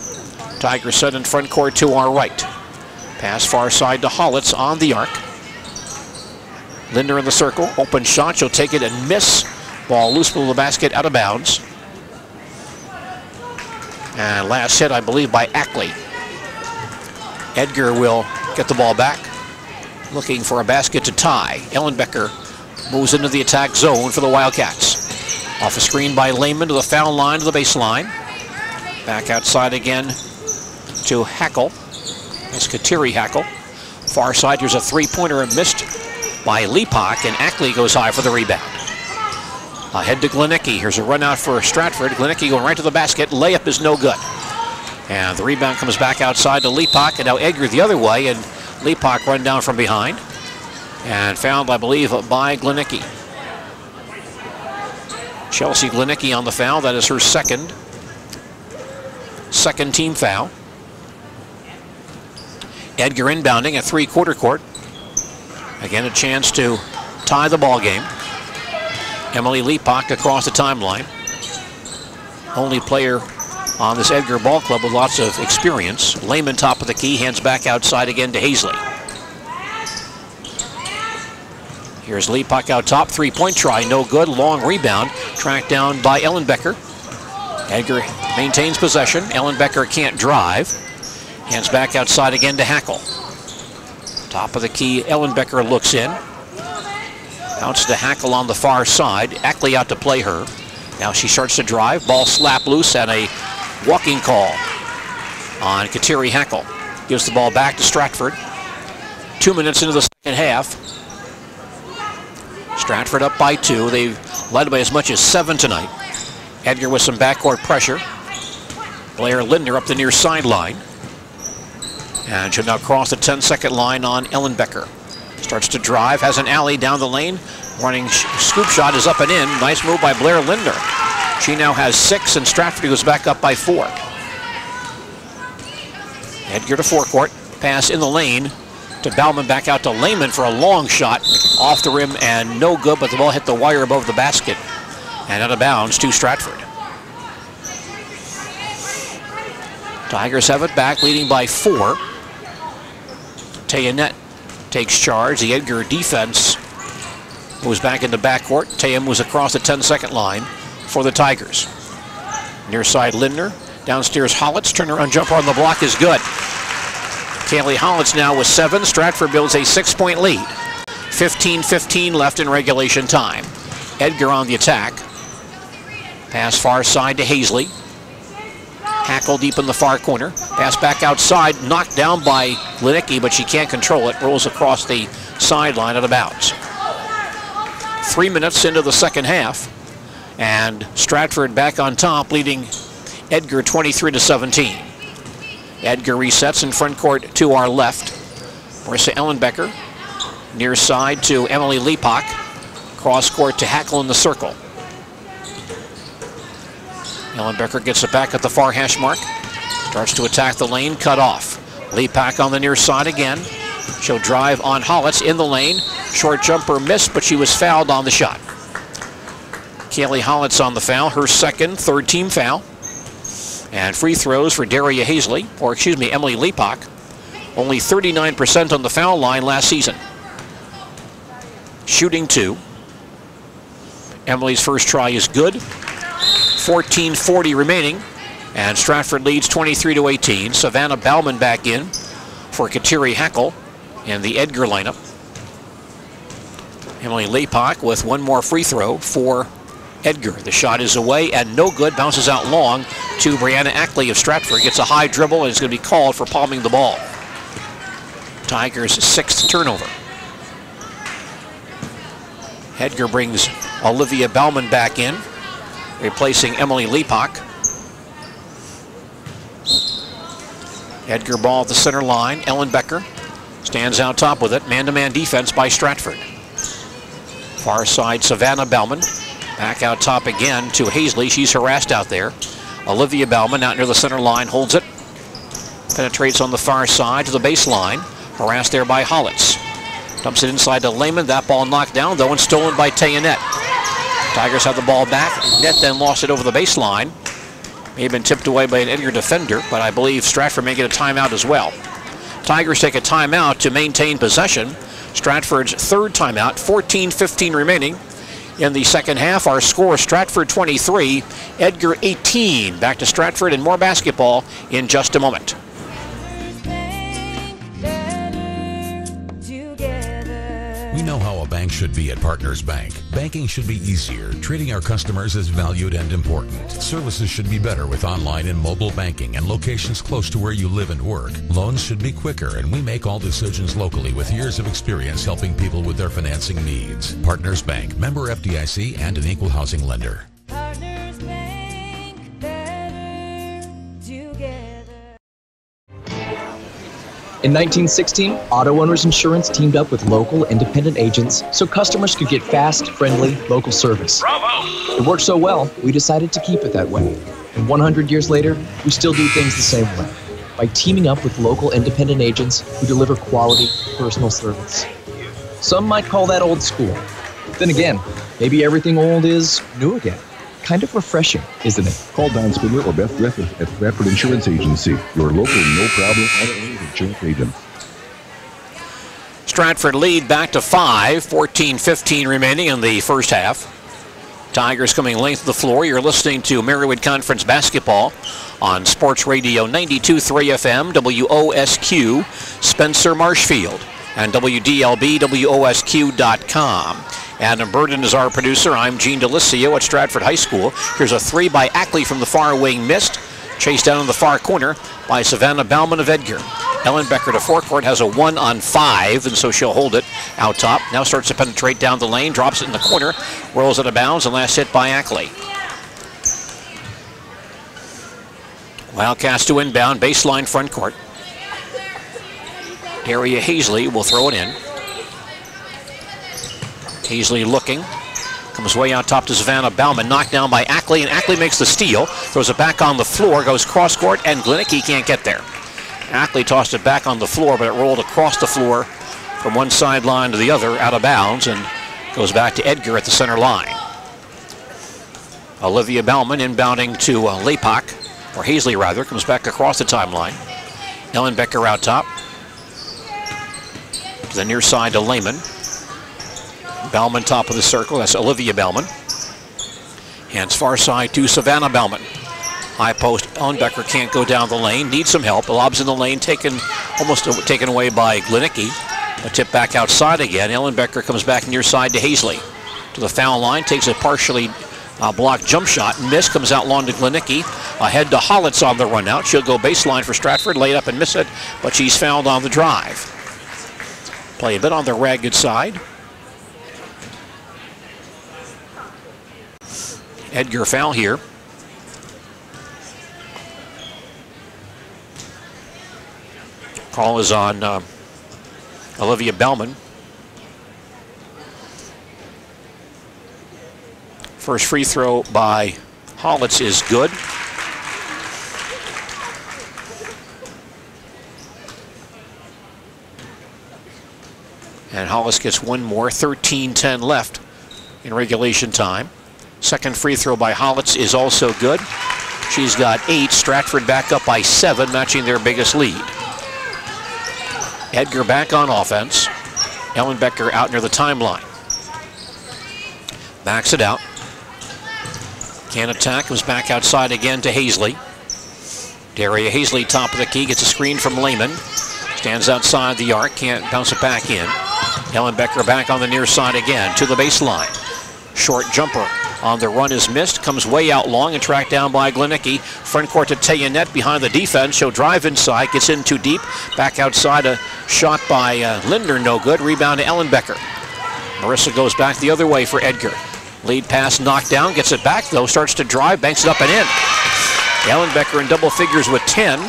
Tigers set in front court to our right. Pass far side to Hollitz on the arc. Linder in the circle. Open shot. She'll take it and miss. Ball loose below the basket, out of bounds. And last hit, I believe, by Ackley. Edgar will get the ball back, looking for a basket to tie. Ellenbecker moves into the attack zone for the Wildcats. Off a screen by Lehman to the foul line to the baseline. Back outside again to Hackle. That's Kateri Hackle. Far side, here's a three-pointer missed by Lepak, and Ackley goes high for the rebound. Ahead to Glenicki. Here's a run out for Stratford. Glenicki going right to the basket. Layup is no good. And the rebound comes back outside to Lepak, and now Edgar the other way, and Lepak run down from behind. And fouled, I believe, by Glenicki. Chelsea Glenicki on the foul. That is her second team foul. Edgar inbounding at 3-quarter court. Again, a chance to tie the ball game. Emily Lepak across the timeline. Only player on this Edgar ball club with lots of experience. Lehman top of the key, hands back outside again to Hazley. Here's Lepak out top, 3-point try, no good. Long rebound, tracked down by Ellenbecker. Edgar maintains possession. Ellenbecker can't drive. Hands back outside again to Hackle. Top of the key, Ellenbecker looks in. Bounce to Hackle on the far side. Ackley out to play her. Now she starts to drive. Ball slap loose and a walking call on Kateri Hackle. Gives the ball back to Stratford. 2 minutes into the second half. Stratford up by 2. They've led by as much as 7 tonight. Edgar with some backcourt pressure. Blair Linder up the near sideline. And she'll now cross the 10-second line on Ellenbecker. Starts to drive, has an alley down the lane. Running scoop shot is up and in. Nice move by Blair Linder. She now has 6, and Stratford goes back up by 4. Edgar to forecourt. Pass in the lane to Bauman, back out to Lehman for a long shot. Off the rim and no good, but the ball hit the wire above the basket. And out of bounds to Stratford. Tigers have it back, leading by 4. Tayanet takes charge. The Edgar defense moves back into backcourt. Taya moves across the 10-second line for the Tigers. Near side Lindner. Downstairs Hollitz. Turner on jumper on the block is good. Kaylee Hollitz now with 7. Stratford builds a 6-point lead. 15-15 left in regulation time. Edgar on the attack. Pass far side to Hazley. Hackle deep in the far corner. Pass back outside, knocked down by Glenicki, but she can't control it. Rolls across the sideline out of bounds. 3 minutes into the second half, and Stratford back on top, leading Edgar 23-17. Edgar resets in front court to our left. Marissa Ellenbecker, near side to Emily Lepak. Cross court to Hackle in the circle. Ellenbecker gets it back at the far hash mark. Starts to attack the lane, cut off. Lepak on the near side again. She'll drive on Hollitz in the lane. Short jumper missed, but she was fouled on the shot. Kaylee Hollitz on the foul, her second, third team foul. And free throws for Daria Hazley, or excuse me, Emily Lepak. Only 39% on the foul line last season. Shooting 2. Emily's first try is good. 14:40 remaining, and Stratford leads 23-18. Savannah Bauman back in for Kateri Hackle in the Edgar lineup. Emily Lepak with one more free throw for Edgar. The shot is away and no good. Bounces out long to Brianna Ackley of Stratford. Gets a high dribble and is going to be called for palming the ball. Tigers' 6th turnover. Edgar brings Olivia Bauman back in, replacing Emily Lepak. Edgar ball at the center line. Ellenbecker Stands out top with it. Man-to-man defense by Stratford. Far side, Savannah Bellman. Back out top again to Hazley. She's harassed out there. Olivia Bellman out near the center line, holds it. Penetrates on the far side to the baseline. Harassed there by Hollitz. Dumps it inside to Lehman. That ball knocked down, though, and stolen by Tayanet. Tigers have the ball back. Net then lost it over the baseline. May have been tipped away by an Edgar defender, but I believe Stratford may get a timeout as well. Tigers take a timeout to maintain possession. Stratford's third timeout, 14:15 remaining. In the second half, our score, Stratford 23, Edgar 18. Back to Stratford and more basketball in just a moment. We know how a bank should be at Partners Bank. Banking should be easier, treating our customers as valued and important. Services should be better with online and mobile banking and locations close to where you live and work. Loans should be quicker, and we make all decisions locally with years of experience helping people with their financing needs. Partners Bank, member FDIC, and an equal housing lender. In 1916, Auto Owners Insurance teamed up with local independent agents so customers could get fast, friendly, local service. Bravo! It worked so well, we decided to keep it that way. And 100 years later, we still do things the same way, by teaming up with local independent agents who deliver quality, personal service. Some might call that old school. Then again, maybe everything old is new again. Kind of refreshing, isn't it? Call Don Spindler or Beth Griffith at Stratford Insurance Agency, your local no-problem auto insurance agent. Stratford lead back to 5, 14:15 remaining in the first half. Tigers coming length of the floor. You're listening to Marywood Conference basketball on Sports Radio 92.3 FM, WOSQ, Spencer Marshfield, and WDLB, WOSQ.com. Adam Burden is our producer. I'm Gene Delisio at Stratford High School. Here's a three by Ackley from the far wing, missed. Chased down in the far corner by Savannah Bellman of Edgar. Ellen Becker to forecourt has a 1-on-5, and so she'll hold it out top. Now starts to penetrate down the lane, drops it in the corner, rolls it out of bounds, and last hit by Ackley. Wildcats to inbound, baseline front court. Daria Hazley will throw it in. Hazley looking, comes way out top to Savannah Bellman, knocked down by Ackley, and Ackley makes the steal, throws it back on the floor, goes cross court, and Glenicki can't get there. Ackley tossed it back on the floor, but it rolled across the floor from one sideline to the other, out of bounds, and goes back to Edgar at the center line. Olivia Bellman inbounding to Lepak, or Hazley rather, comes back across the timeline. Ellen Becker out top. To the near side to Lehman. Bellman top of the circle, that's Olivia Bellman. Hands far side to Savannah Bellman. High post, Ellen Becker can't go down the lane, needs some help. Lobs in the lane, almost taken away by Glenicki. A tip back outside again. Ellen Becker comes back near side to Hazley. To the foul line, takes a partially blocked jump shot. Miss, comes out long to Glenicki. Ahead to Hollitz on the run out. She'll go baseline for Stratford, lay it up and miss it, but she's fouled on the drive. Play a bit on the ragged side. Edgar foul here. Call is on Olivia Bellman. First free throw by Hollitz is good. And Hollitz gets one more, 13-10 left in regulation time. Second free throw by Hollitz is also good. She's got 8. Stratford back up by 7, matching their biggest lead. Edgar back on offense. Ellen Becker out near the timeline. Backs it out. Can't attack, comes back outside again to Hazley. Daria Hazley, top of the key, gets a screen from Lehman. Stands outside the arc, can't bounce it back in. Ellen Becker back on the near side again, to the baseline. Short jumper on the run is missed, comes way out long and tracked down by Glenicki. Front court to Tayanet behind the defense. She'll drive inside, gets in too deep. Back outside, a shot by Lindner, no good. Rebound to Ellen Becker. Marissa goes back the other way for Edgar. Lead pass knocked down, gets it back though, starts to drive, banks it up and in. Ellen Becker in double figures with 10.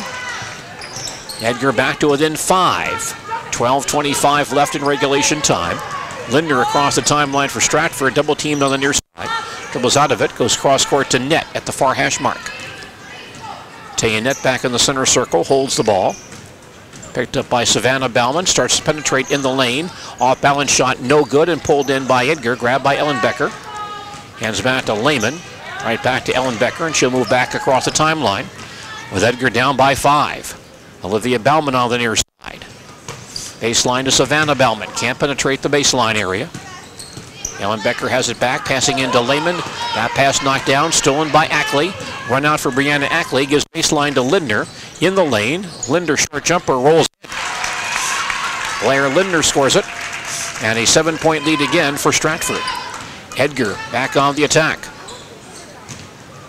Edgar back to within 5. 12:25 left in regulation time. Lindner across the timeline for Stratford, double teamed on the near side. Dribbles out of it, goes cross court to net at the far hash mark. Taya Net back in the center circle, holds the ball. Picked up by Savannah Bauman, starts to penetrate in the lane. Off balance shot, no good, and pulled in by Edgar, grabbed by Ellen Becker. Hands back to Lehman, right back to Ellen Becker, and she'll move back across the timeline with Edgar down by 5. Olivia Bauman on the near side. Baseline to Savannah Bauman, can't penetrate the baseline area. Ellen Becker has it back, passing into Lehman. That pass knocked down, stolen by Ackley. Run out for Brianna Ackley, gives baseline to Lindner. In the lane, Lindner short jumper rolls in. Blair Lindner scores it. And a 7-point lead again for Stratford. Edgar back on the attack.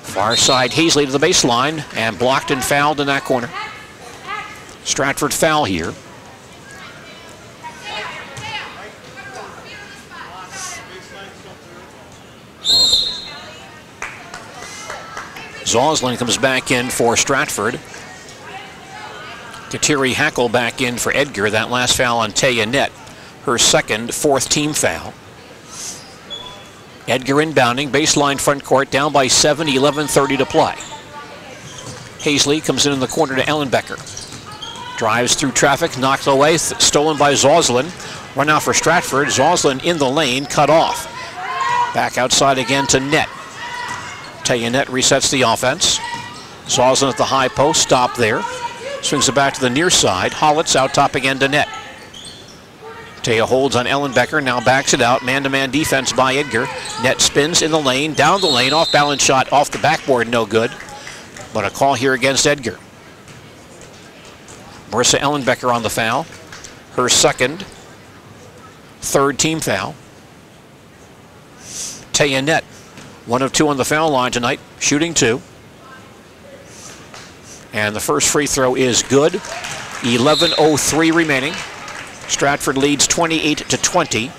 Far side Hazley to the baseline and blocked and fouled in that corner. Stratford foul here. Zoslin comes back in for Stratford. Kateri Hackle back in for Edgar. That last foul on Taya Net, her second, fourth team foul. Edgar inbounding, baseline front court, down by 7, 11:30 to play. Hazley comes in the corner to Ellen Becker. Drives through traffic, knocked away, stolen by Zoslin. Run out for Stratford. Zoslin in the lane, cut off. Back outside again to Net. Taya Net resets the offense. Zoslin at the high post, stop there. Swings it back to the near side. Hollitz out top again to Net. Taya holds on Ellen Becker, now backs it out. Man-to-man defense by Edgar. Net spins in the lane, down the lane, off balance shot, off the backboard, no good. But a call here against Edgar. Marissa Ellenbecker on the foul. Her second, third team foul. Taya Net, 1 of 2 on the foul line tonight, shooting 2. And the first free throw is good. 11:03 remaining. Stratford leads 28-20.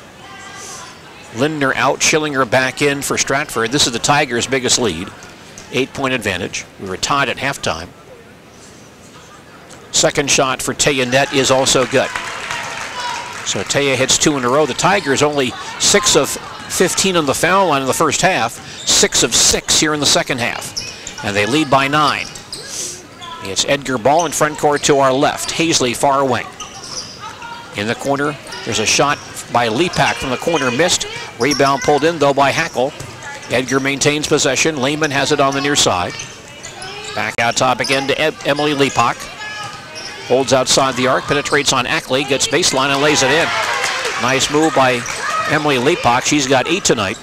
Lindner out, Schillinger back in for Stratford. This is the Tigers' biggest lead. 8-point advantage. We were tied at halftime. Second shot for Taya Net is also good. So Taya hits 2 in a row. The Tigers only 6 of 15 on the foul line in the first half. 6 of 6 here in the second half. And they lead by 9. It's Edgar ball in front court to our left. Hazley far wing. In the corner, there's a shot by Lepak from the corner, missed. Rebound pulled in though by Hackle. Edgar maintains possession. Lehman has it on the near side. Back out top again to Emily Lepak. Holds outside the arc, penetrates on Ackley, gets baseline and lays it in. Nice move by Emily Lepak. She's got 8 tonight.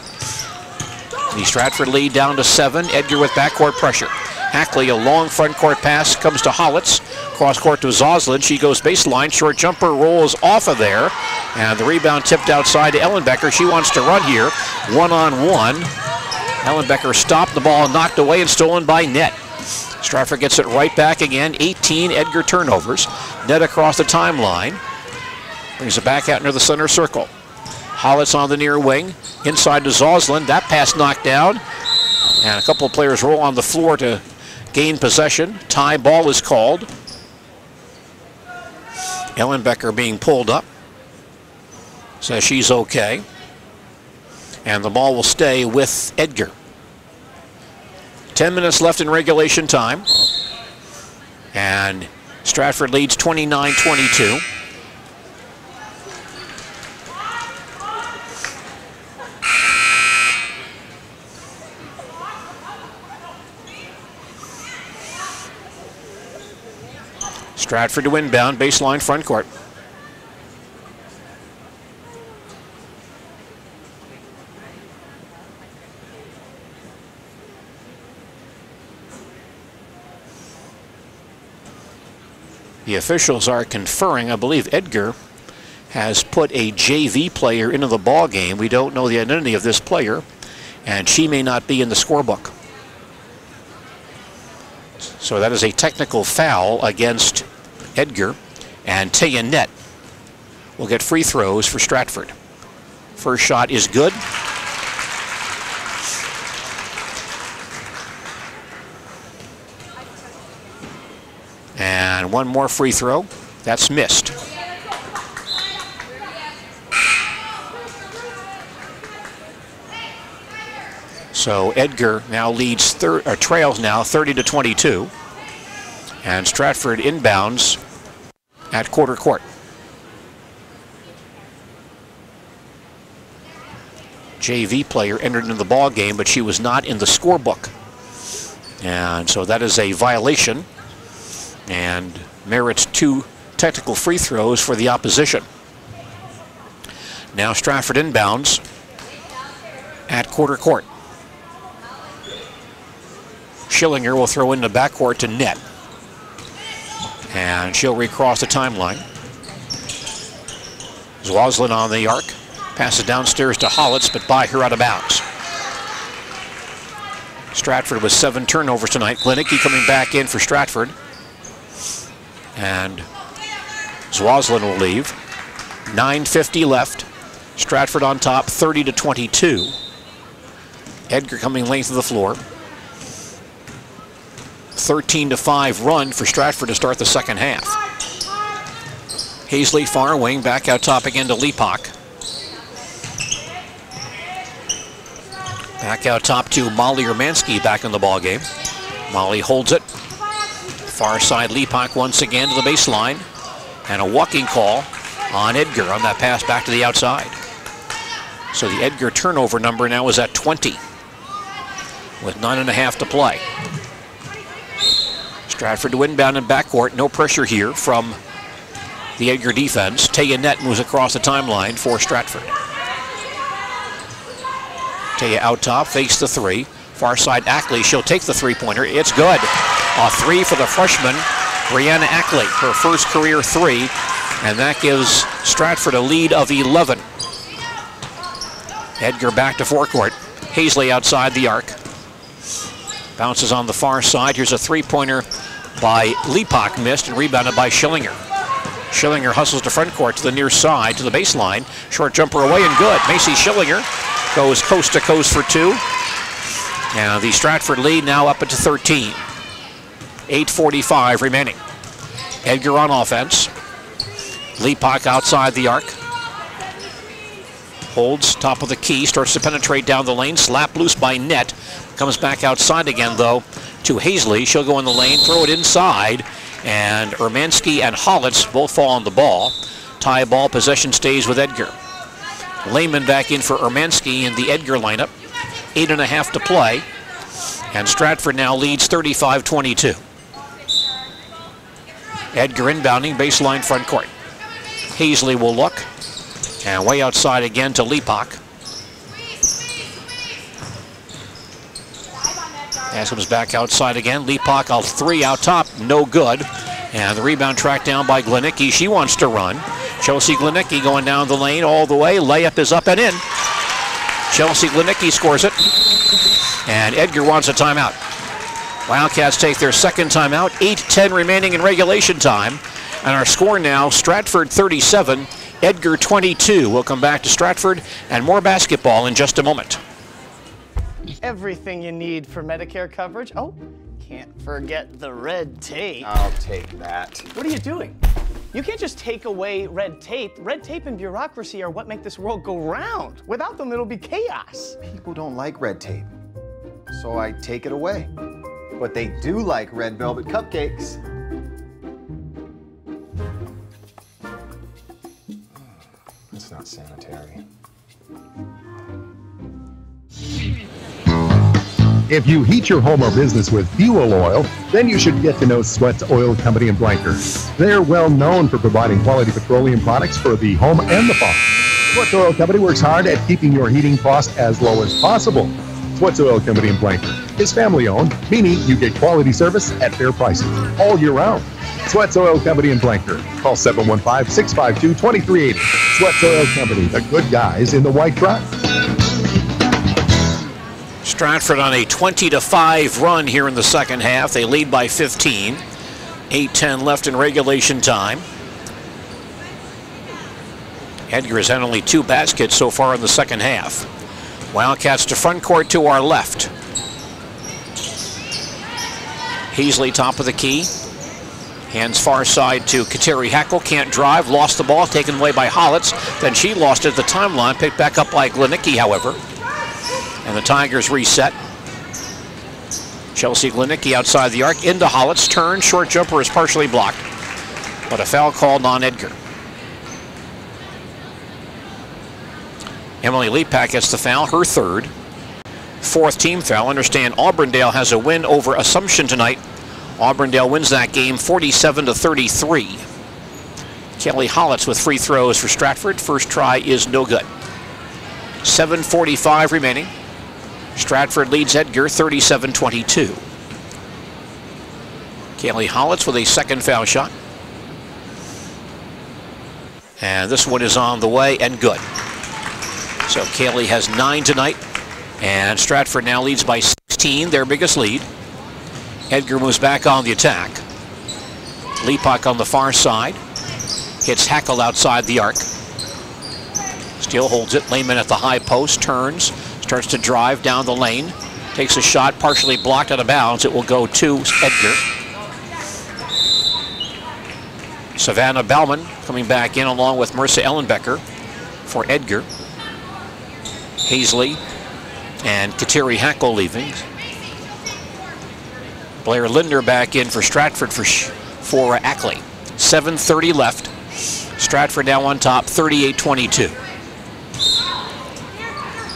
The Stratford lead down to 7. Edgar with backcourt pressure. Ackley, a long front court pass, comes to Hollitz. Cross court to Zoslin. She goes baseline. Short jumper rolls off of there. And the rebound tipped outside to Ellenbecker. She wants to run here. 1-on-1. Ellenbecker stopped the ball, knocked away, and stolen by Net. Stratford gets it right back again. 18 Edgar turnovers. Net across the timeline. Brings it back out near the center circle. Hollitz on the near wing. Inside to Zoslin. That pass knocked down. And a couple of players roll on the floor to gain possession. Tie ball is called. Ellenbecker being pulled up. Says she's okay. And the ball will stay with Edgar. 10 minutes left in regulation time. And Stratford leads 29-22. Stratford to inbound, baseline front court. The officials are conferring. I believe Edgar has put a JV player into the ball game. We don't know the identity of this player, and she may not be in the scorebook. So that is a technical foul against Edgar, and Taya Net will get free throws for Stratford. First shot is good. And one more free throw. That's missed. So Edgar now leads, trails now 30-22. And Stratford inbounds at quarter court. JV player entered into the ball game, but she was not in the scorebook. And so that is a violation and merits 2 technical free throws for the opposition. Now Stratford inbounds at quarter court. Schillinger will throw in the backcourt to net. And she'll recross the timeline. Zwaslin on the arc. Passes downstairs to Holitz, but by her out of bounds. Stratford with 7 turnovers tonight. Klinicki coming back in for Stratford. And Zwaslin will leave. 9:50 left. Stratford on top, 30-22. Edgar coming length of the floor. 13-5 run for Stratford to start the second half. Hazley far wing, back out top again to Leapock. Back out top to Molly Urmanski back in the ball game. Molly holds it. Far side Leapock once again to the baseline. And a walking call on Edgar on that pass back to the outside. So the Edgar turnover number now is at 20 with 9.5 to play. Stratford to inbound in backcourt. No pressure here from the Edgar defense. Taya Net moves across the timeline for Stratford. Taya out top, fakes the 3. Far side Ackley, she'll take the 3-pointer. It's good. A 3 for the freshman, Brianna Ackley, her first career 3. And that gives Stratford a lead of 11. Edgar back to forecourt. Hazley outside the arc. Bounces on the far side. Here's a 3-pointer by Leapock, missed and rebounded by Schillinger. Schillinger hustles to front court to the near side, to the baseline. Short jumper away and good. Macy Schillinger goes coast to coast for 2. Now the Stratford lead now up into 13. 8:45 remaining. Edgar on offense. Leapock outside the arc. Holds top of the key, starts to penetrate down the lane, slap loose by Net. Comes back outside again though to Hazley. She'll go in the lane, throw it inside, and Urmanski and Holitz both fall on the ball. Tie ball, possession stays with Edgar. Lehman back in for Urmanski in the Edgar lineup. 8.5 to play, and Stratford now leads 35-22. Edgar inbounding, baseline front court. Hazley will look, and way outside again to Leapock. Pass comes back outside again. Leapock, a 3 out top, no good. And the rebound tracked down by Klinicki. She wants to run. Chelsea Klinicki going down the lane all the way. Layup is up and in. Chelsea Klinicki scores it. And Edgar wants a timeout. Wildcats take their second timeout. 8:10 remaining in regulation time. And our score now, Stratford 37, Edgar 22. We'll come back to Stratford and more basketball in just a moment. Everything you need for Medicare coverage. Oh, can't forget the red tape. I'll take that. What are you doing? You can't just take away red tape. Red tape and bureaucracy are what make this world go round. Without them, it'll be chaos. People don't like red tape, so I take it away. But they do like red velvet cupcakes. That's not sanitary. If you heat your home or business with fuel oil, then you should get to know Sweats Oil Company in Blanker. They're well known for providing quality petroleum products for the home and the farm. Sweats Oil Company works hard at keeping your heating cost as low as possible. Sweats Oil Company in Blanker is family owned, meaning you get quality service at fair prices all year round. Sweats Oil Company in Blanker. Call 715-652-2380. Sweats Oil Company, the good guys in the white truck. Stratford on a 20-5 run here in the second half. They lead by 15. 8:10 left in regulation time. Edgar has had only 2 baskets so far in the second half. Wildcats to front court to our left. Hazley top of the key. Hands far side to Kateri Hackle. Can't drive. Lost the ball. Taken away by Holitz. Then she lost it at the timeline. Picked back up by Klinicki, however. And the Tigers reset. Chelsea Glenicki outside the arc into Hollis. Turn, short jumper is partially blocked. But a foul called on Edgar. Emily Lepak gets the foul, her third. Fourth team foul. Understand Auburndale has a win over Assumption tonight. Auburndale wins that game 47-33. Kelly Hollitz with free throws for Stratford. First try is no good. 7:45 remaining. Stratford leads Edgar 37-22. Kelly Hollitz with a second foul shot. And this one is on the way and good. So Kelly has 9 tonight. And Stratford now leads by 16, their biggest lead. Edgar moves back on the attack. Lepak on the far side. Hits Hackle outside the arc. Still holds it. Lehman at the high post. Turns. Starts to drive down the lane. Takes a shot. Partially blocked out of bounds. It will go to Edgar. Savannah Bauman coming back in along with Marissa Ellenbecker for Edgar. Hazley and Kateri Hackle leaving. Blair Lindner back in for Stratford for Ackley. 7:30 left. Stratford now on top, 38-22.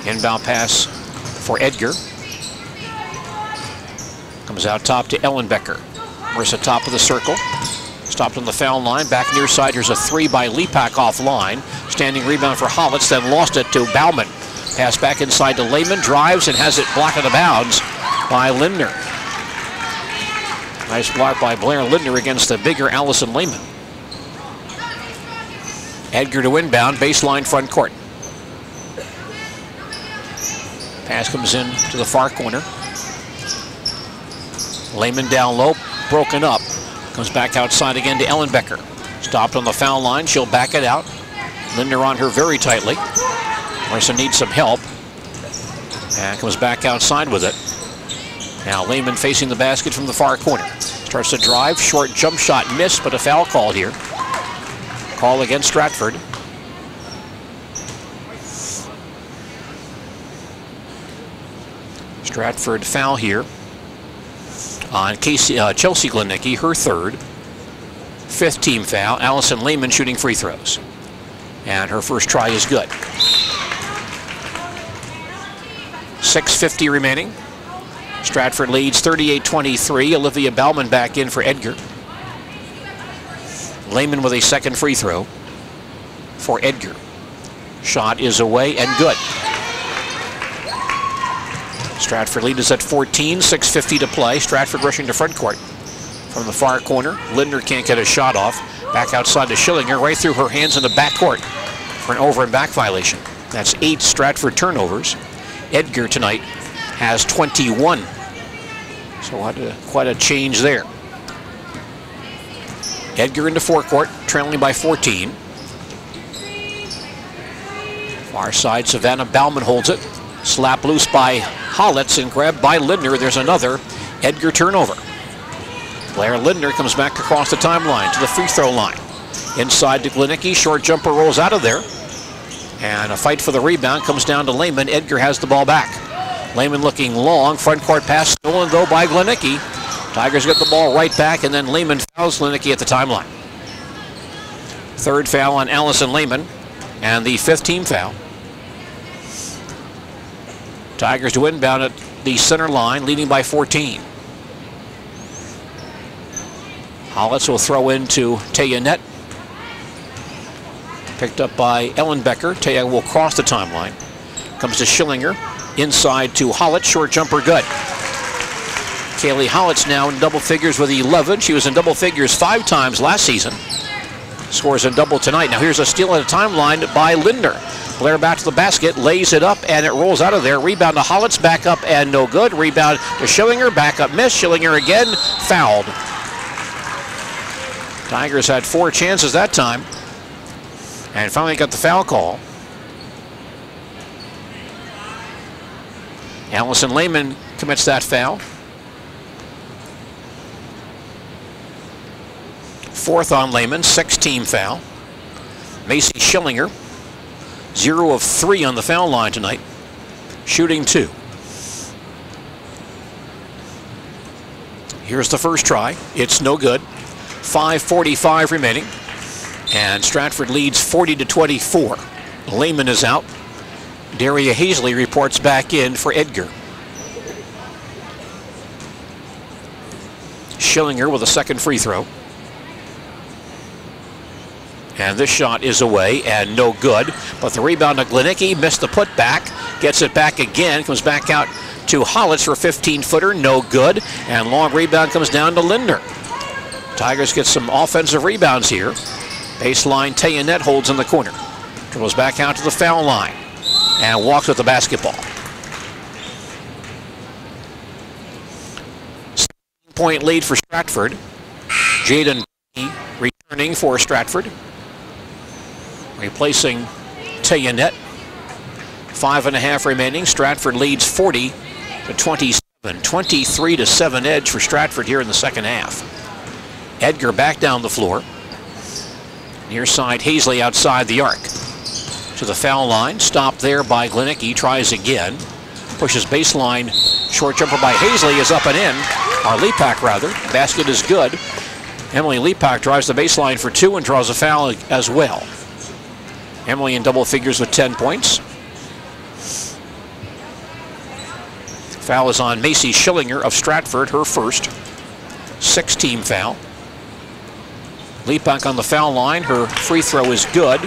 Inbound pass for Edgar. Comes out top to Ellenbecker. Marissa top of the circle. Stopped on the foul line. Back near side. Here's a three by Lepak offline. Standing rebound for Hollitz, then lost it to Bauman. Pass back inside to Lehman. Drives and has it blocked out of bounds by Lindner. Nice block by Blair Lindner against the bigger Allison Lehman. Edgar to inbound, baseline front court. Pass comes in to the far corner. Lehman down low, broken up. Comes back outside again to Ellenbecker. Stopped on the foul line, she'll back it out. Lindner on her very tightly. Marissa needs some help. And comes back outside with it. Now Lehman facing the basket from the far corner. Starts to drive, short jump shot missed, but a foul call here. Call against Stratford. Stratford foul here on Chelsea Glenicki, her third. Fifth team foul. Allison Lehman shooting free throws. And her first try is good. 6:50 remaining. Stratford leads 38-23. Olivia Bauman back in for Edgar. Lehman with a second free throw for Edgar. Shot is away and good. Stratford lead is at 14, 6:50 to play. Stratford rushing to front court from the far corner. Lindner can't get a shot off. Back outside to Schillinger, right through her hands in the backcourt for an over and back violation. That's 8 Stratford turnovers. Edgar tonight has 21. So quite a change there. Edgar into forecourt, trailing by 14. Far side, Savannah Bauman holds it. Slap loose by Hollitz and grabbed by Lindner. There's another Edgar turnover. Blair Lindner comes back across the timeline to the free throw line. Inside to Glenicki, short jumper rolls out of there. And a fight for the rebound comes down to Lehman. Edgar has the ball back. Lehman looking long, front court pass stolen though by Glenicki. Tigers get the ball right back, and then Lehman fouls Glenicki at the timeline. Third foul on Allison Lehman, and the 5th team foul. Tigers to inbound at the center line, leading by 14. Hollitz will throw into Taya Net. Picked up by Ellenbecker. Taya will cross the timeline. Comes to Schillinger. Inside to Hollitz. Short jumper good. Kaylee Hollitz now in double figures with 11. She was in double figures 5 times last season. Scores in double tonight. Now here's a steal at a timeline by Lindner. Blair back to the basket, lays it up, and it rolls out of there. Rebound to Hollitz, back up, and no good. Rebound to Schillinger, back up, miss. Schillinger again, fouled. Tigers had 4 chances that time, and finally got the foul call. Allison Lehman commits that foul. 4th on Lehman, 6th team foul. Macy Schillinger, 0 of 3 on the foul line tonight. Shooting 2. Here's the first try. It's no good. 5:45 remaining. And Stratford leads 40-24. Lehman is out. Daria Hazley reports back in for Edgar. Schillinger with a second free throw. And this shot is away and no good. But the rebound to Glenicki, missed the putback. Gets it back again. Comes back out to Holitz for a 15-footer. No good. And long rebound comes down to Lindner. Tigers get some offensive rebounds here. Baseline, Tayanet holds in the corner. Dribbles back out to the foul line. And walks with the basketball. 7-point lead for Stratford. Jaden returning for Stratford. Replacing Tayanet. 5.5 remaining. Stratford leads 40-27. 23-7 edge for Stratford here in the second half. Edgar back down the floor. Near side, Hazley outside the arc. To the foul line. Stopped there by Glenicki. Tries again. Pushes baseline. Short jumper by Hazley is up and in. Or Lepak rather. Basket is good. Emily Lepak drives the baseline for 2 and draws a foul as well. Emily in double figures with 10 points. Foul is on Macy Schillinger of Stratford, her first. 6-team foul. Lepak on the foul line. Her free throw is good.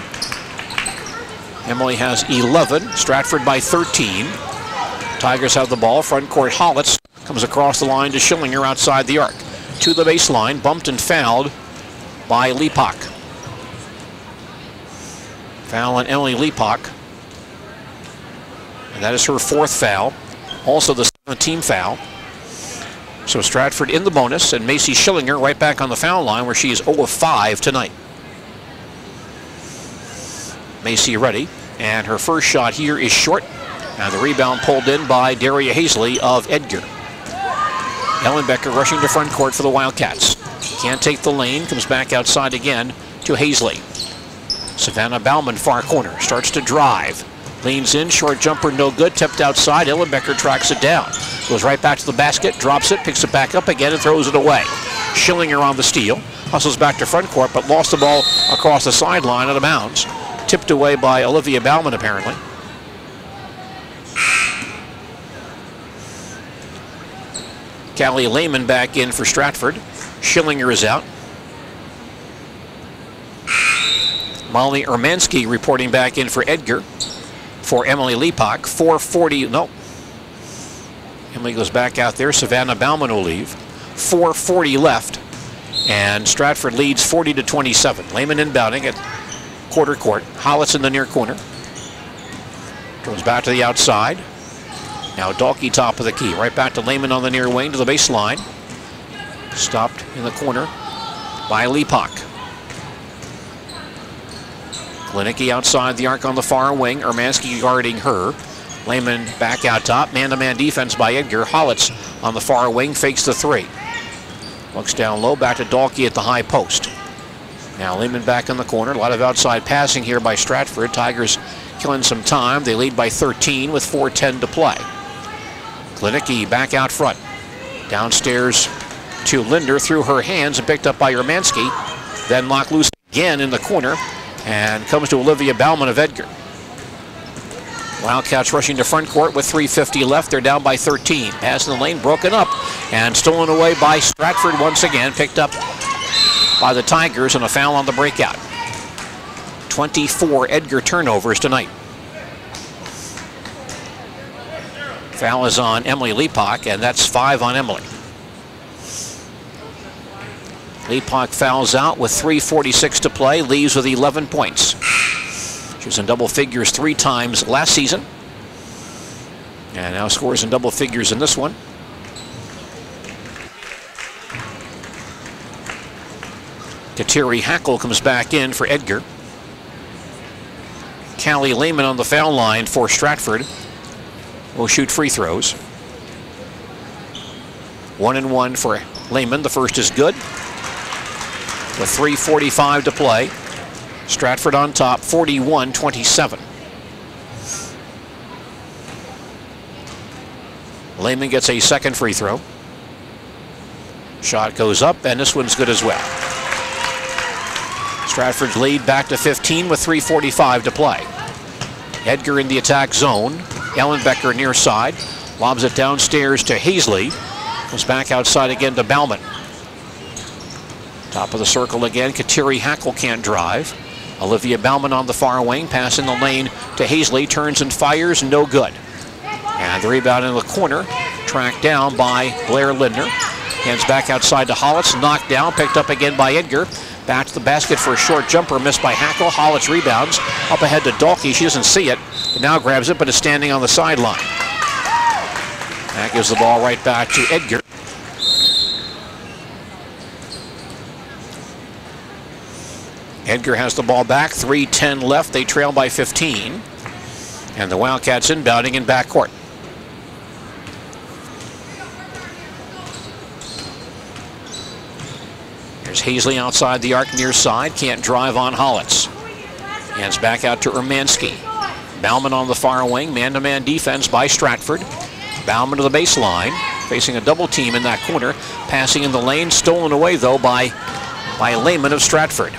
Emily has 11. Stratford by 13. Tigers have the ball. Front court, Holitz comes across the line to Schillinger outside the arc. To the baseline, bumped and fouled by Lepak. Foul on Emily Lepak. And that is her 4th foul. Also the 7th-team foul. So Stratford in the bonus, and Macy Schillinger right back on the foul line where she is 0 of 5 tonight. Macy ready, and her first shot here is short. Now the rebound pulled in by Daria Hazley of Edgar. Ellenbecker rushing to front court for the Wildcats. Can't take the lane, comes back outside again to Hazley. Savannah Bauman far corner, starts to drive. Leans in, short jumper, no good, tipped outside. Ellenbecker tracks it down. Goes right back to the basket, drops it, picks it back up again, and throws it away. Schillinger on the steal. Hustles back to front court, but lost the ball across the sideline out of bounds. Tipped away by Olivia Bauman, apparently. Callie Lehman back in for Stratford. Schillinger is out. Molly Ermansky reporting back in for Edgar. For Emily Lepak, 4:40, no. Emily goes back out there. Savannah Bauman will leave. 4:40 left. And Stratford leads 40-27. Lehman inbounding at quarter court. Holitz in the near corner. Goes back to the outside. Now Dalkey top of the key. Right back to Lehman on the near wing to the baseline. Stopped in the corner by Lepak. Glenicki outside the arc on the far wing. Ermansky guarding her. Lehman back out top. Man-to-man defense by Edgar. Holitz on the far wing. Fakes the 3. Looks down low. Back to Dalkey at the high post. Now Lehman back in the corner. A lot of outside passing here by Stratford. Tigers killing some time. They lead by 13 with 4:10 to play. Glenicki back out front. Downstairs to Linder through her hands and picked up by Ermansky. Then locked loose again in the corner. And comes to Olivia Bauman of Edgar. Wildcats rushing to front court with 3:50 left. They're down by 13. Pass in the lane, broken up, and stolen away by Stratford once again. Picked up by the Tigers, and a foul on the breakout. 24 Edgar turnovers tonight. Foul is on Emily Lepak, and that's 5 on Emily. Lepak fouls out with 3:46 to play, leaves with 11 points. She was in double figures 3 times last season, and now scores in double figures in this one. Kateri Hackle comes back in for Edgar. Callie Lehman on the foul line for Stratford will shoot free throws. 1-1 for Lehman. The first is good. With 3:45 to play. Stratford on top, 41-27. Lehman gets a second free throw. Shot goes up, and this one's good as well. Stratford's lead back to 15 with 3:45 to play. Edgar in the attack zone. Ellenbecker near side. Lobs it downstairs to Hazley. Goes back outside again to Bauman. Top of the circle again. Kateri Hackle can't drive. Olivia Bauman on the far wing. Pass in the lane to Hazley. Turns and fires. No good. And the rebound in the corner. Tracked down by Blair Lindner. Hands back outside to Hollis. Knocked down. Picked up again by Edgar. Back to the basket for a short jumper. Missed by Hackle. Hollis rebounds. Up ahead to Dalkey. She doesn't see it. Now grabs it, but is standing on the sideline. That gives the ball right back to Edgar. Edgar has the ball back. 3:10 left. They trail by 15. And the Wildcats inbounding in backcourt. Here's Hazley outside the arc near side. Can't drive on Hollis. Hands back out to Urmanski. Bauman on the far wing. Man-to-man defense by Stratford. Bauman to the baseline. Facing a double team in that corner. Passing in the lane. Stolen away, though, by Lehman of Stratford.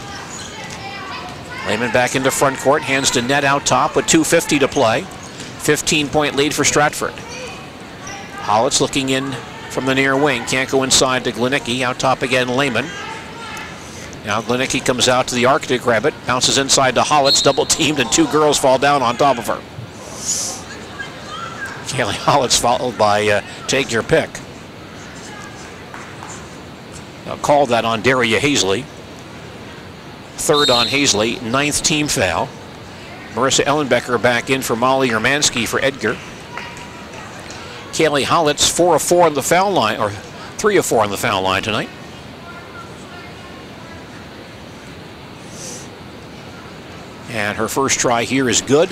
Lehman back into front court. Hands to net out top with 2:50 to play. 15-point lead for Stratford. Hollis looking in from the near wing. Can't go inside to Glenicki. Out top again, Lehman. Now Glenicki comes out to the arc to grab it. Bounces inside to Hollis. Double teamed, and two girls fall down on top of her. Kaylee Hollis followed by Take Your Pick. Now call that on Daria Hazley. Third on Hazley. 9th team foul. Marissa Ellenbecker back in for Molly Urmanski for Edgar. Kaylee Hollis 4 of 4 on the foul line, or 3 of 4 on the foul line tonight. And her first try here is good.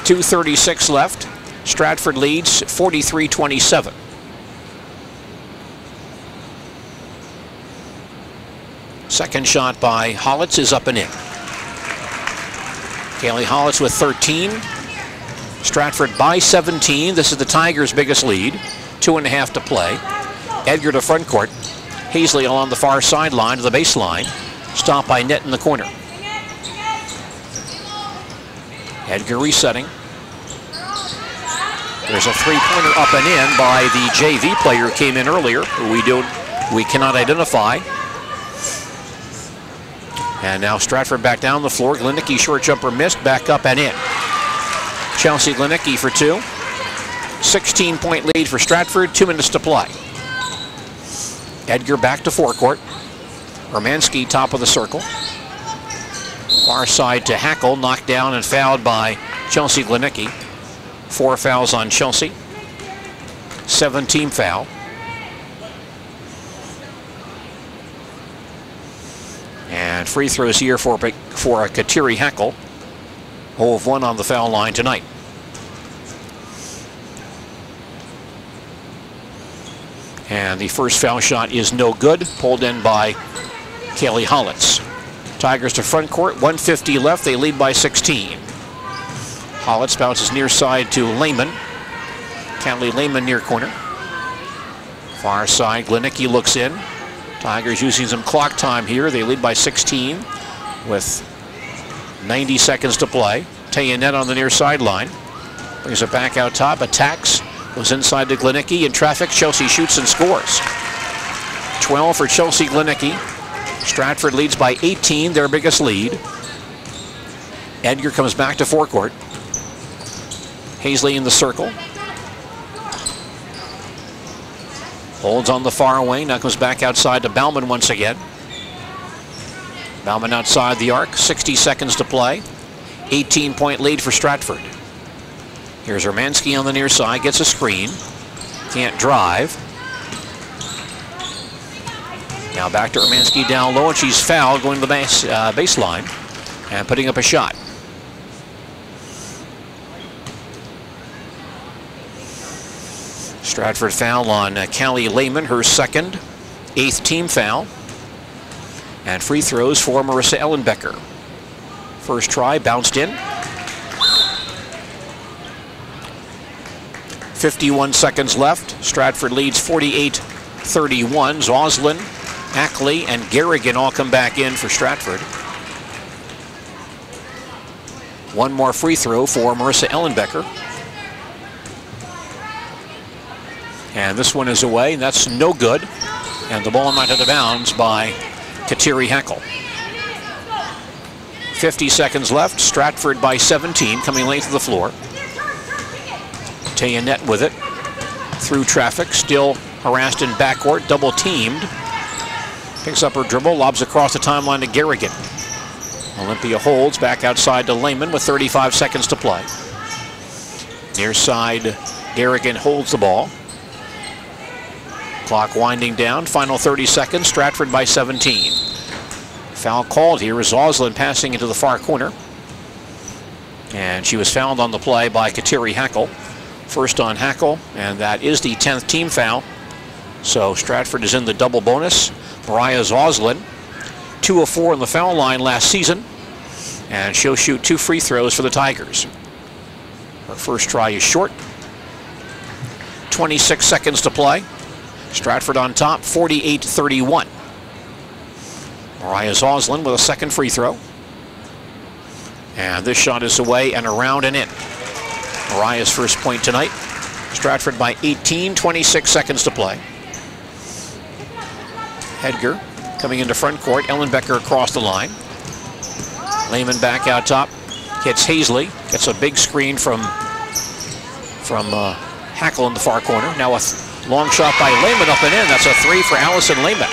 2:36 left. Stratford leads 43-27. Second shot by Hollis is up and in. Kaylee Hollis with 13. Stratford by 17. This is the Tigers' biggest lead. 2.5 to play. Edgar to front court. Hazley along the far sideline to the baseline. Stopped by net in the corner. Edgar resetting. There's a three-pointer up and in by the JV player who came in earlier, who we cannot identify. And now Stratford back down the floor. Glenicki short jumper missed, back up and in. Chelsea Glenicki for 2. 16-point lead for Stratford, 2 minutes to play. Edgar back to forecourt. Urmanski top of the circle. Far side to Hackle, knocked down and fouled by Chelsea Glenicki. 4 fouls on Chelsea. 7-team foul. And free throws here for Kateri Hackle. 0 of 1 on the foul line tonight. And the first foul shot is no good. Pulled in by Kaylee Hollis. Tigers to front court. 1:50 left. They lead by 16. Hollis bounces near side to Lehman. Kelly Lehman near corner. Far side. Glenicki looks in. Tigers using some clock time here. They lead by 16 with 90 seconds to play. Tayanet on the near sideline. Brings it back out top. Attacks. Goes inside to Glenicki. In traffic, Chelsea shoots and scores. 12 for Chelsea Glenicki. Stratford leads by 18, their biggest lead. Edgar comes back to forecourt. Hazley in the circle. Holds on the far wing. Now comes back outside to Bauman once again. Bauman outside the arc. 60 seconds to play. 18-point lead for Stratford. Here's Urmanski on the near side. Gets a screen. Can't drive. Now back to Urmanski down low, and she's fouled going to the baseline and putting up a shot. Stratford foul on Callie Lehman, her second, 8th team foul. And free throws for Marissa Ellenbecker. First try, bounced in. 51 seconds left. Stratford leads 48-31. Zoslin, Ackley, and Garrigan all come back in for Stratford. One more free throw for Marissa Ellenbecker. And this one is away, and that's no good. And the ball knocked out of bounds by Kateri Hackle. 50 seconds left. Stratford by 17, coming late to the floor. Tayanet with it. Through traffic, still harassed in backcourt, double teamed. Picks up her dribble, lobs across the timeline to Garrigan. Olympia holds back outside to Lehman with 35 seconds to play. Near side, Garrigan holds the ball. Clock winding down, final 30 seconds, Stratford by 17. Foul called here is Zoslin passing into the far corner. And she was fouled on the play by Kateri Hackle. First on Hackle, and that is the 10th team foul. So Stratford is in the double bonus. Mariah Zoslin, 2 of 4 on the foul line last season. And she'll shoot 2 free throws for the Tigers. Her first try is short. 26 seconds to play. Stratford on top, 48-31. Mariah Zoslin with a second free throw. And this shot is away and around and in. Mariah's first point tonight. Stratford by 18, 26 seconds to play. Edgar coming into front court. Ellenbecker across the line. Lehman back out top. Hits Hazley. Gets a big screen from Hackle in the far corner. Now a long shot by Lehman up and in. That's a 3 for Allison Lehman.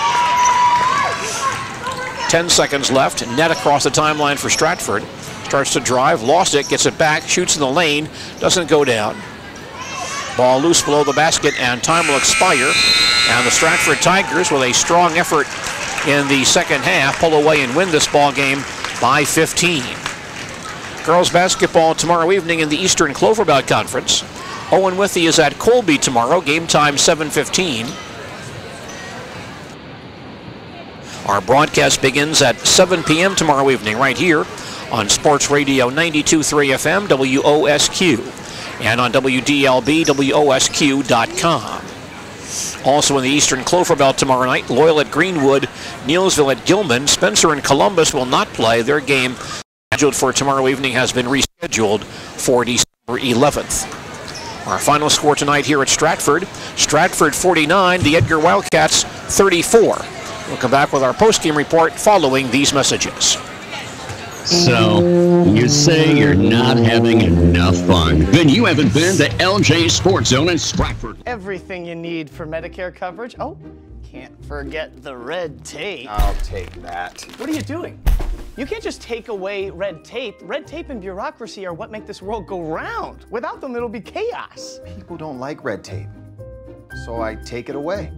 10 seconds left. Net across the timeline for Stratford. Starts to drive, lost it, gets it back, shoots in the lane, doesn't go down. Ball loose below the basket, and time will expire. And the Stratford Tigers, with a strong effort in the second half, pull away and win this ball game by 15. Girls basketball tomorrow evening in the Eastern Clover Belt Conference. Owen Withey is at Colby tomorrow, game time 7:15. Our broadcast begins at 7 p.m. tomorrow evening right here on Sports Radio 92.3 FM, WOSQ, and on WDLB, WOSQ.com. Also in the Eastern Clover Belt tomorrow night, Loyal at Greenwood, Neilsville at Gilman. Spencer and Columbus will not play. Their game scheduled for tomorrow evening has been rescheduled for December 11th. Our final score tonight here at Stratford, Stratford 49, the Edgar Wildcats 34. We'll come back with our post-game report following these messages. So, you say you're not having enough fun. Then you haven't been to LJ Sports Zone in Stratford. Everything you need for Medicare coverage. Oh, can't forget the red tape. I'll take that. What are you doing? You can't just take away red tape. Red tape and bureaucracy are what make this world go round. Without them, it'll be chaos. People don't like red tape, so I take it away.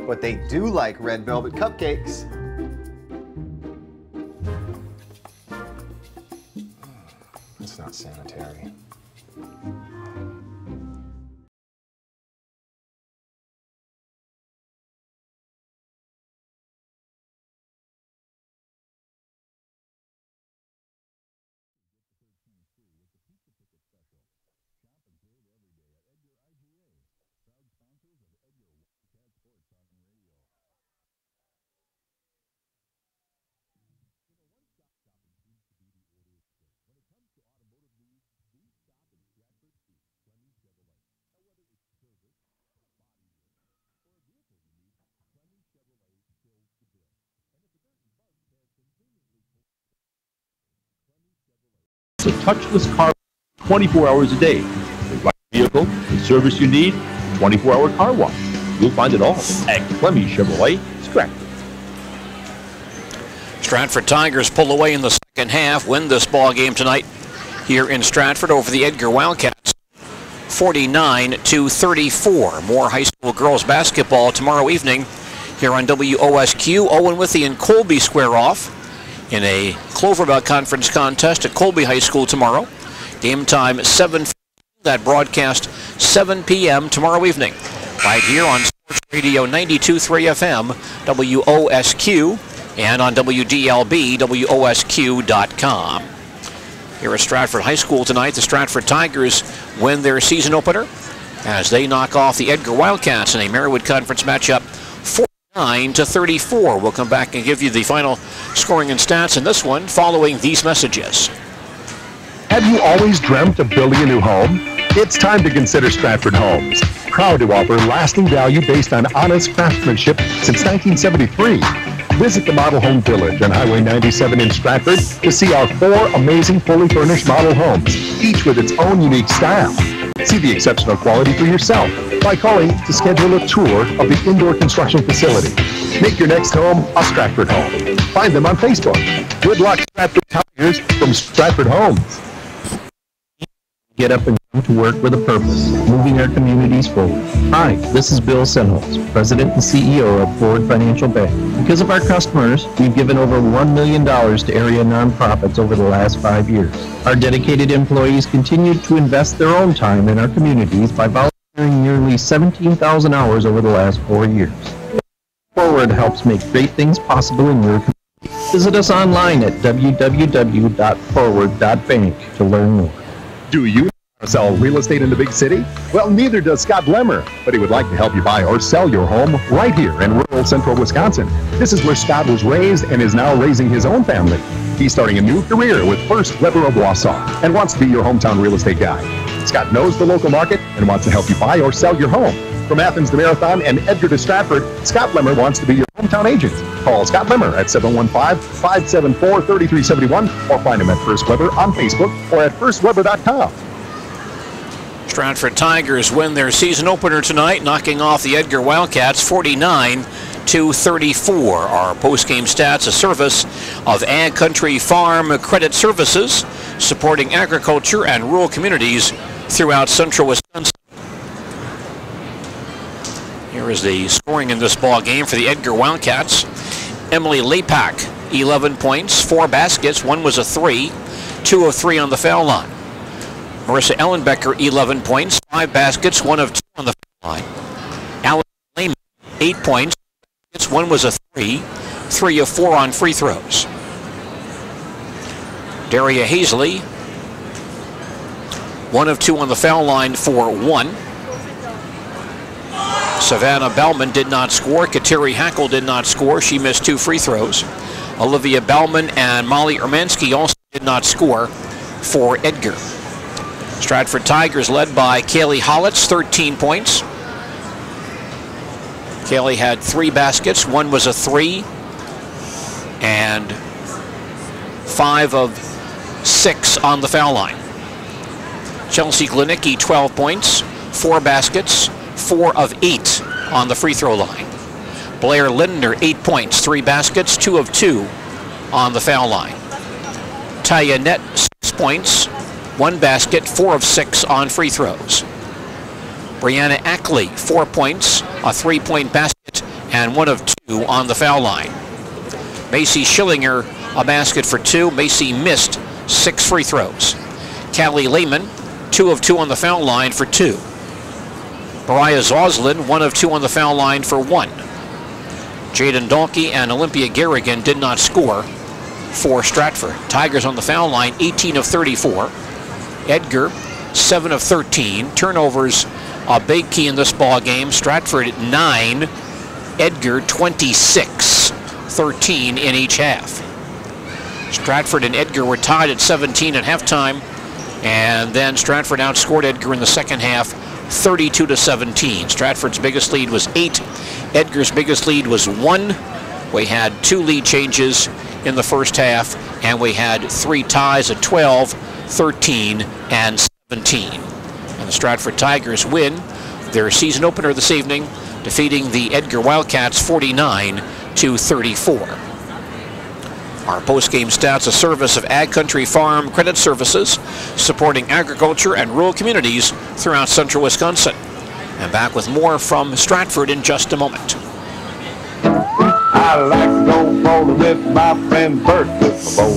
But they do like red velvet cupcakes. That's not sanitary. A touchless car 24 hours a day. The right vehicle, the service you need, 24-hour car wash. You'll find it all at Clemmy Chevrolet, Stratford. Stratford Tigers pull away in the second half, win this ball game tonight here in Stratford over the Edgar Wildcats, 49-34. More high school girls basketball tomorrow evening here on WOSQ. Owen Withey and Colby square off in a Clover Belt Conference contest at Colby High School tomorrow. Game time 7:15. That broadcast 7 p.m. tomorrow evening, right here on Sports Radio 92.3 FM, WOSQ, and on WDLB, WOSQ.com. Here at Stratford High School tonight, the Stratford Tigers win their season opener as they knock off the Edgar Wildcats in a Marywood Conference matchup 49-34. We'll come back and give you the final scoring and stats in this one following these messages. Have you always dreamt of building a new home? It's time to consider Stratford Homes. Proud to offer lasting value based on honest craftsmanship since 1973. Visit the Model Home Village on Highway 97 in Stratford to see our 4 amazing fully furnished model homes, each with its own unique style. See the exceptional quality for yourself by calling to schedule a tour of the indoor construction facility. Make your next home a Stratford home. Find them on Facebook. Good luck, Stratford Tigers from Stratford Homes. Get up and come to work with a purpose, moving our communities forward. Hi, this is Bill Senholz, President and CEO of Forward Financial Bank. Because of our customers, we've given over $1 million to area nonprofits over the last 5 years. Our dedicated employees continue to invest their own time in our communities by volunteering nearly 17,000 hours over the last 4 years. Forward helps make great things possible in your community. Visit us online at www.forward.bank to learn more. Do you sell real estate in the big city? Well, neither does Scott Lemmer, but he would like to help you buy or sell your home right here in rural central Wisconsin. This is where Scott was raised and is now raising his own family. He's starting a new career with First Weber of Wausau and wants to be your hometown real estate guy. Scott knows the local market and wants to help you buy or sell your home. From Athens to Marathon and Edgar to Stratford, Scott Lemmer wants to be your hometown agent. Call Scott Lemmer at 715-574-3371 or find him at First Weber on Facebook or at firstweber.com. Stratford Tigers win their season opener tonight, knocking off the Edgar Wildcats 49-34. Our post-game stats, a service of Ag Country Farm Credit Services, supporting agriculture and rural communities throughout central Wisconsin. Here is the scoring in this ball game for the Edgar Wildcats. Emily Lepak, 11 points, 4 baskets, 1 was a 3, 2 of 3 on the foul line. Marissa Ellenbecker, 11 points, 5 baskets, 1 of 2 on the foul line. Allison Lehman, 8 points, 1 was a 3, 3 of 4 on free throws. Daria Hazley, 1 of 2 on the foul line for 1. Savannah Bellman did not score. Kateri Hackle did not score. She missed 2 free throws. Olivia Bellman and Molly Ermansky also did not score for Edgar. Stratford Tigers led by Kaylee Hollitz, 13 points. Kaylee had 3 baskets. 1 was a 3. And 5 of 6 on the foul line. Chelsea Glenicki, 12 points, 4 baskets, 4 of 8 on the free throw line. Blair Lindner, 8 points, 3 baskets, 2 of 2 on the foul line. Taya Nett, 6 points, 1 basket, 4 of 6 on free throws. Brianna Ackley, 4 points, a 3-point basket, and 1 of 2 on the foul line. Macy Schillinger, a basket for 2. Macy missed 6 free throws. Callie Lehman, 2 of 2 on the foul line for 2. Mariah Zoslin, 1 of 2 on the foul line for 1. Jaden Dalkey and Olympia Garrigan did not score for Stratford. Tigers on the foul line, 18 of 34. Edgar, 7 of 13. Turnovers, a big key in this ball game. Stratford at 9, Edgar 26, 13 in each half. Stratford and Edgar were tied at 17 at halftime, and then Stratford outscored Edgar in the second half, 32-17. Stratford's biggest lead was 8. Edgar's biggest lead was 1. We had 2 lead changes in the first half, and we had 3 ties at 12, 13, and 17. And the Stratford Tigers win their season opener this evening, defeating the Edgar Wildcats 49-34. Our post-game stats, a service of Ag Country Farm Credit Services, supporting agriculture and rural communities throughout central Wisconsin. And back with more from Stratford in just a moment. I like to go bowling with my friend Bert, with my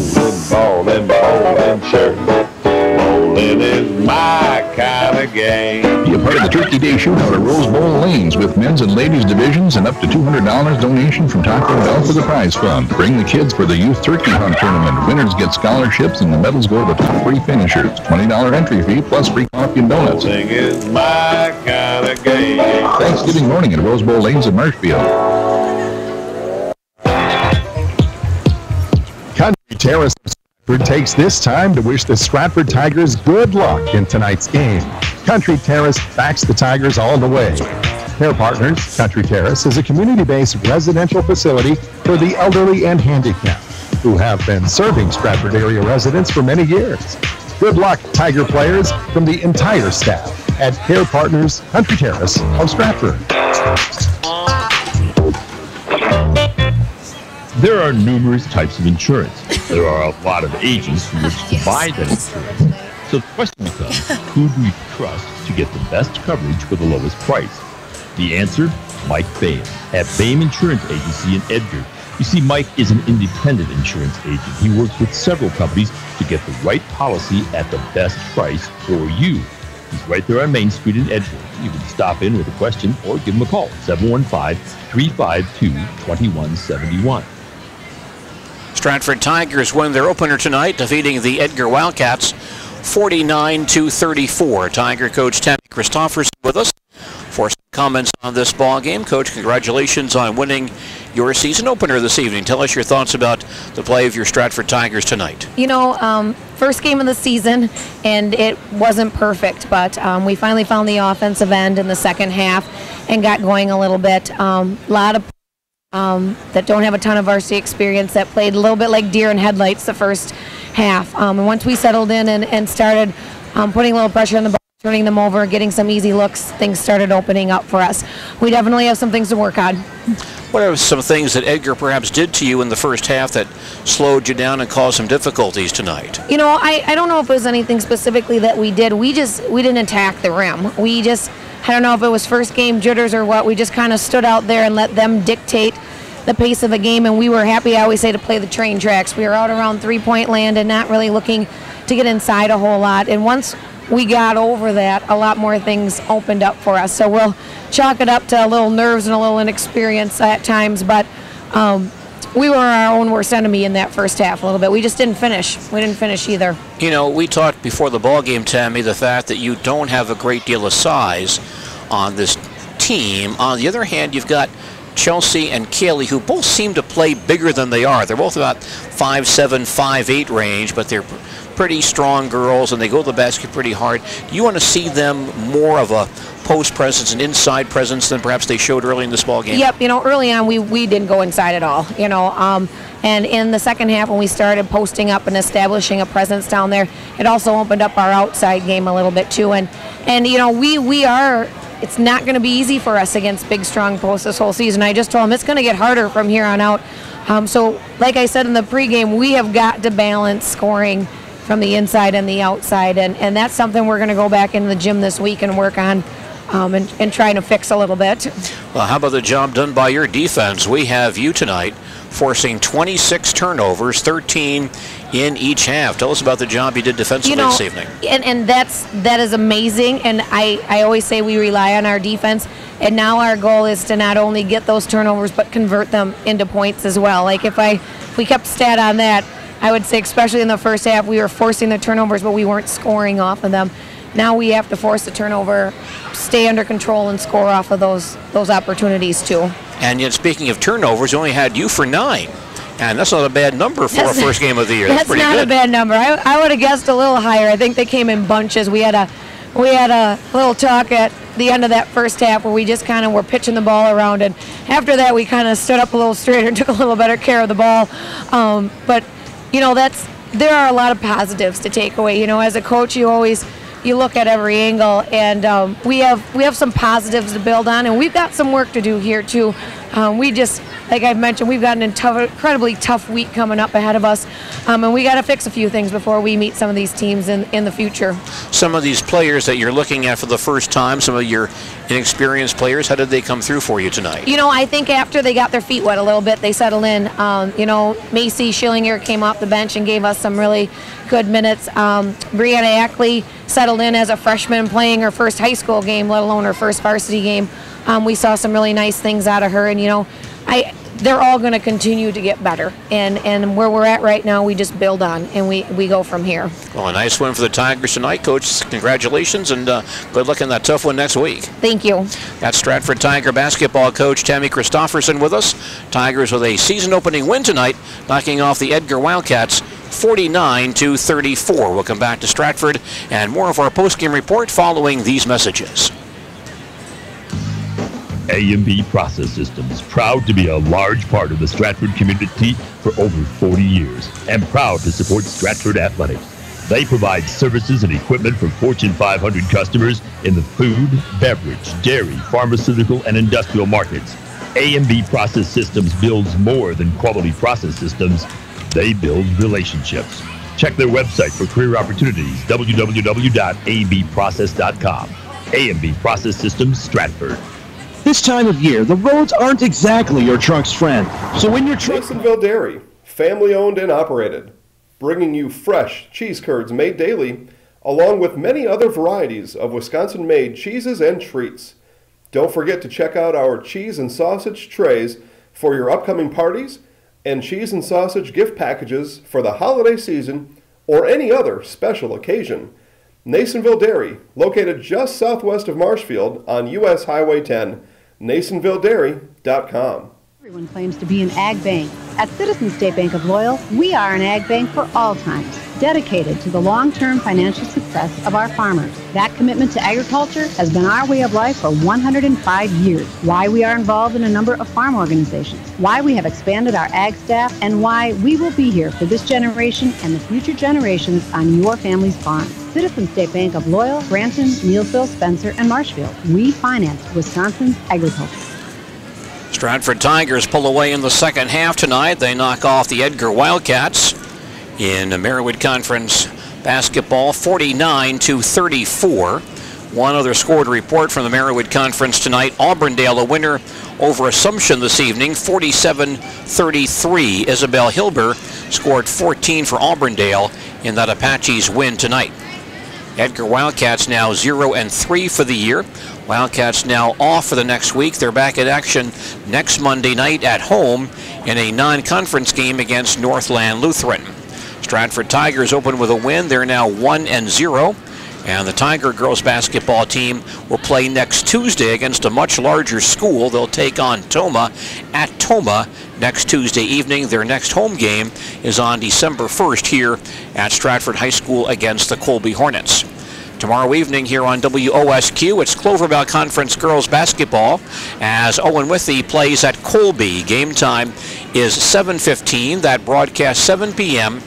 bowling ball and bowling shirt. Bowling Bowling is my kind of game. Be a part of the Turkey Day Shootout at Rose Bowl Lanes with men's and ladies divisions and up to $200 donation from Taco Bell for the prize fund. Bring the kids for the Youth Turkey Hunt Tournament. Winners get scholarships and the medals go to the top 3 finishers. $20 entry fee plus free coffee and donuts. Bowling is my kind of game. Thanksgiving morning at Rose Bowl Lanes in Marshfield. Country Terrace of Stratford takes this time to wish the Stratford Tigers good luck in tonight's game. Country Terrace backs the Tigers all the way. Care Partners Country Terrace is a community-based residential facility for the elderly and handicapped who have been serving Stratford area residents for many years. Good luck, Tiger players, from the entire staff at Care Partners Country Terrace of Stratford. There are numerous types of insurance. There are a lot of agents from which to buy that insurance. So the question becomes, who do we trust to get the best coverage for the lowest price? The answer? Mike Boehm at Boehm Insurance Agency in Edgar. You see, Mike is an independent insurance agent. He works with several companies to get the right policy at the best price for you. He's right there on Main Street in Edgar. You can stop in with a question or give him a call, 715-352-2171. Stratford Tigers win their opener tonight, defeating the Edgar Wildcats 49-34. Tiger coach Tammy Christopherson with us for some comments on this ball game. Coach, congratulations on winning your season opener this evening. Tell us your thoughts about the play of your Stratford Tigers tonight. You know, first game of the season, and it wasn't perfect, but we finally found the offensive end in the second half and got going a little bit. A lot of that don't have a ton of varsity experience that played a little bit like deer in headlights the first half. And once we settled in and started putting a little pressure on the ball, turning them over, getting some easy looks, things started opening up for us. We definitely have some things to work on. What are some things that Edgar perhaps did to you in the first half that slowed you down and caused some difficulties tonight? You know, I don't know if it was anything specifically that we did. We didn't attack the rim. I don't know if it was first game jitters or what. We just kind of stood out there and let them dictate the pace of the game, and we were happy, I always say, to play the train tracks. We were out around three-point land and not really looking to get inside a whole lot. And once we got over that, a lot more things opened up for us. So we'll chalk it up to a little nerves and a little inexperience at times, but we were our own worst enemy in that first half a little bit. We just didn't finish. We didn't finish either. You know, we talked before the ball game, Tammy, the fact that you don't have a great deal of size on this team. On the other hand, you've got Chelsea and Kaylee, who both seem to play bigger than they are. They're both about 5'7", 5'8" range, but they're pretty strong girls, and they go to the basket pretty hard. Do you want to see them more of a post presence and inside presence than perhaps they showed early in this ball game? Yep, you know, early on we didn't go inside at all, you know, and in the second half when we started posting up and establishing a presence down there, it also opened up our outside game a little bit too, and you know, we are, it's not going to be easy for us against big, strong posts this whole season. I just told them it's going to get harder from here on out. So, like I said in the pregame, we have got to balance scoring from the inside and the outside, and that's something we're going to go back into the gym this week and work on and trying to fix a little bit. Well, how about the job done by your defense? We have you tonight forcing 26 turnovers, 13 in each half. Tell us about the job you did defensively this evening. And that is amazing, and I always say we rely on our defense, and now our goal is to not only get those turnovers but convert them into points as well. Like if we kept stat on that, I would say especially in the first half we were forcing the turnovers but we weren't scoring off of them. Now we have to force the turnover, stay under control, and score off of those opportunities too. And yet, speaking of turnovers, you only had you for 9. And that's not a bad number for a first game of the year. That's pretty good. That's not a bad number. I would have guessed a little higher. I think they came in bunches. We had a little talk at the end of that first half where we just kind of were pitching the ball around, and after that we kind of stood up a little straighter and took a little better care of the ball. But you know, there are a lot of positives to take away. You know, as a coach, you look at every angle, and we have some positives to build on, and we've got some work to do here too. we just, like I've mentioned, we've got an incredibly tough week coming up ahead of us, and we got to fix a few things before we meet some of these teams in the future. Some of these players that you're looking at for the first time, some of your inexperienced players, how did they come through for you tonight? You know, I think after they got their feet wet a little bit, they settled in. You know, Macy Schillinger came off the bench and gave us some really good minutes. Brianna Ackley settled in as a freshman playing her first high school game, let alone her first varsity game. We saw some really nice things out of her, and you know, they're all going to continue to get better, and where we're at right now, we just build on, and we go from here. Well, a nice win for the Tigers tonight, Coach. Congratulations, and good luck in that tough one next week. Thank you. That's Stratford Tiger basketball coach Tammy Christofferson with us. Tigers with a season-opening win tonight, knocking off the Edgar Wildcats 49-34. We'll come back to Stratford and more of our post-game report following these messages. A&B Process Systems, proud to be a large part of the Stratford community for over 40 years and proud to support Stratford athletics. They provide services and equipment for Fortune 500 customers in the food, beverage, dairy, pharmaceutical, and industrial markets. A&B Process Systems builds more than quality process systems. They build relationships. Check their website for career opportunities, www.abprocess.com. A&B Process Systems, Stratford. This time of year, the roads aren't exactly your truck's friend. So when you're Masonville Dairy, family owned and operated, bringing you fresh cheese curds made daily, along with many other varieties of Wisconsin-made cheeses and treats. Don't forget to check out our cheese and sausage trays for your upcoming parties and cheese and sausage gift packages for the holiday season or any other special occasion. Masonville Dairy, located just southwest of Marshfield on U.S. Highway 10, NasonvilleDairy.com. Everyone claims to be an ag bank. At Citizens State Bank of Loyal, we are an ag bank for all times, dedicated to the long-term financial success of our farmers. That commitment to agriculture has been our way of life for 105 years. Why we are involved in a number of farm organizations, why we have expanded our ag staff, and why we will be here for this generation and the future generations on your family's farm. Citizens State Bank of Loyal, Granton, Neillsville, Spencer, and Marshfield. We finance Wisconsin's agriculture. Stratford Tigers pull away in the second half tonight. They knock off the Edgar Wildcats in the Merriwood Conference basketball 49-34. One other score to report from the Merriwood Conference tonight. Auburndale a winner over Assumption this evening, 47-33. Isabel Hilber scored 14 for Auburndale in that Apaches win tonight. Edgar Wildcats now 0-3 for the year. Wildcats now off for the next week. They're back in action next Monday night at home in a non-conference game against Northland Lutheran. Stratford Tigers open with a win. They're now 1-0. And the Tiger girls basketball team will play next Tuesday against a much larger school. They'll take on Toma at Toma next Tuesday evening. Their next home game is on December 1st here at Stratford High School against the Colby Hornets. Tomorrow evening here on WOSQ, it's Clover Bell Conference girls basketball as Owen Withey plays at Colby. Game time is 7:15. That broadcast 7 p.m.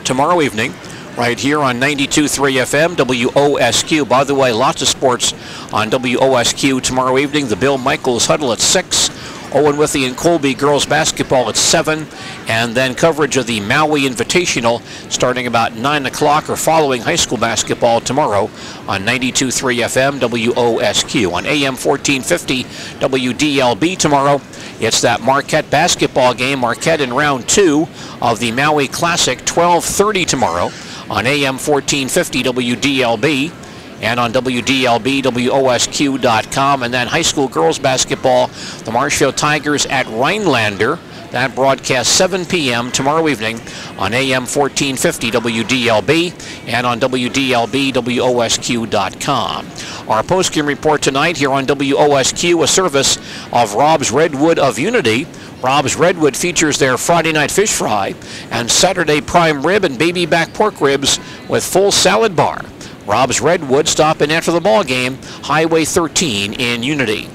tomorrow evening right here on 92.3 FM, WOSQ. By the way, lots of sports on WOSQ tomorrow evening. The Bill Michaels Huddle at 6. Owen Withey and Colby girls basketball at 7, and then coverage of the Maui Invitational starting about 9 o'clock or following high school basketball tomorrow on 92.3 FM WOSQ. On AM 1450 WDLB tomorrow, it's that Marquette basketball game. Marquette in round 2 of the Maui Classic, 12:30 tomorrow on AM 1450 WDLB. And on WDLB, WOSQ.com. And then high school girls basketball, the Marshfield Tigers at Rhinelander. That broadcast 7 p.m. tomorrow evening on AM 1450 WDLB and on WDLB, WOSQ.com. Our postgame report tonight here on WOSQ, a service of Rob's Redwood of Unity. Rob's Redwood features their Friday night fish fry and Saturday prime rib and baby back pork ribs with full salad bar. Rob's Redwood, stop in after the ball game, Highway 13 in Unity.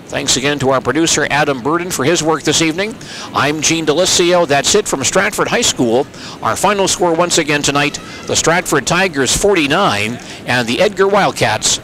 Thanks again to our producer, Adam Burden, for his work this evening. I'm Gene Delisio. That's it from Stratford High School. Our final score once again tonight, the Stratford Tigers 49 and the Edgar Wildcats